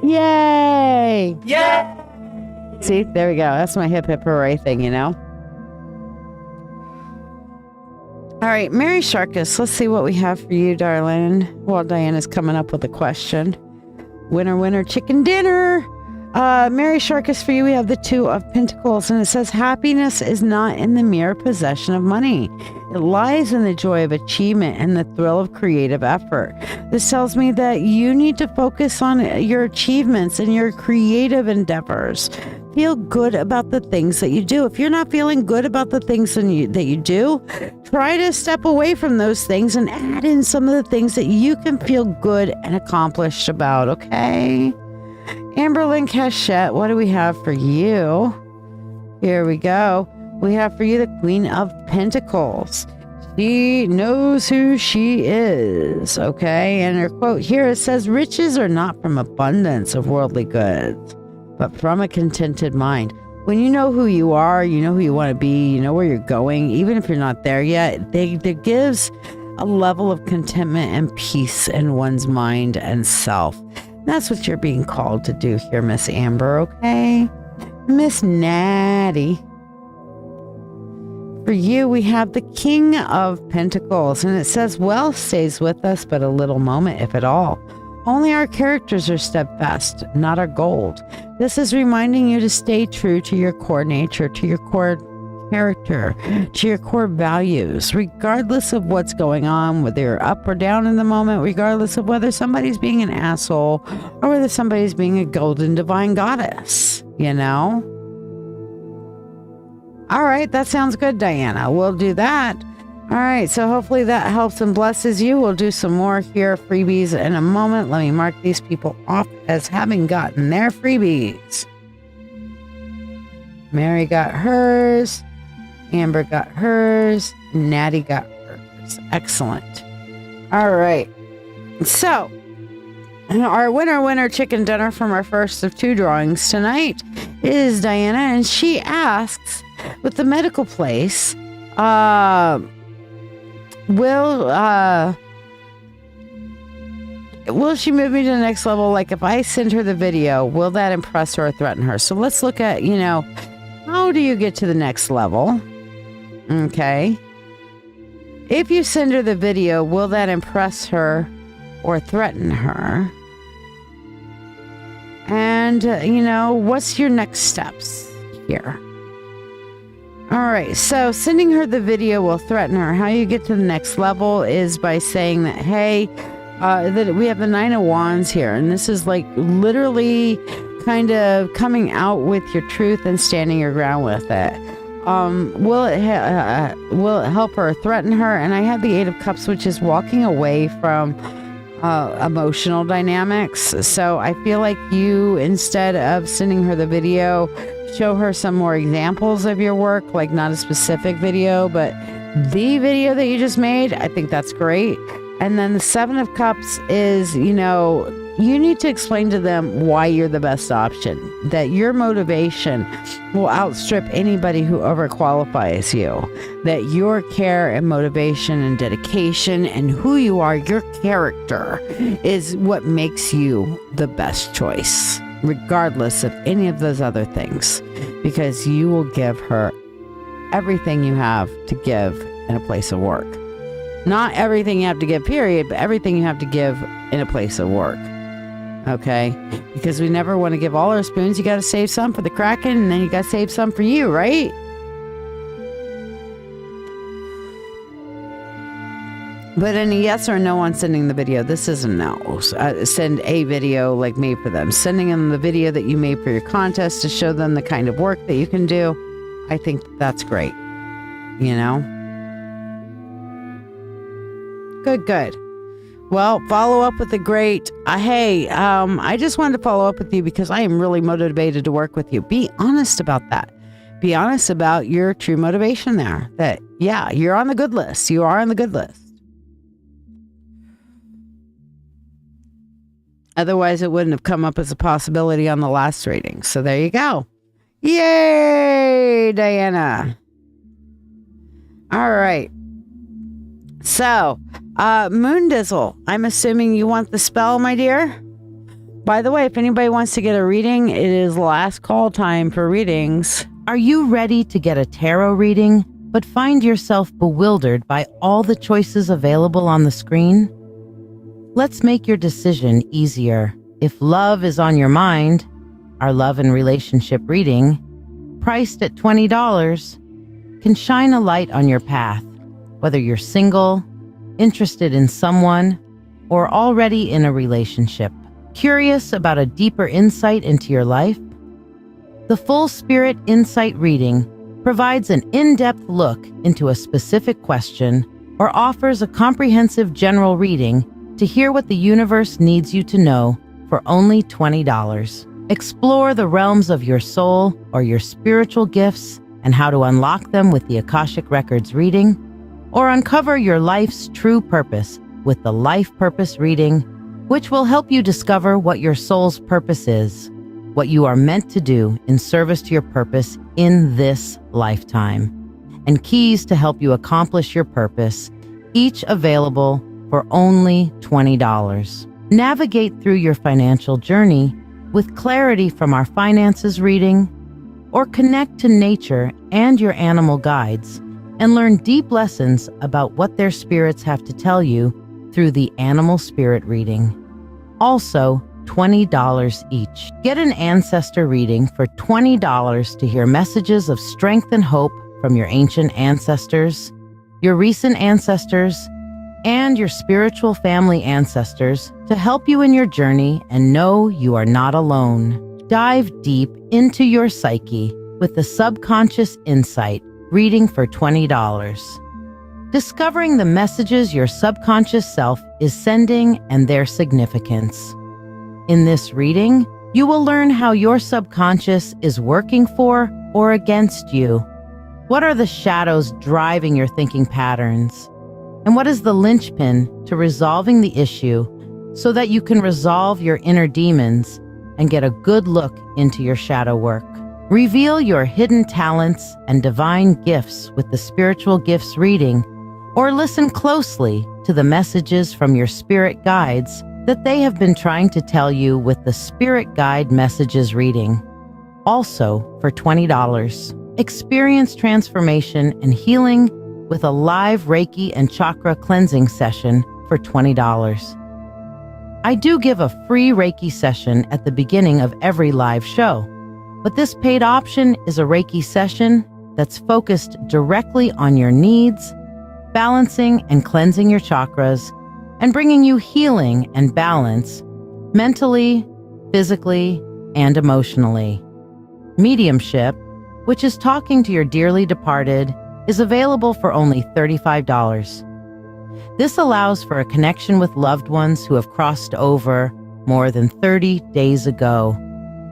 Yay! Yeah! See, there we go. That's my hip hip hooray thing, you know? All right, Mary Sharkus, let's see what we have for you, darling. While Diana's coming up with a question. Winner, chicken dinner. Mary Sharkus, for you, we have the 2 of Pentacles, and it says, happiness is not in the mere possession of money. It lies in the joy of achievement and the thrill of creative effort. This tells me that you need to focus on your achievements and your creative endeavors. Feel good about the things that you do. If you're not feeling good about the things that you do, try to step away from those things and add in some of the things that you can feel good and accomplished about, okay? Amberlynn Cachette, what do we have for you? Here we go. We have for you the Queen of Pentacles. She knows who she is, okay? And her quote here, it says, riches are not from abundance of worldly goods, but from a contented mind. When you know who you are, you know who you want to be, you know where you're going, even if you're not there yet, it gives a level of contentment and peace in one's mind and self. That's what you're being called to do here, Miss Amber, okay? Miss Natty. For you, we have the King of Pentacles, and it says wealth stays with us but a little moment, if at all. Only our characters are steadfast, not our gold. This is reminding you to stay true to your core nature, to your core character, to your core values, regardless of what's going on, whether you're up or down in the moment, regardless of whether somebody's being an asshole or whether somebody's being a golden divine goddess, you know? All right, that sounds good, Diana. We'll do that. All right, so hopefully that helps and blesses you. We'll do some more here, freebies in a moment. Let me mark these people off as having gotten their freebies. Mary got hers. Amber got hers. Natty got hers. Excellent. All right. So, our winner chicken dinner from our first of 2 drawings tonight is Diana, and she asks, with the medical place, will she move me to the next level? Like, if I send her the video, will that impress her or threaten her? So let's look at, how do you get to the next level? Okay. If you send her the video, will that impress her or threaten her? And, what's your next steps here? All right, so sending her the video will threaten her. How you get to the next level is by saying that, hey, that we have the 9 of Wands here, and this is like literally kind of coming out with your truth and standing your ground with it. Will it help her or threaten her? And I have the 8 of Cups, which is walking away from emotional dynamics. So I feel like you, instead of sending her the video, show her some more examples of your work, like not a specific video, but the video that you just made. I think that's great. And then the 7 of Cups is, you need to explain to them why you're the best option, that your motivation will outstrip anybody who overqualifies you, that your care and motivation and dedication and who you are, your character, is what makes you the best choice, regardless of any of those other things, because you will give her everything you have to give in a place of work. Not everything you have to give, period, but everything you have to give in a place of work. Okay? Because we never want to give all our spoons. You got to save some for the Kraken, and then you got to save some for you, right? But any yes or no on sending the video? This is a no. Send a video like made for them. Sending them the video that you made for your contest to show them the kind of work that you can do. I think that's great. Good. Well, follow up with the great, I just wanted to follow up with you because I am really motivated to work with you. Be honest about that. Be honest about your true motivation there. That, yeah, you're on the good list. You are on the good list. Otherwise, it wouldn't have come up as a possibility on the last reading. So there you go. Yay, Diana. All right. So, Moondizzle, I'm assuming you want the spell, my dear? By the way, if anybody wants to get a reading, it is last call time for readings. Are you ready to get a tarot reading, but find yourself bewildered by all the choices available on the screen? Let's make your decision easier. If love is on your mind, our love and relationship reading, priced at $20, can shine a light on your path, whether you're single, interested in someone, or already in a relationship. Curious about a deeper insight into your life? The Full Spirit Insight reading provides an in-depth look into a specific question or offers a comprehensive general reading to hear what the universe needs you to know for only $20. Explore the realms of your soul or your spiritual gifts and how to unlock them with the Akashic Records reading, or uncover your life's true purpose with the Life Purpose reading, which will help you discover what your soul's purpose is, what you are meant to do in service to your purpose in this lifetime, and keys to help you accomplish your purpose, each available for only $20. Navigate through your financial journey with clarity from our finances reading, or connect to nature and your animal guides and learn deep lessons about what their spirits have to tell you through the Animal Spirit Reading. Also, $20 each. Get an ancestor reading for $20 to hear messages of strength and hope from your ancient ancestors, your recent ancestors, and your spiritual family ancestors to help you in your journey and know you are not alone. Dive deep into your psyche with the Subconscious Insight reading for $20. Discovering the messages your subconscious self is sending and their significance. In this reading, you will learn how your subconscious is working for or against you. What are the shadows driving your thinking patterns? And what is the linchpin to resolving the issue so that you can resolve your inner demons and get a good look into your shadow work? Reveal your hidden talents and divine gifts with the Spiritual Gifts reading, or listen closely to the messages from your spirit guides that they have been trying to tell you with the Spirit Guide Messages reading. Also, for $20, experience transformation and healing with a live Reiki and chakra cleansing session for $20. I do give a free Reiki session at the beginning of every live show, but this paid option is a Reiki session that's focused directly on your needs, balancing and cleansing your chakras, and bringing you healing and balance mentally, physically, and emotionally. Mediumship, which is talking to your dearly departed, is available for only $35. This allows for a connection with loved ones who have crossed over more than 30 days ago,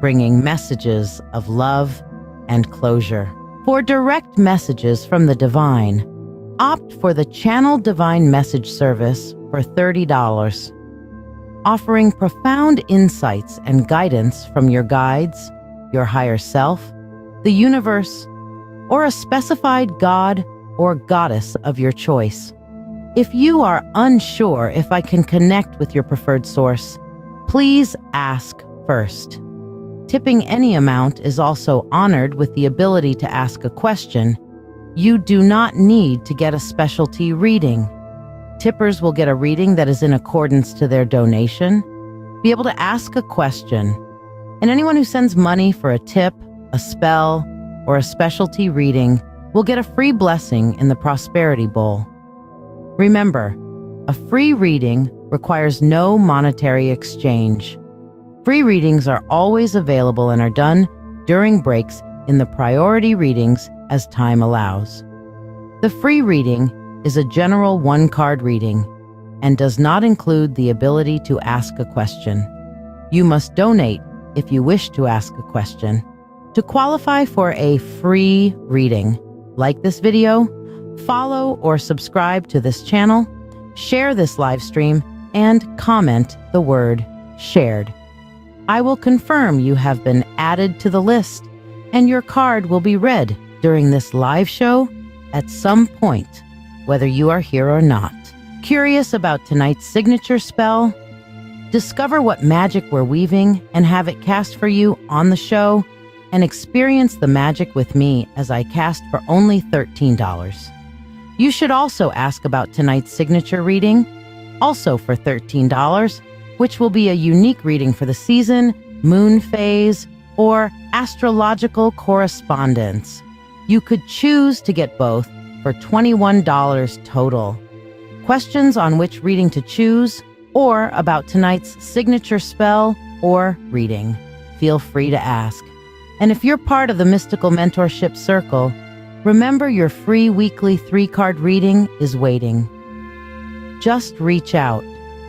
bringing messages of love and closure. For direct messages from the divine, opt for the Channel Divine Message service for $30, offering profound insights and guidance from your guides, your higher self, the universe, or a specified god or goddess of your choice. If you are unsure if I can connect with your preferred source, please ask first. Tipping any amount is also honored with the ability to ask a question. You do not need to get a specialty reading. Tippers will get a reading that is in accordance to their donation, be able to ask a question, and anyone who sends money for a tip, a spell, or a specialty reading will get a free blessing in the Prosperity Bowl. Remember, a free reading requires no monetary exchange. Free readings are always available and are done during breaks in the priority readings as time allows. The free reading is a general one-card reading and does not include the ability to ask a question. You must donate if you wish to ask a question. To qualify for a free reading, like this video, follow or subscribe to this channel, share this live stream, and comment the word shared. I will confirm you have been added to the list, and your card will be read during this live show at some point, whether you are here or not. Curious about tonight's signature spell? Discover what magic we're weaving and have it cast for you on the show, and experience the magic with me as I cast for only $13. You should also ask about tonight's signature reading, also for $13, which will be a unique reading for the season, moon phase, or astrological correspondence. You could choose to get both for $21 total. Questions on which reading to choose or about tonight's signature spell or reading, feel free to ask. And if you're part of the Mystical Mentorship Circle, remember your free weekly 3-card reading is waiting. Just reach out.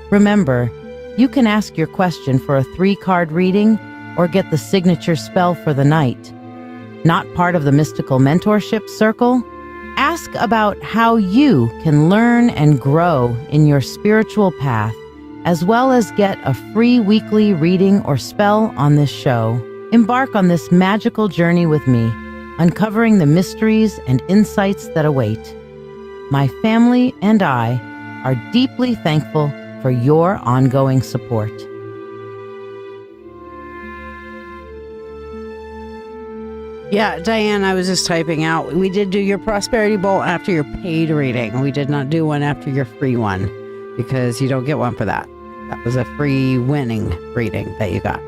Remember, you can ask your question for a 3-card reading or get the signature spell for the night. Not part of the Mystical Mentorship Circle? Ask about how you can learn and grow in your spiritual path, as well as get a free weekly reading or spell on this show. Embark on this magical journey with me, uncovering the mysteries and insights that await. My family and I are deeply thankful for your ongoing support. Yeah, Diane, I was just typing out. We did do your prosperity bowl after your paid reading. We did not do one after your free one because you don't get one for that. That was a free winning reading that you got.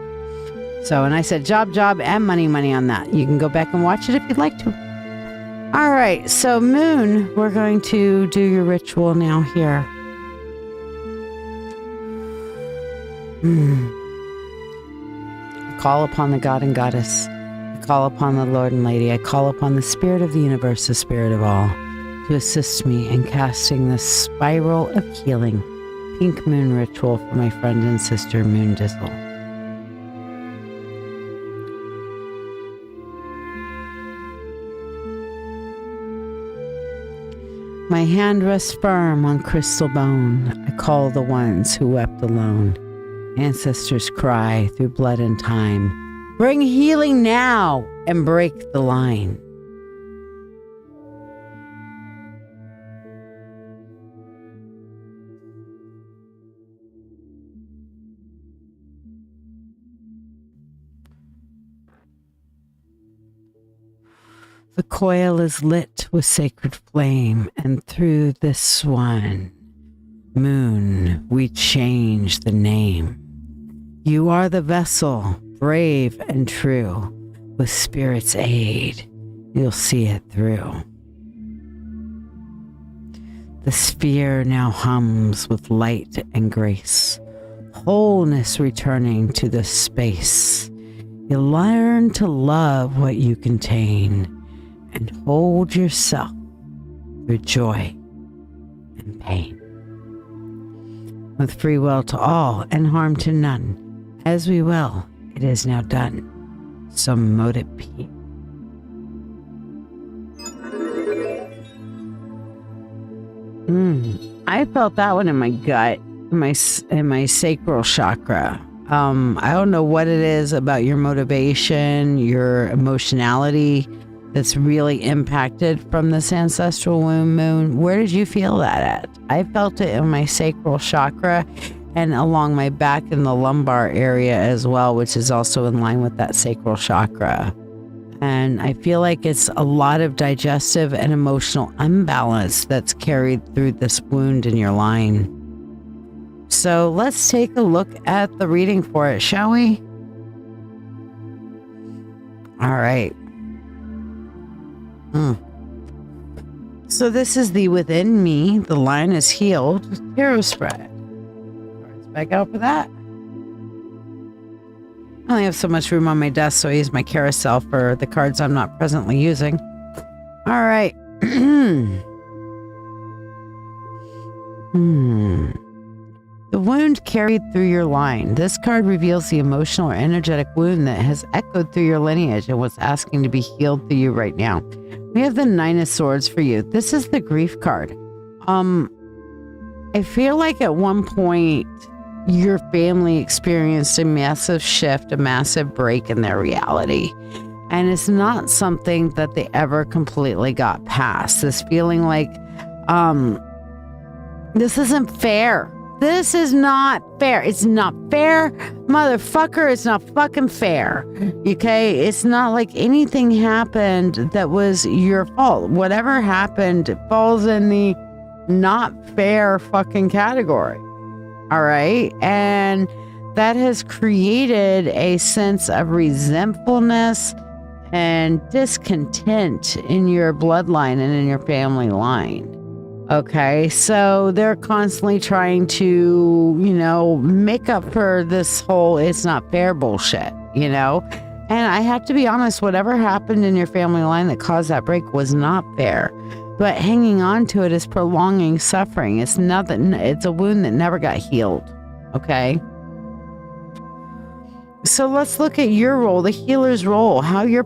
So, and I said job, and money on that. You can go back and watch it if you'd like to. All right, so Moon, we're going to do your ritual now here. I call upon the God and Goddess. I call upon the Lord and Lady. I call upon the Spirit of the Universe, the Spirit of all, to assist me in casting this spiral of healing pink moon ritual for my friend and sister, Moon Dizzle. My hand rests firm on crystal bone. I call the ones who wept alone. Ancestors cry through blood and time. Bring healing now and break the line. The coil is lit with sacred flame, and through this one moon we change the name. You are the vessel, brave and true. With Spirit's aid, you'll see it through. The sphere now hums with light and grace, wholeness returning to the space. You'll learn to love what you contain and hold yourself through joy and pain. With free will to all and harm to none, as we will, it is now done. So mote it be. I felt that one in my gut, in my sacral chakra. I don't know what it is about your motivation, your emotionality that's really impacted from this ancestral womb moon. Where did you feel that at? I felt it in my sacral chakra and along my back in the lumbar area as well, which is also in line with that sacral chakra. And I feel like it's a lot of digestive and emotional imbalance that's carried through this wound in your line. So let's take a look at the reading for it, shall we? All right. So this is the Within Me, the Line is Healed tarot spread. Cards back out for that. I only have so much room on my desk, so I use my carousel for the cards I'm not presently using. All right. The wound carried through your line. This card reveals the emotional or energetic wound that has echoed through your lineage and what's asking to be healed through you right now. We have the Nine of Swords for you. This is the grief card. I feel like at one point your family experienced a massive shift, a massive break in their reality. And it's not something that they ever completely got past. This feeling like, this isn't fair. This is not fair. It's not fair, motherfucker. It's not fucking fair. Okay? It's not like anything happened that was your fault. Whatever happened falls in the not fair fucking category. All right? And that has created a sense of resentfulness and discontent in your bloodline and in your family line. Okay, so they're constantly trying to, make up for this whole it's not fair bullshit, And I have to be honest, whatever happened in your family line that caused that break was not fair. But hanging on to it is prolonging suffering. It's nothing. It's a wound that never got healed. Okay. So let's look at your role, the healer's role, how you,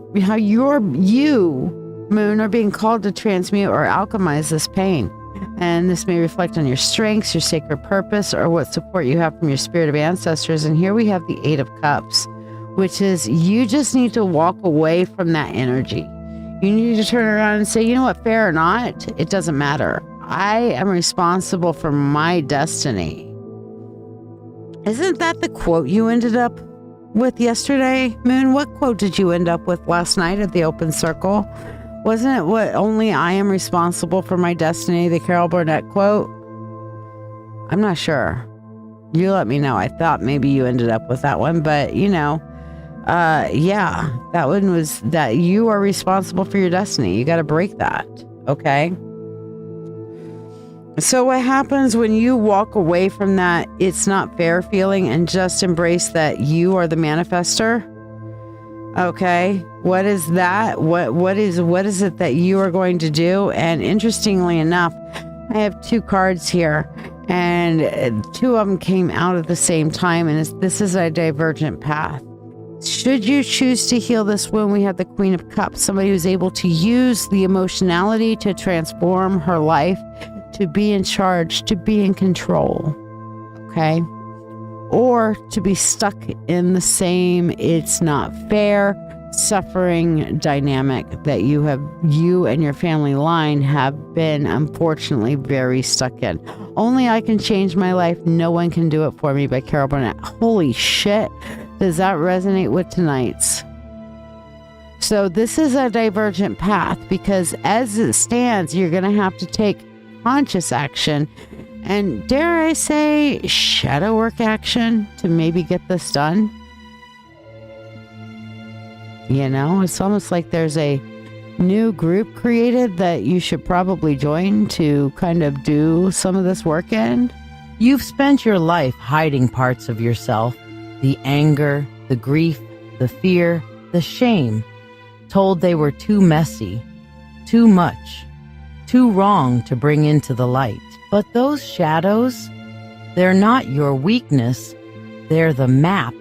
Moon, are being called to transmute or alchemize this pain. And this may reflect on your strengths, your sacred purpose, or what support you have from your spirit of ancestors. And here we have the Eight of Cups, which is you just need to walk away from that energy. You need to turn around and say, you know what, fair or not, it doesn't matter. I am responsible for my destiny. Isn't that the quote you ended up with yesterday, Moon? What quote did you end up with last night at the open circle? Wasn't it what only I am responsible for my destiny, the Carol Burnett quote? I'm not sure. You let me know. I thought maybe you ended up with that one, but yeah, that one was that you are responsible for your destiny. You got to break that. Okay. So what happens when you walk away from that it's not fair feeling and just embrace that you are the manifester? Okay. What is that? What is it that you are going to do? And interestingly enough, I have 2 cards here. And 2 of them came out at the same time, and this is a divergent path. Should you choose to heal this wound, we have the Queen of Cups, somebody who's able to use the emotionality to transform her life, to be in charge, to be in control, okay? Or to be stuck in the same it's not fair suffering dynamic that you and your family line have been unfortunately very stuck in. Only I Can Change My Life, No One Can Do It For Me by Carol Burnett. Holy shit. Does that resonate with tonight's? So this is a divergent path because as it stands, you're going to have to take conscious action and, dare I say, shadow work action to maybe get this done. It's almost like there's a new group created that you should probably join to kind of do some of this work in. You've spent your life hiding parts of yourself, the anger, the grief, the fear, the shame, told they were too messy, too much, too wrong to bring into the light. But those shadows, they're not your weakness, they're the map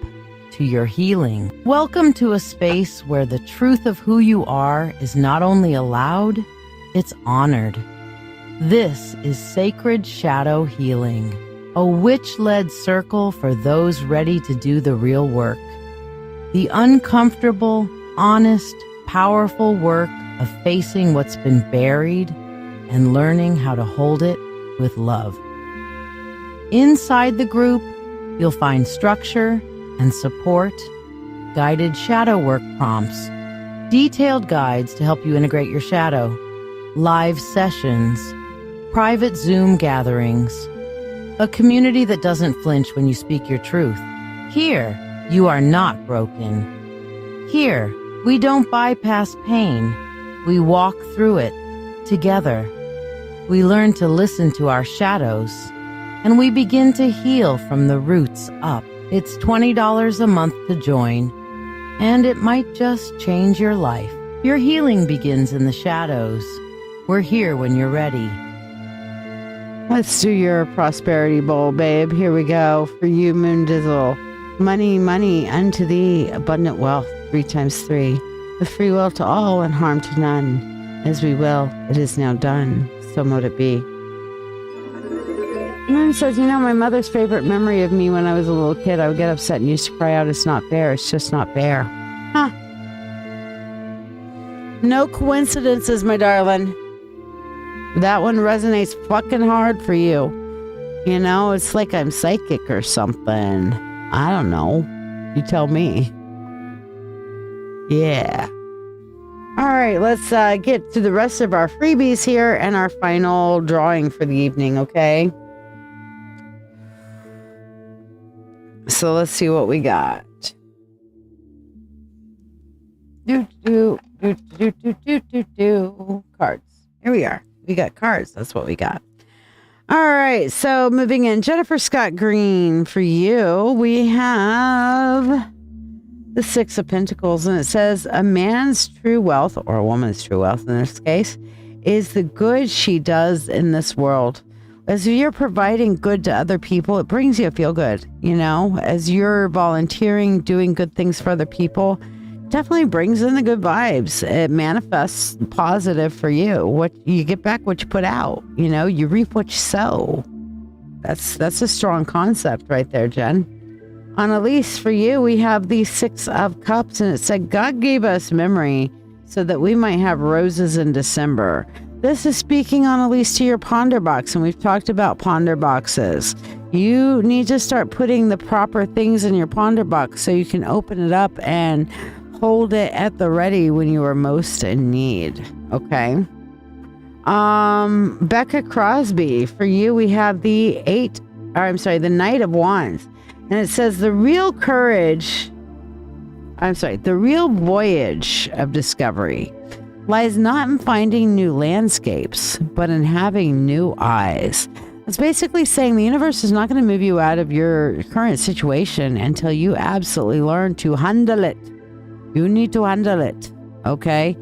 to your healing. Welcome to a space where the truth of who you are is not only allowed, it's honored. This is Sacred Shadow Healing, a witch-led circle for those ready to do the real work. The uncomfortable, honest, powerful work of facing what's been buried and learning how to hold it with love. Inside the group, you'll find structure and support, guided shadow work prompts, detailed guides to help you integrate your shadow, live sessions, private Zoom gatherings, a community that doesn't flinch when you speak your truth. Here, you are not broken. Here, we don't bypass pain. We walk through it together. We learn to listen to our shadows, and we begin to heal from the roots up. It's $20 a month to join, and it might just change your life. Your healing begins in the shadows. We're here when you're ready. Let's do your prosperity bowl, babe. Here we go for you, Moon Dizzle. Money, money unto thee, abundant wealth, 3 times 3. The free will to all and harm to none. As we will, it is now done. So mote it be. Moon says, my mother's favorite memory of me when I was a little kid, I would get upset and used to cry out, it's not fair. It's just not fair. Huh. No coincidences, my darling. That one resonates fucking hard for you. It's like I'm psychic or something. I don't know. You tell me. Yeah. All right, let's get to the rest of our freebies here and our final drawing for the evening, okay? So let's see what we got. Cards. Here we are. We got cards. That's what we got. All right. So moving in, Jennifer Scott Green, for you, we have the 6 of Pentacles, and it says a man's true wealth, or a woman's true wealth in this case, is the good she does in this world. As you're providing good to other people, it brings you a feel good, as you're volunteering, doing good things for other people, definitely brings in the good vibes. It manifests positive for you. What you get back, what you put out, you reap what you sow. That's a strong concept right there, Jen. Annalise, for you, we have the 6 of Cups, and it said, God gave us memory so that we might have roses in December. This is speaking, Annalise, to your ponder box, and we've talked about ponder boxes. You need to start putting the proper things in your ponder box so you can open it up and hold it at the ready when you are most in need. Okay. Becca Crosby, for you, we have the Knight of Wands. And it says the real voyage of discovery lies not in finding new landscapes, but in having new eyes. It's basically saying the universe is not going to move you out of your current situation until you absolutely learn to handle it. You need to handle it, okay?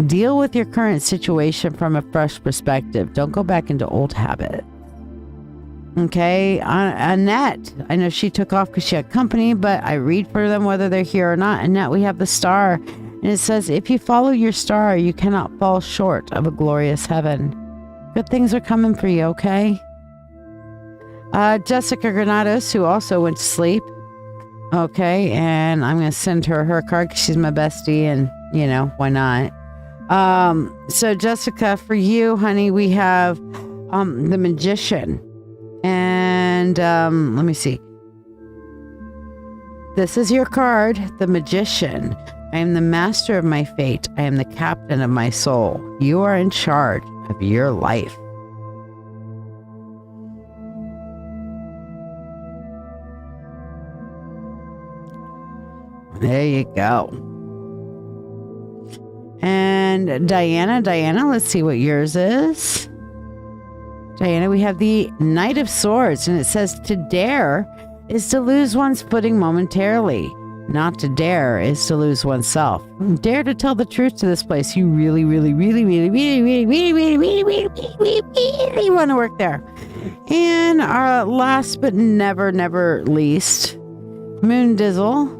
Deal with your current situation from a fresh perspective. Don't go back into old habits. Okay, Annette, I know she took off because she had company, but I read for them whether they're here or not. Annette, we have the star, and it says, if you follow your star, you cannot fall short of a glorious heaven. Good things are coming for you, okay? Jessica Granados, who also went to sleep. Okay, and I'm going to send her card because she's my bestie, and, you know, why not? So Jessica, for you, honey, we have the Magician. And let me see. This is your card, the Magician. I am the master of my fate. I am the captain of my soul. You are in charge of your life. There you go. And Diana, let's see what yours is. Diana, we have the Knight of Swords, and it says to dare is to lose one's footing momentarily. Not to dare is to lose oneself. Dare to tell the truth to this place. You really want to work there. And our last but never least, Moon Dizzle.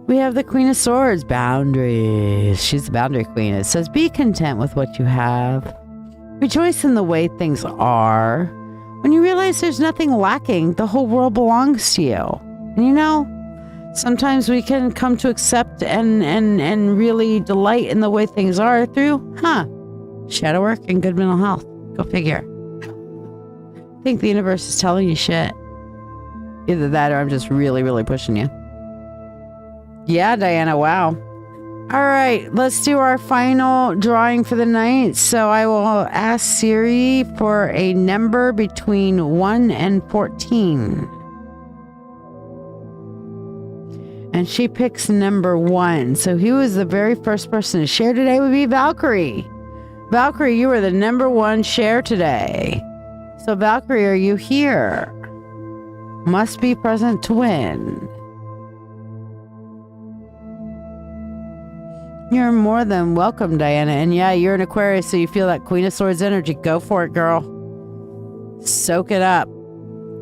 We have the Queen of Swords, boundaries. She's the boundary queen. It says, be content with what you have. Rejoice in the way things are. When you realize there's nothing lacking, the whole world belongs to you. And you know, sometimes we can come to accept and really delight in the way things are through, shadow work and good mental health. Go figure. I think the universe is telling you shit. Either that or I'm just really pushing you. Yeah, Diana, wow. All right, let's do our final drawing for the night. So I will ask Siri for a number between 1 and 14. And she picks number 1. So who is the very first person to share today would be Valkyrie. Valkyrie, you are the number 1 share today. So Valkyrie, are you here? Must be present to win. You're more than welcome, Diana. And yeah, you're an Aquarius, so you feel that Queen of Swords energy. Go for it, girl. Soak it up.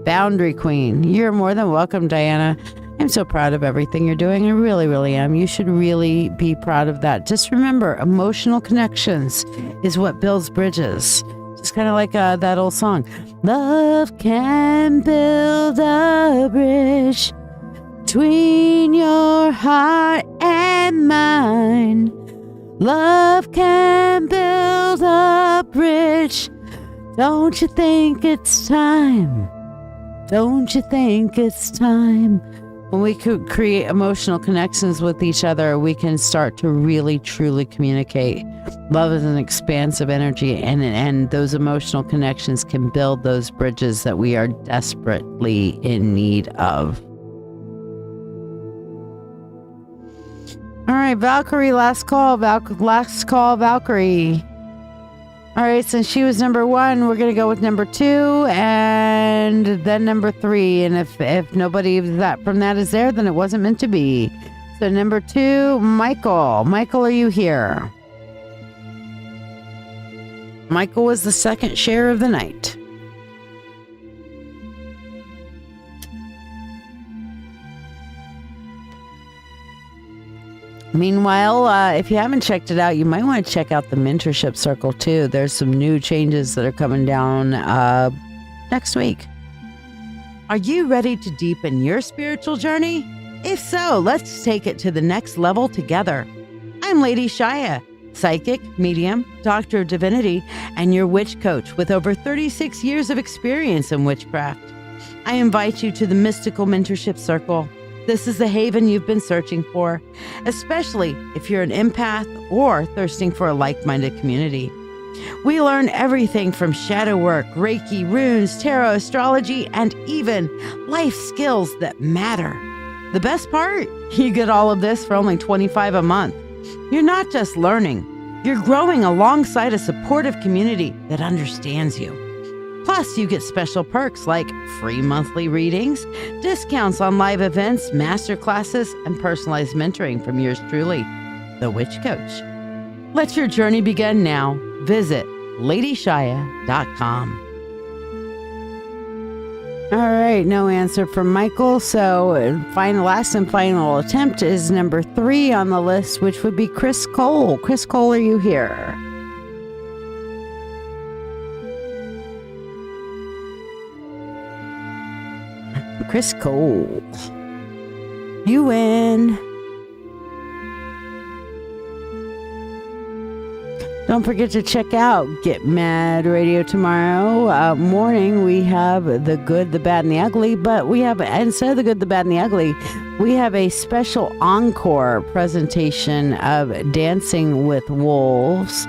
Boundary Queen. You're more than welcome, Diana. I'm so proud of everything you're doing. I really am. You should really be proud of that. Just remember, emotional connections is what builds bridges. Just kind of like that old song. Love can build a bridge between your heart and mine. Love can build a bridge. Don't you think it's time? Don't you think it's time? When we could create emotional connections with each other, we can start to really, truly communicate. Love is an expansive energy, and those emotional connections can build those bridges that we are desperately in need of. All right, Valkyrie, last call, Valkyrie. All right, since she was number 1, we're going to go with number 2 and then number 3. And if nobody from that is there, then it wasn't meant to be. So number 2, Michael. Michael, are you here? Michael was the second share of the night. Meanwhile, if you haven't checked it out, you might want to check out the mentorship circle too. There's some new changes that are coming down next week. Are you ready to deepen your spiritual journey? If so, let's take it to the next level together. I'm Lady Shiya, psychic, medium, doctor of divinity, and your witch coach with over 36 years of experience in witchcraft. I invite you to the Mystical Mentorship Circle. This is the haven you've been searching for, especially if you're an empath or thirsting for a like-minded community. We learn everything from shadow work, Reiki, runes, tarot, astrology, and even life skills that matter. The best part? You get all of this for only $25 a month. You're not just learning, you're growing alongside a supportive community that understands you. Plus, you get special perks like free monthly readings, discounts on live events, master classes, and personalized mentoring from yours truly, the Witch Coach. Let your journey begin now. Visit LadyShiya.com. All right, no answer from Michael. So, last and final attempt is number 3 on the list, which would be Chris Cole. Chris Cole, are you here? Chris Cole. You win. Don't forget to check out Get Mad Radio tomorrow morning. We have the good, the bad, and the ugly. But we have, instead of the good, the bad, and the ugly, we have a special encore presentation of Dancing with Wolves.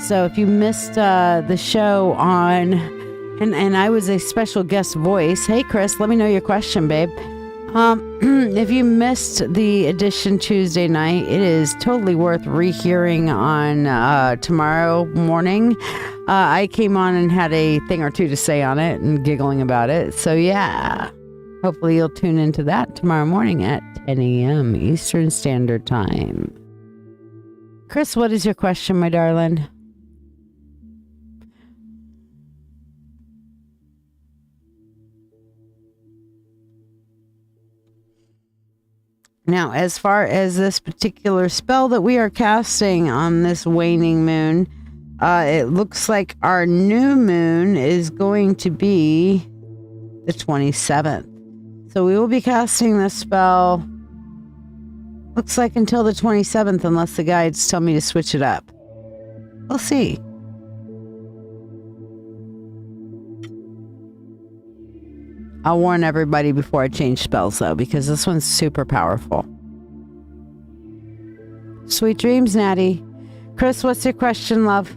So if you missed the show on, and I was a special guest voice. Hey, Chris, let me know your question, babe. If you missed the edition Tuesday night, it is totally worth rehearing on tomorrow morning. I came on and had a thing or two to say on it and giggling about it. So yeah, hopefully you'll tune into that tomorrow morning at 10 a.m. Eastern Standard Time. Chris, what is your question, my darling? Now, as far as this particular spell that we are casting on this waning moon, it looks like our new moon is going to be the 27th. So we will be casting this spell, looks like until the 27th, unless the guides tell me to switch it up. We'll see. I'll warn everybody before I change spells, though, because this one's super powerful. Sweet dreams, Natty. Chris, what's your question, love?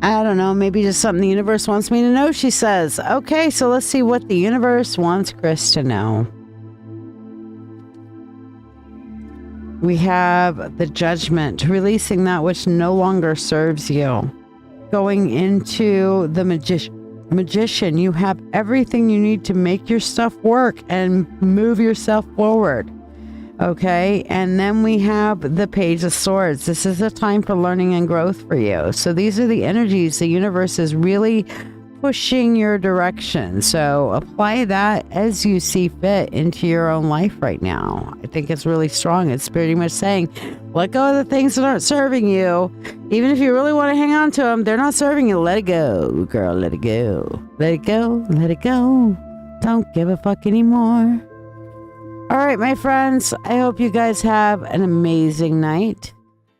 I don't know, maybe just something the universe wants me to know, she says. Okay, so let's see what the universe wants Chris to know. We have the Judgment, releasing that which no longer serves you. Going into the Magician, you have everything you need to make your stuff work and move yourself forward. Okay, and then we have the Page of Swords. This is a time for learning and growth for you. So these are the energies the universe is really pushing your direction. So apply that as you see fit into your own life right now. I think it's really strong. It's pretty much saying, let go of the things that aren't serving you. Even if you really want to hang on to them, they're not serving you. Let it go, girl. Let it go. Let it go. Let it go. Don't give a fuck anymore. All right, my friends, I hope you guys have an amazing night.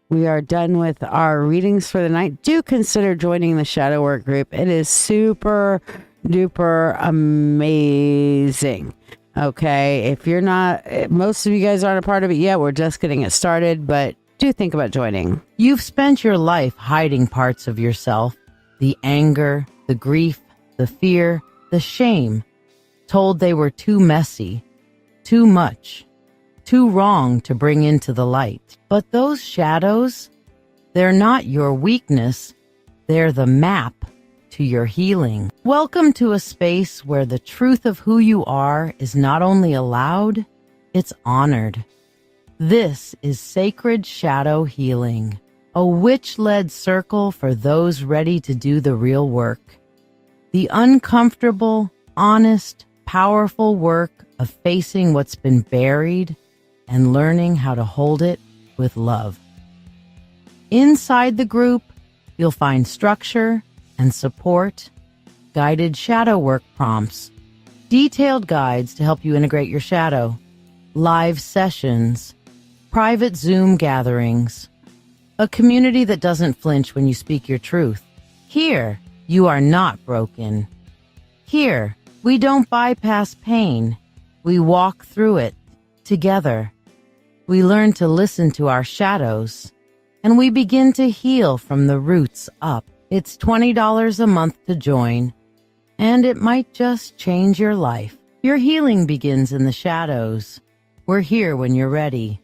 We are done with our readings for the night. Do consider joining the Shadow Work group. It is super duper amazing. Okay, if you're not, most of you guys aren't a part of it yet. We're just getting it started, but do think about joining. You've spent your life hiding parts of yourself, the anger, the grief, the fear, the shame, told they were too messy, too much, too wrong to bring into the light. But those shadows, they're not your weakness. They're the map to your healing. Welcome to a space where the truth of who you are is not only allowed, it's honored. This is Sacred Shadow Healing, a witch-led circle for those ready to do the real work. The uncomfortable, honest, powerful work of facing what's been buried and learning how to hold it with love. Inside the group, you'll find structure and support, guided shadow work prompts, detailed guides to help you integrate your shadow, live sessions, private Zoom gatherings, a community that doesn't flinch when you speak your truth. Here, you are not broken. Here, we don't bypass pain. We walk through it together. We learn to listen to our shadows, and we begin to heal from the roots up. It's $20 a month to join, and it might just change your life. Your healing begins in the shadows. We're here when you're ready.